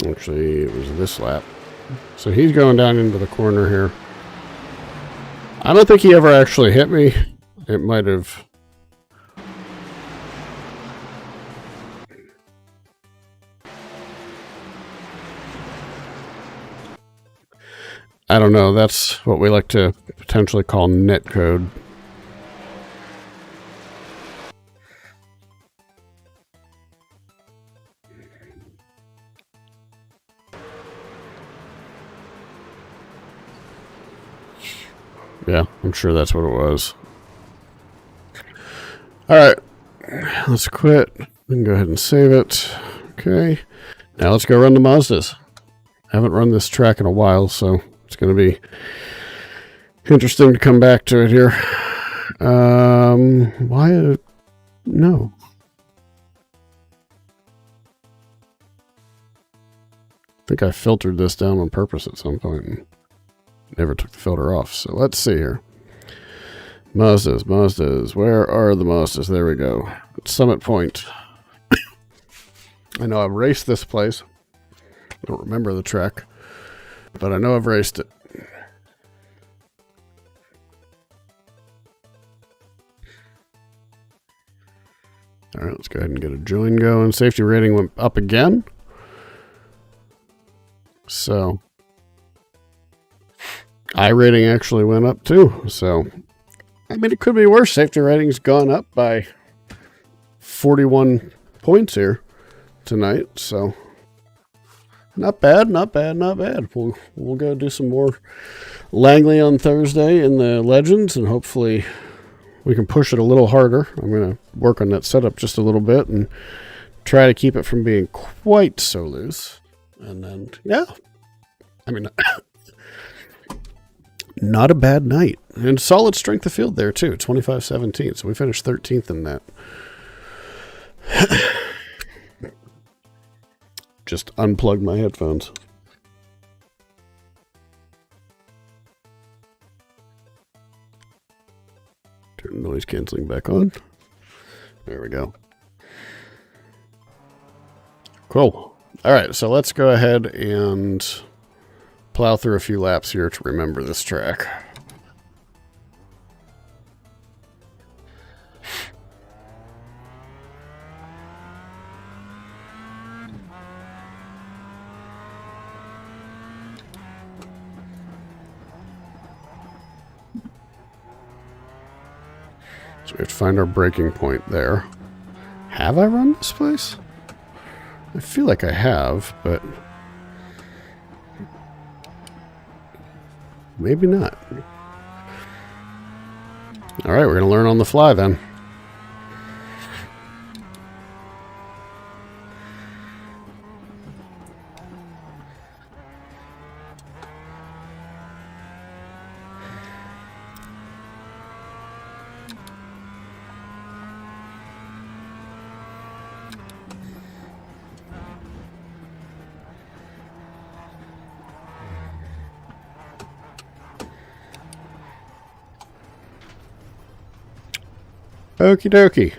A: Actually, it was this lap. So he's going down into the corner here. I don't think he ever actually hit me. It might have. I don't know. That's what we like to potentially call net code. Yeah, I'm sure that's what it was. Alright, let's quit. We can go ahead and save it. Okay, now let's go run the Mazdas. I haven't run this track in a while, so it's going to be interesting to come back to it here. Why? No. I think I filtered this down on purpose at some point and never took the filter off. So let's see here. Mazdas. Where are the Mazdas? There we go. Summit Point. I know I've raced this place. I don't remember the track, but I know I've raced it. All right, let's go ahead and get a join going. Safety rating went up again. So I rating actually went up too. So I mean, it could be worse. Safety rating's gone up by 41 points here tonight. So not bad, not bad, not bad. We'll go do some more Langley on Thursday in the Legends, and hopefully we can push it a little harder. I'm going to work on that setup just a little bit and try to keep it from being quite so loose. And then, yeah, I mean, not a bad night. And solid strength of field there, too, 25-17. So we finished 13th in that. Just unplug my headphones. Turn noise canceling back on. There we go. Cool. All right, so let's go ahead and plow through a few laps here to remember this track. So we have to find our breaking point there. Have I run this place? I feel like I have, but maybe not. All right, we're going to learn on the fly then. Okie dokie.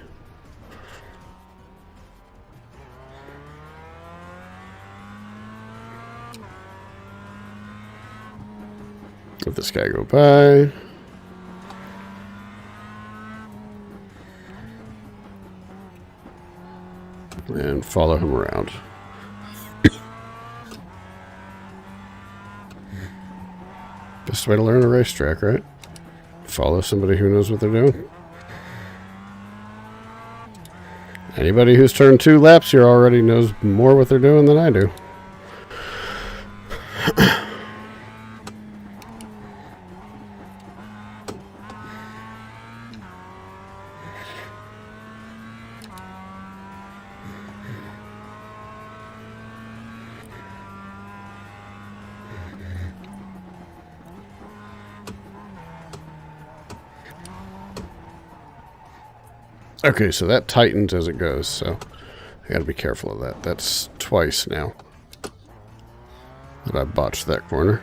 A: Let this guy go by. And follow him around. Best way to learn a racetrack, right? Follow somebody who knows what they're doing. Anybody who's turned 2 laps here already knows more what they're doing than I do. Okay, so that tightens as it goes, so I gotta be careful of that. That's twice now that I botched that corner.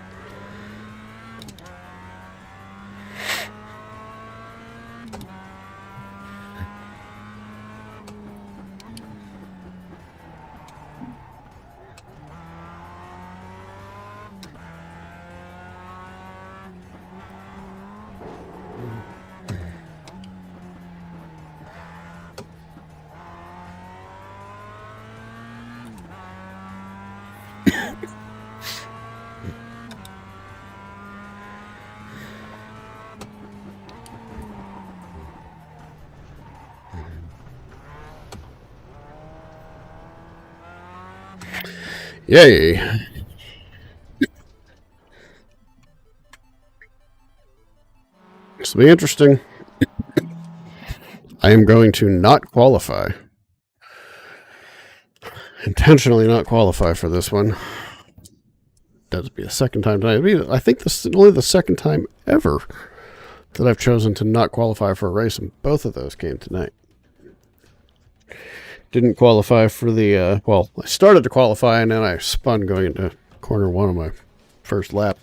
A: Yay! This will be interesting. I am going to not qualify. Intentionally not qualify for this one. That'll be a second time tonight. I think this is only the second time ever that I've chosen to not qualify for a race, and both of those came tonight. Didn't qualify for the, well, I started to qualify and then I spun going into corner 1 of my first lap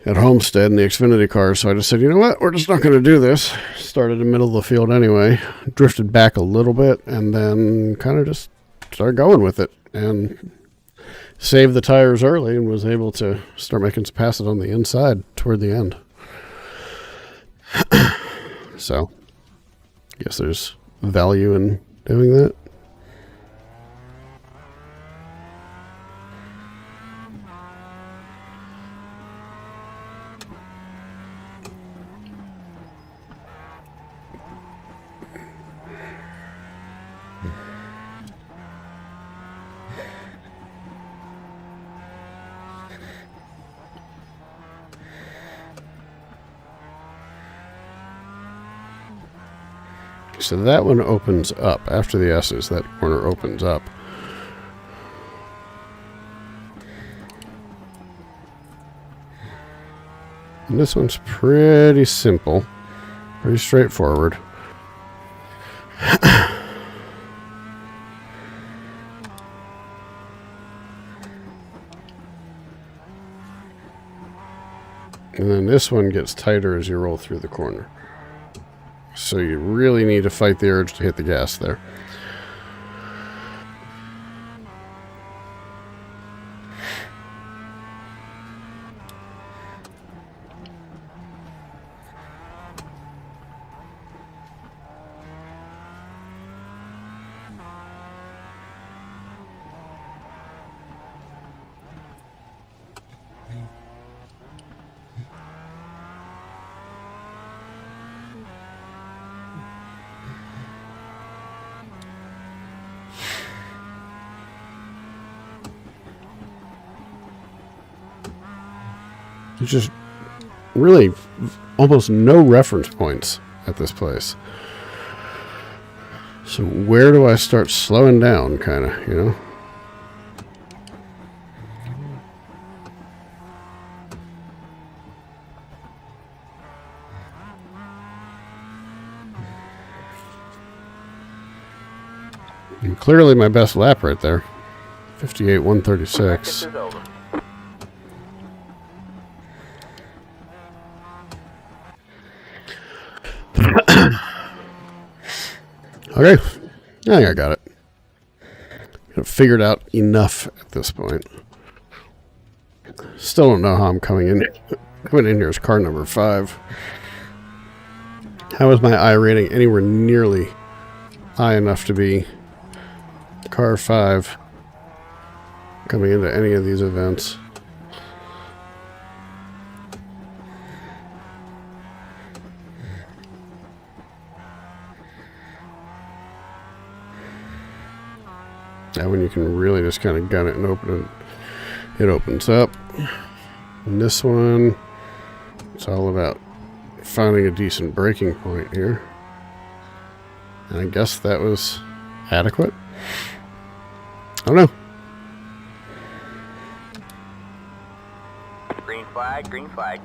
A: at Homestead in the Xfinity car. So I just said, you know what, we're just not going to do this. Started in the middle of the field anyway, drifted back a little bit, and then kind of just started going with it and saved the tires early and was able to start making some passes on the inside toward the end. So I guess there's value in doing that. So that one opens up. After the S's, that corner opens up. And this one's pretty simple. Pretty straightforward. And then this one gets tighter as you roll through the corner. So you really need to fight the urge to hit the gas there. There's just really almost no reference points at this place. So where do I start slowing down, kind of, you know? And clearly my best lap right there. 58.136. Okay, I think I got it. Got it figured out enough at this point. Still don't know how I'm coming in. Coming in here as car number 5. How is my I rating anywhere nearly high enough to be car 5 coming into any of these events? That one you can really just kind of gun it and open it. It opens up. And this one, it's all about finding a decent braking point here. And I guess that was adequate. I don't know.
E: Green flag, green flag.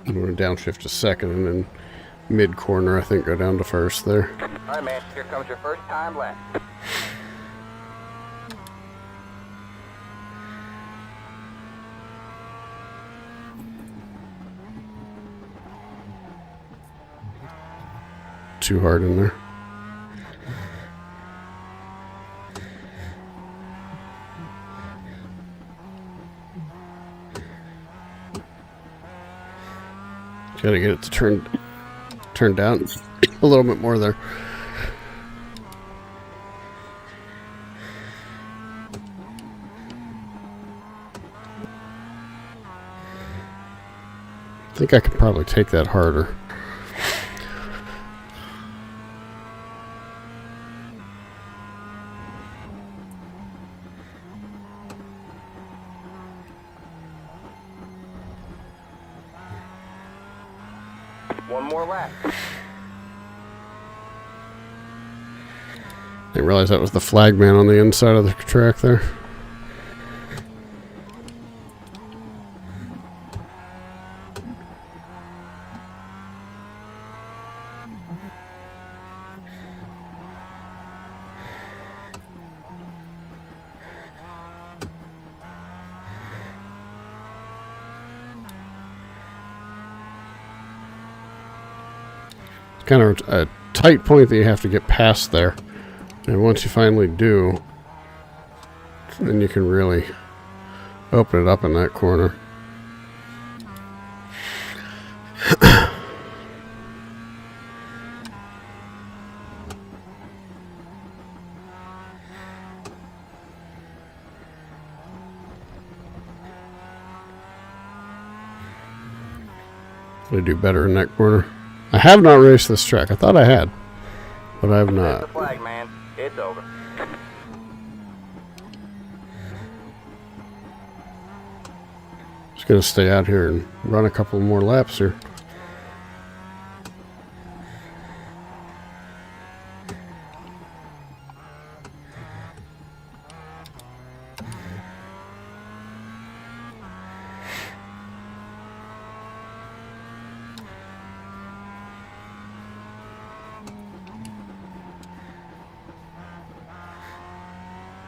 A: I'm going to downshift to second and then mid corner, I think, go down to first there.
E: Alright, man, here comes your first time lap.
A: Too hard in there. Gotta get it to turn down a little bit more there. I think I could probably take that harder.
E: One more lap.
A: Didn't realize that was the flag man on the inside of the track there. Kind of a tight point that you have to get past there, and once you finally do, then you can really open it up in that corner. I do better in that corner. I have not raced this track. I thought I had, but I have
E: There's
A: not.
E: the flag, man. It's over.
A: Just gonna stay out here and run a couple more laps here.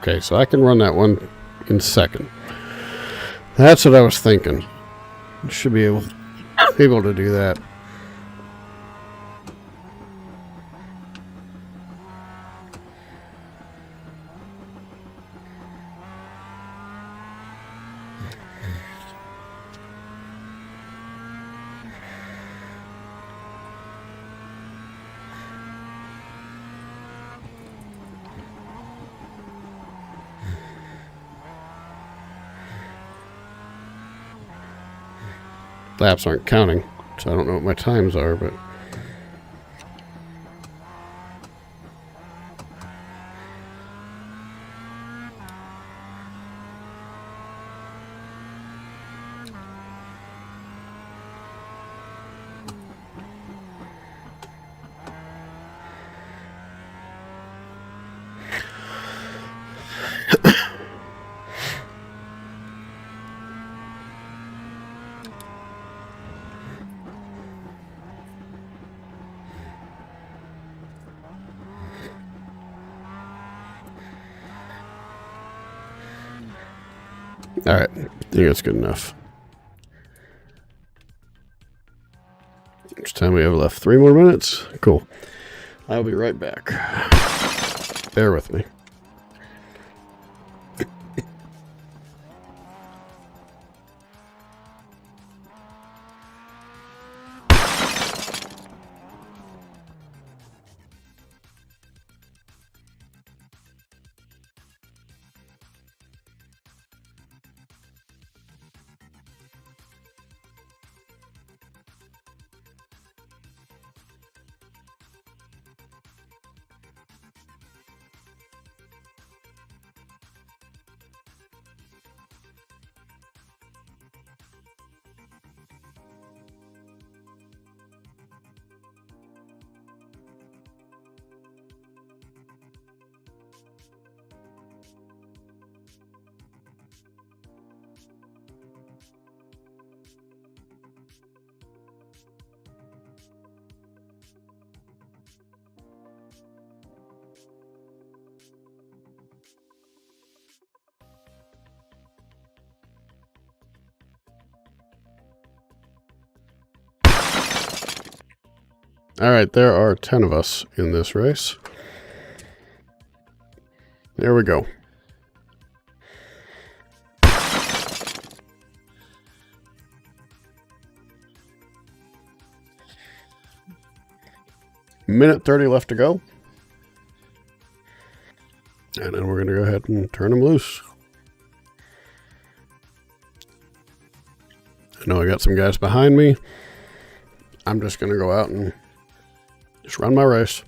A: Okay, so I can run that one in second. That's what I was thinking. Should be able to do that. Laps aren't counting, so I don't know what my times are, but... Alright, I think that's good enough. How much time we have left? 3 more minutes? Cool. I'll be right back. Bear with me. Alright, there are 10 of us in this race. There we go. Minute 30 left to go. And then we're going to go ahead and turn them loose. I know I got some guys behind me. I'm just going to go out and just run my race.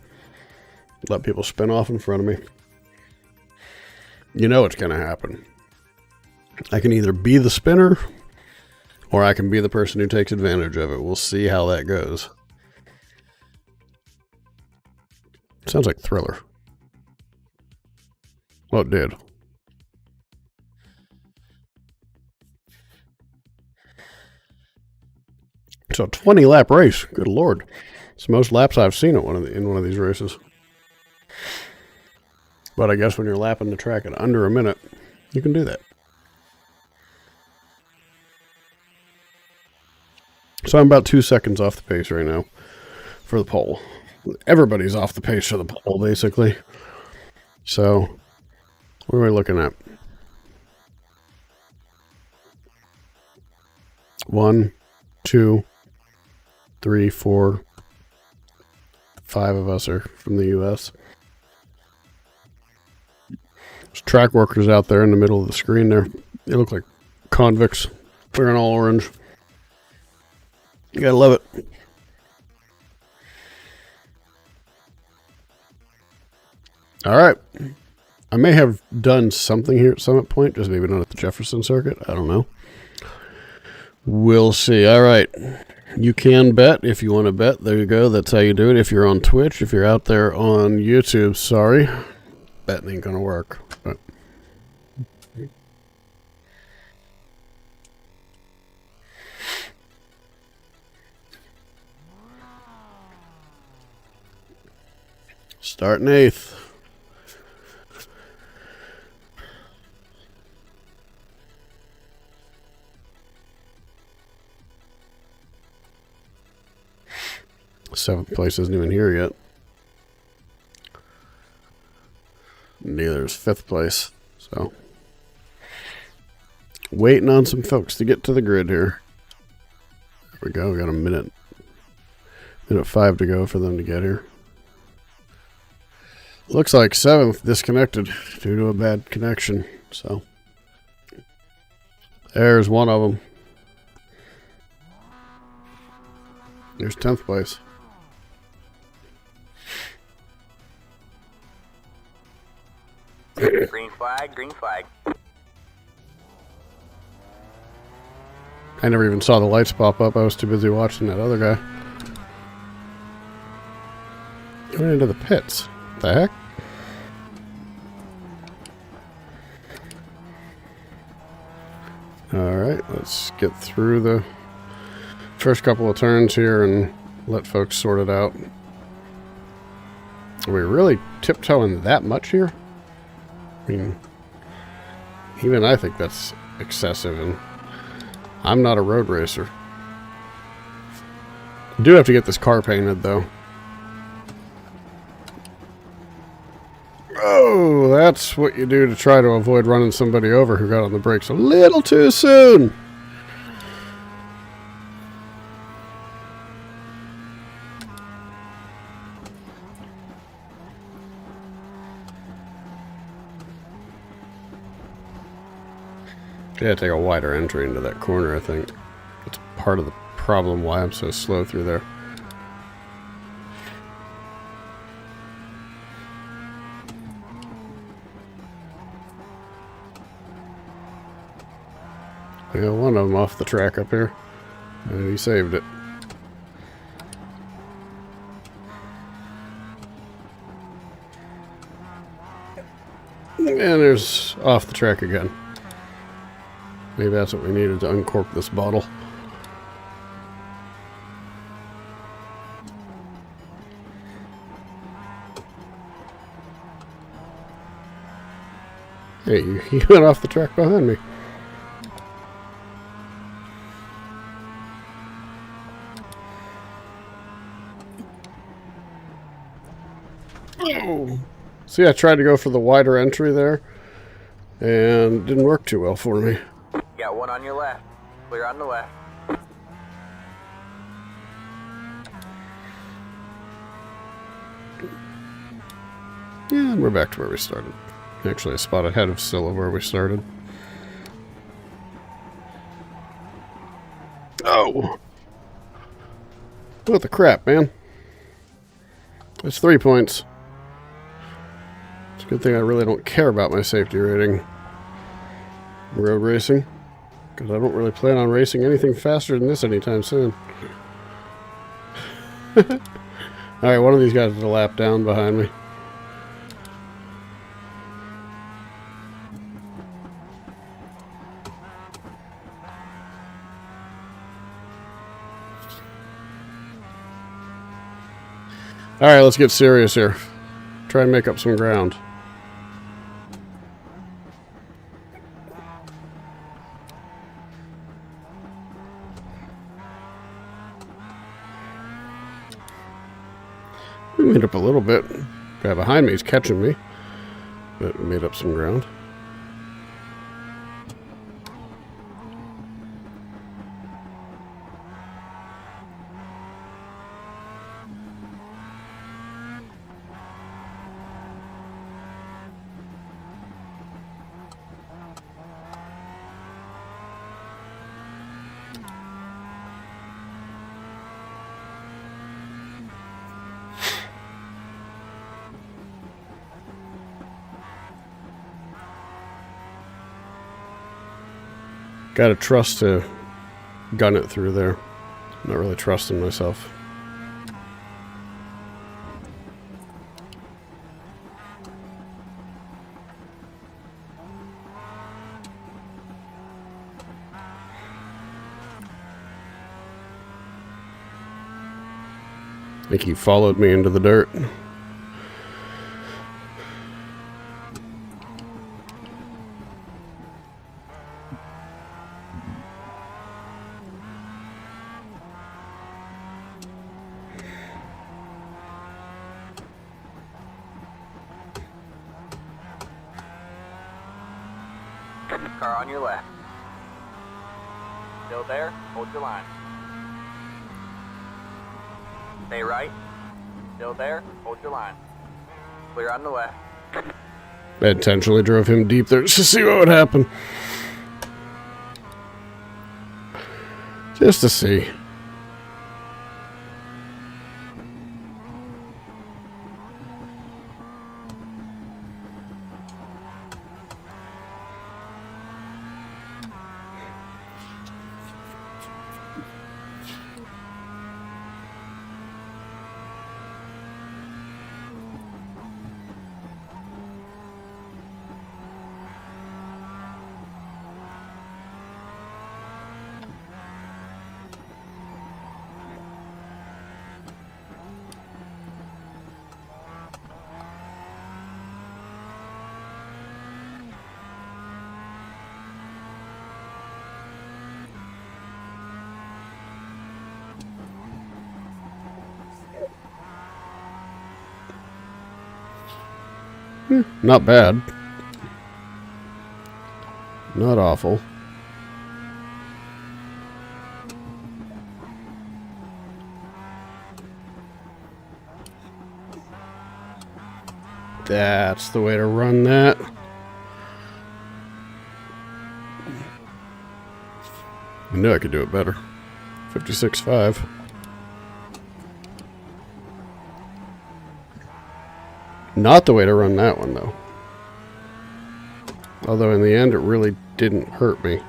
A: Let people spin off in front of me. You know what's going to happen. I can either be the spinner, or I can be the person who takes advantage of it. We'll see how that goes. Sounds like Thriller. Well, it did. So a 20-lap race. Good Lord. It's the most laps I've seen at in one of these races. But I guess when you're lapping the track at under a minute, you can do that. So I'm about 2 seconds off the pace right now for the pole. Everybody's off the pace for the pole, basically. So, what are we looking at? 1, 2, 3, 4, 5 of us are from the U.S. There's track workers out there in the middle of the screen there. They look like convicts. Wearing all orange. You gotta love it. Alright. I may have done something here at Summit Point, just maybe not at the Jefferson Circuit. I don't know. We'll see. Alright. You can bet if you want to bet. There you go. That's how you do it. If you're on Twitch, if you're out there on YouTube, sorry. Betting ain't gonna work. But starting 8th. 7th place isn't even here yet. Neither is 5th place. So, waiting on some folks to get to the grid here. There we go. We got a minute 5 to go for them to get here. Looks like 7th disconnected due to a bad connection. So, there's one of them. There's 10th place.
E: Green flag, green flag.
A: I never even saw the lights pop up. I was too busy watching that other guy. Going into the pits. What the heck? Alright, let's get through the first couple of turns here and let folks sort it out. Are we really tiptoeing that much here? I mean, even I think that's excessive, and I'm not a road racer. I do have to get this car painted, though. Oh, that's what you do to try to avoid running somebody over who got on the brakes a little too soon. Yeah, take a wider entry into that corner, I think. That's part of the problem why I'm so slow through there. I got one of them off the track up here, and he saved it. And there's off the track again. Maybe that's what we needed to uncork this bottle. Hey, you went off the track behind me. Oh. See, I tried to go for the wider entry there, and it didn't work too well for me.
E: Got one on your left. Clear on the left.
A: Yeah, and we're back to where we started. Actually, a spot ahead of still of where we started. Oh! What the crap, man? It's 3 points. It's a good thing I really don't care about my safety rating. Road racing. Because I don't really plan on racing anything faster than this anytime soon. Alright, one of these guys is a lap down behind me. Alright, let's get serious here. Try and make up some ground. We made up a little bit. The guy behind me is catching me. But we made up some ground. Gotta trust to gun it through there. Not really trusting myself. I think he followed me into the dirt.
E: car on your left. Still there? Hold your line. Stay right. Still there? Hold your line. Clear on the left.
A: I intentionally drove him deep there just to see what would happen. Just to see. Not bad. Not awful. That's the way to run that. I knew I could do it better. 56.5. Not the way to run that one, though. Although in the end, it really didn't hurt me.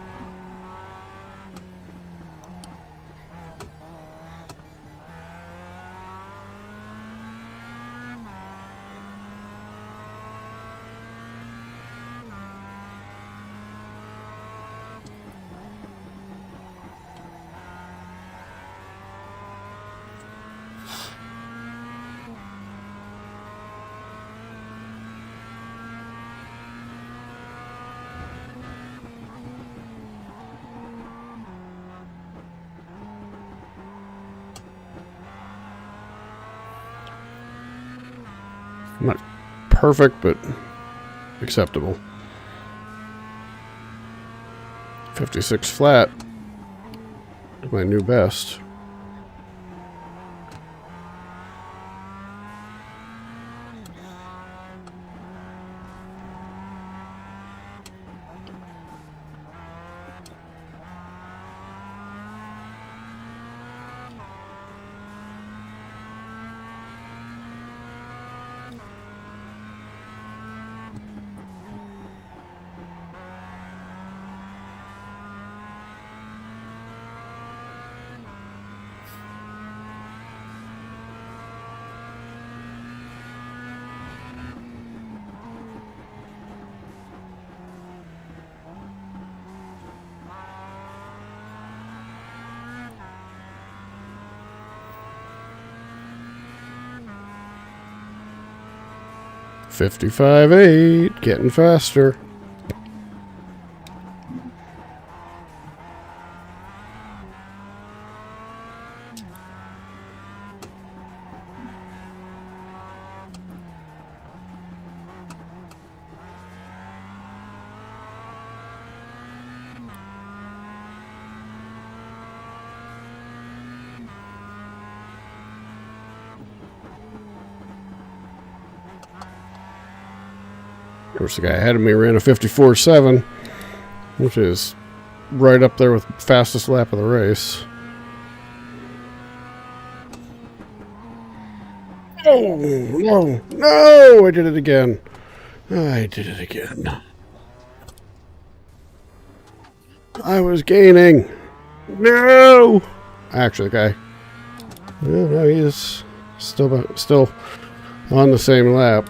A: Not perfect, but acceptable. 56 flat. My new best. $55.8, getting faster. Of course, the guy ahead of me ran a 54.7, which is right up there with fastest lap of the race. Oh, no, no, I did it again. I did it again. I was gaining. No! Actually, okay. Well, no, he is still on the same lap.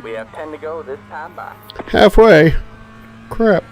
E: We have 10 to go this time by.
A: Halfway. Crap.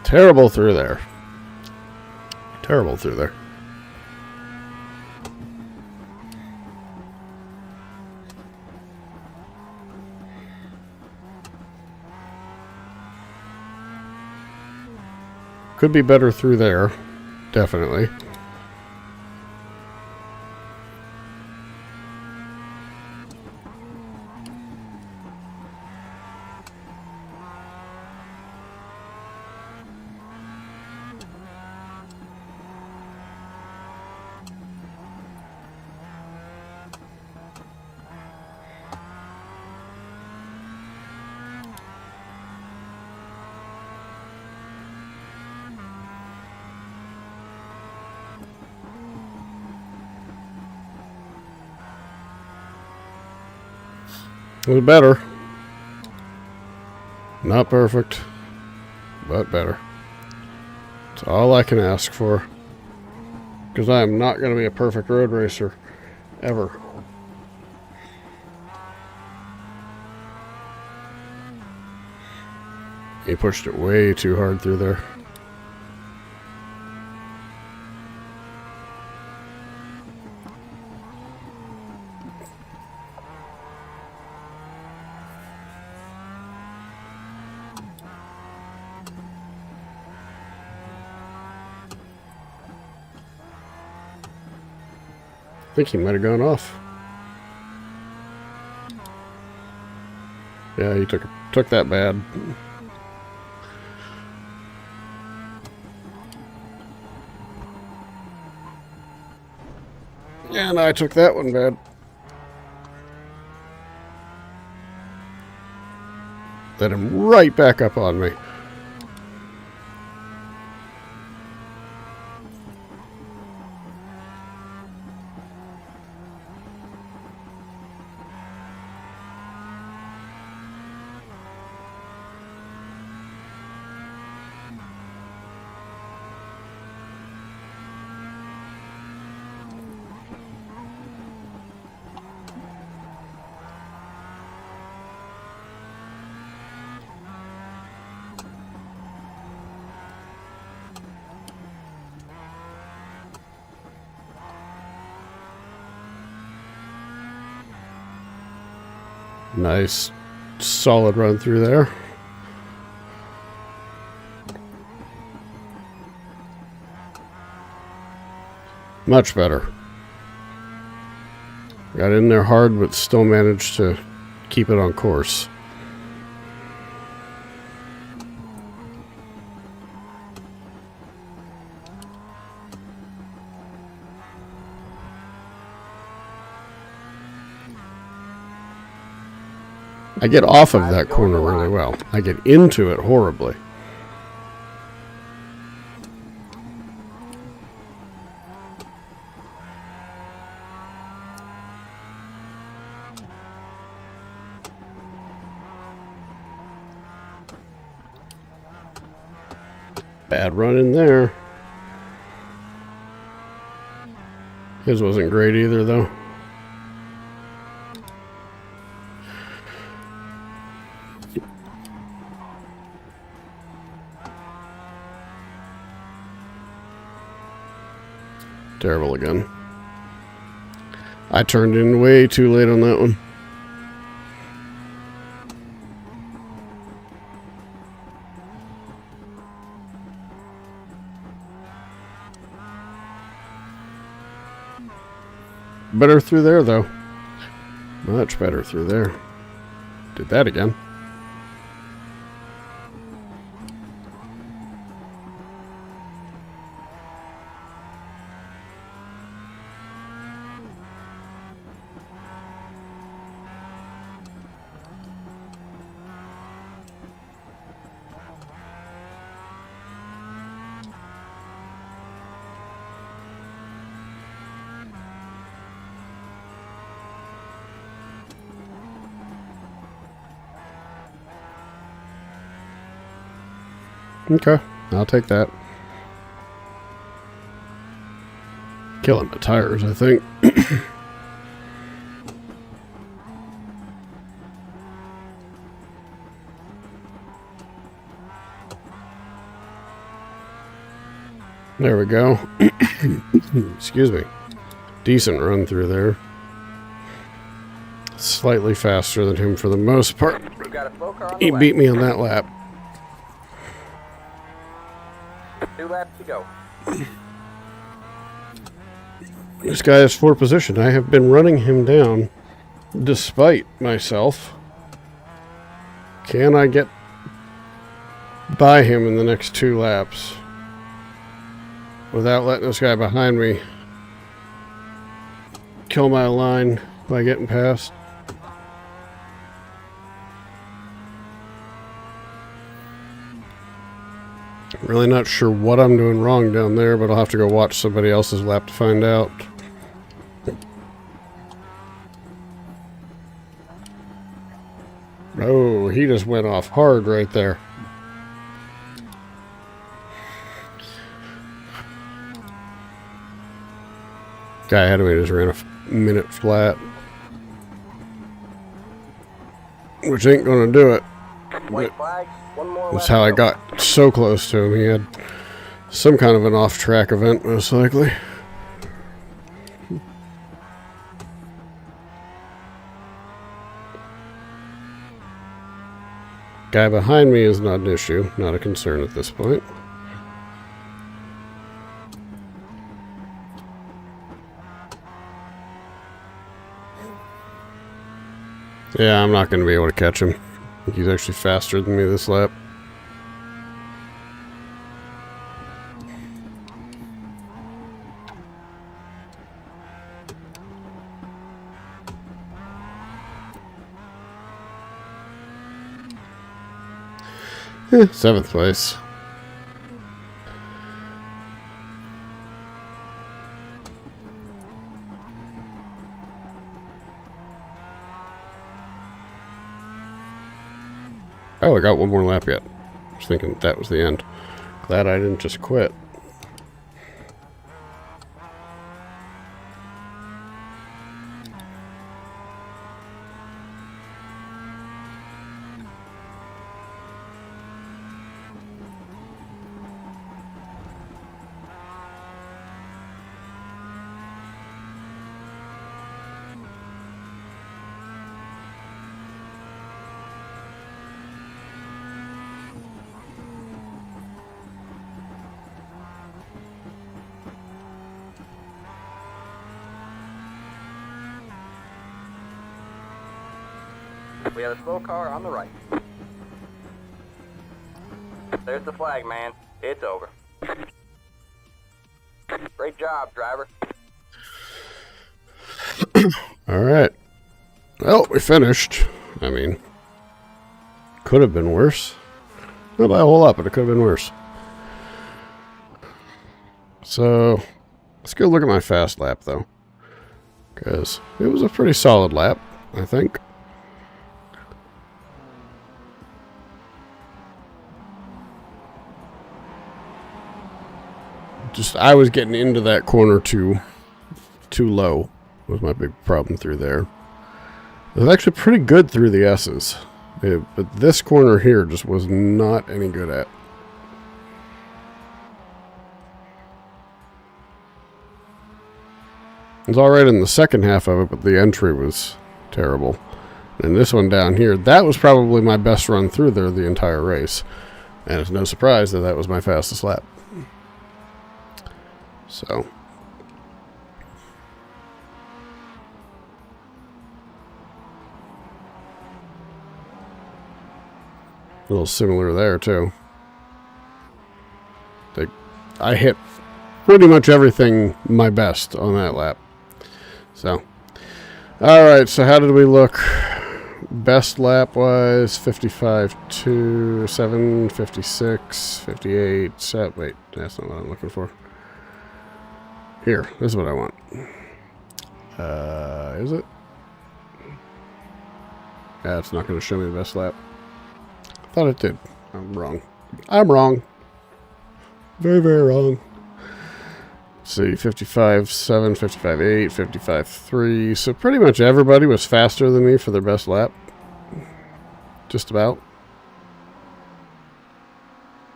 A: Terrible through there. Terrible through there. Could be better through there. Definitely. A little better. Not perfect, but better. That's all I can ask for. Because I am not going to be a perfect road racer. Ever. He pushed it way too hard through there. I think he might have gone off. Yeah, he took that bad. And I took that one bad. Let him right back up on me. Nice, solid run through there. Much better. Got in there hard, but still managed to keep it on course. I get off of that corner really well. I get into it horribly. Bad run in there. His wasn't great either, though. Terrible again. I turned in way too late on that one. Better through there, though. Much better through there. Did that again. Okay, I'll take that. Killing the tires, I think. There we go. Excuse me. Decent run through there. Slightly faster than him for the most part. He beat me on that lap.
E: 2 laps to go.
A: This guy has 4th position. I have been running him down despite myself. Can I get by him in the next 2 laps without letting this guy behind me kill my line by getting past? Really not sure what I'm doing wrong down there, but I'll have to go watch somebody else's lap to find out. Oh, he just went off hard right there. Guy ahead of me just ran a minute flat. Which ain't gonna do it.
E: White flag, 1 more
A: That's
E: lap
A: how
E: to
A: I
E: go.
A: got so close to him. He had some kind of an off-track event, most likely. Guy behind me is not an issue, not a concern at this point. Yeah, I'm not going to be able to catch him. I think he's actually faster than me this lap. Eh, 7th place. Oh, I got 1 more lap yet. I was thinking that was the end. Glad I didn't just quit.
E: We have a slow car on the right. There's the flag, man. It's over. Great job, driver.
A: Alright. Well, we finished. I mean, could have been worse. Not by a whole lot, but it could have been worse. So, let's go look at my fast lap, though. Because it was a pretty solid lap, I think. I was getting into that corner too low was my big problem through there. It was actually pretty good through the S's. But this corner here just was not any good at. It was alright in the second half of it, but the entry was terrible. And this one down here, that was probably my best run through there the entire race. And it's no surprise that that was my fastest lap. So. A little similar there, too. I hit pretty much everything my best on that lap. So. Alright, so how did we look? Best lap was 55.2, 7, 56, 58, 7. Wait, that's not what I'm looking for. Here, this is what I want. Is it? Yeah, it's not going to show me the best lap. I thought it did. I'm wrong. I'm wrong. Very, very wrong. Let's see, 55.7, 55.8, 55.3. So pretty much everybody was faster than me for their best lap. Just about.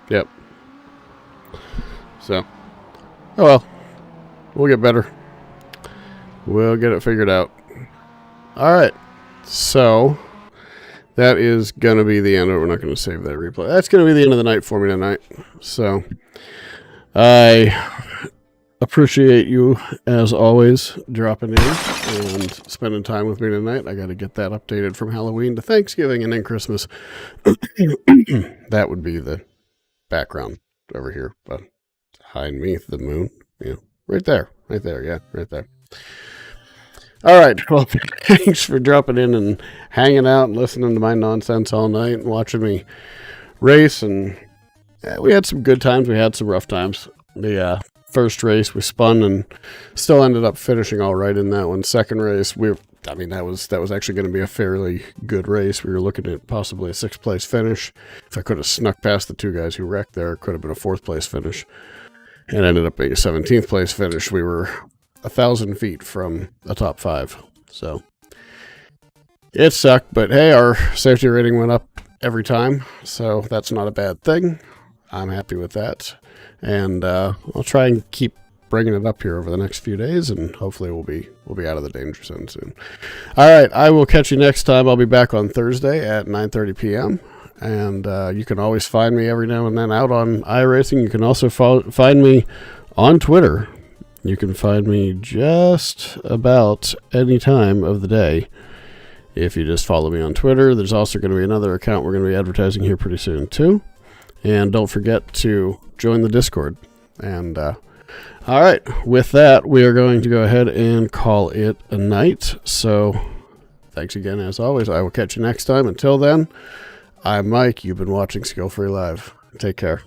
A: Yep. So. Oh well. We'll get better. We'll get it figured out. Alright. So. That is going to be the end. We're not going to save that replay. That's going to be the end of the night for me tonight. So. I appreciate you, as always, dropping in and spending time with me tonight. I got to get that updated from Halloween to Thanksgiving and then Christmas. That would be the background over here, but behind me, the moon. Yeah, right there. Yeah, right there. All right. Well, thanks for dropping in and hanging out and listening to my nonsense all night and watching me race. And we had some good times. We had some rough times. The first race we spun and still ended up finishing all right in that one. Second race, that was actually going to be a fairly good race. We were looking at possibly a 6th place finish. If I could have snuck past the two guys who wrecked there, it could have been a 4th place finish. And ended up being a 17th place finish. We were 1,000 feet from a top 5. So it sucked, but hey, our safety rating went up every time, so that's not a bad thing. I'm happy with that. And I'll try and keep bringing it up here over the next few days, and hopefully we'll be out of the danger zone soon. All right, I will catch you next time. I'll be back on Thursday at 9:30 p.m. And you can always find me every now and then out on iRacing. You can also find me on Twitter. You can find me just about any time of the day if you just follow me on Twitter. There's also going to be another account we're going to be advertising here pretty soon too. And don't forget to join the Discord. And all right, with that, we are going to go ahead and call it a night. So thanks again, as always. I will catch you next time. Until then, I'm Mike. You've been watching Skill Free Live. Take care.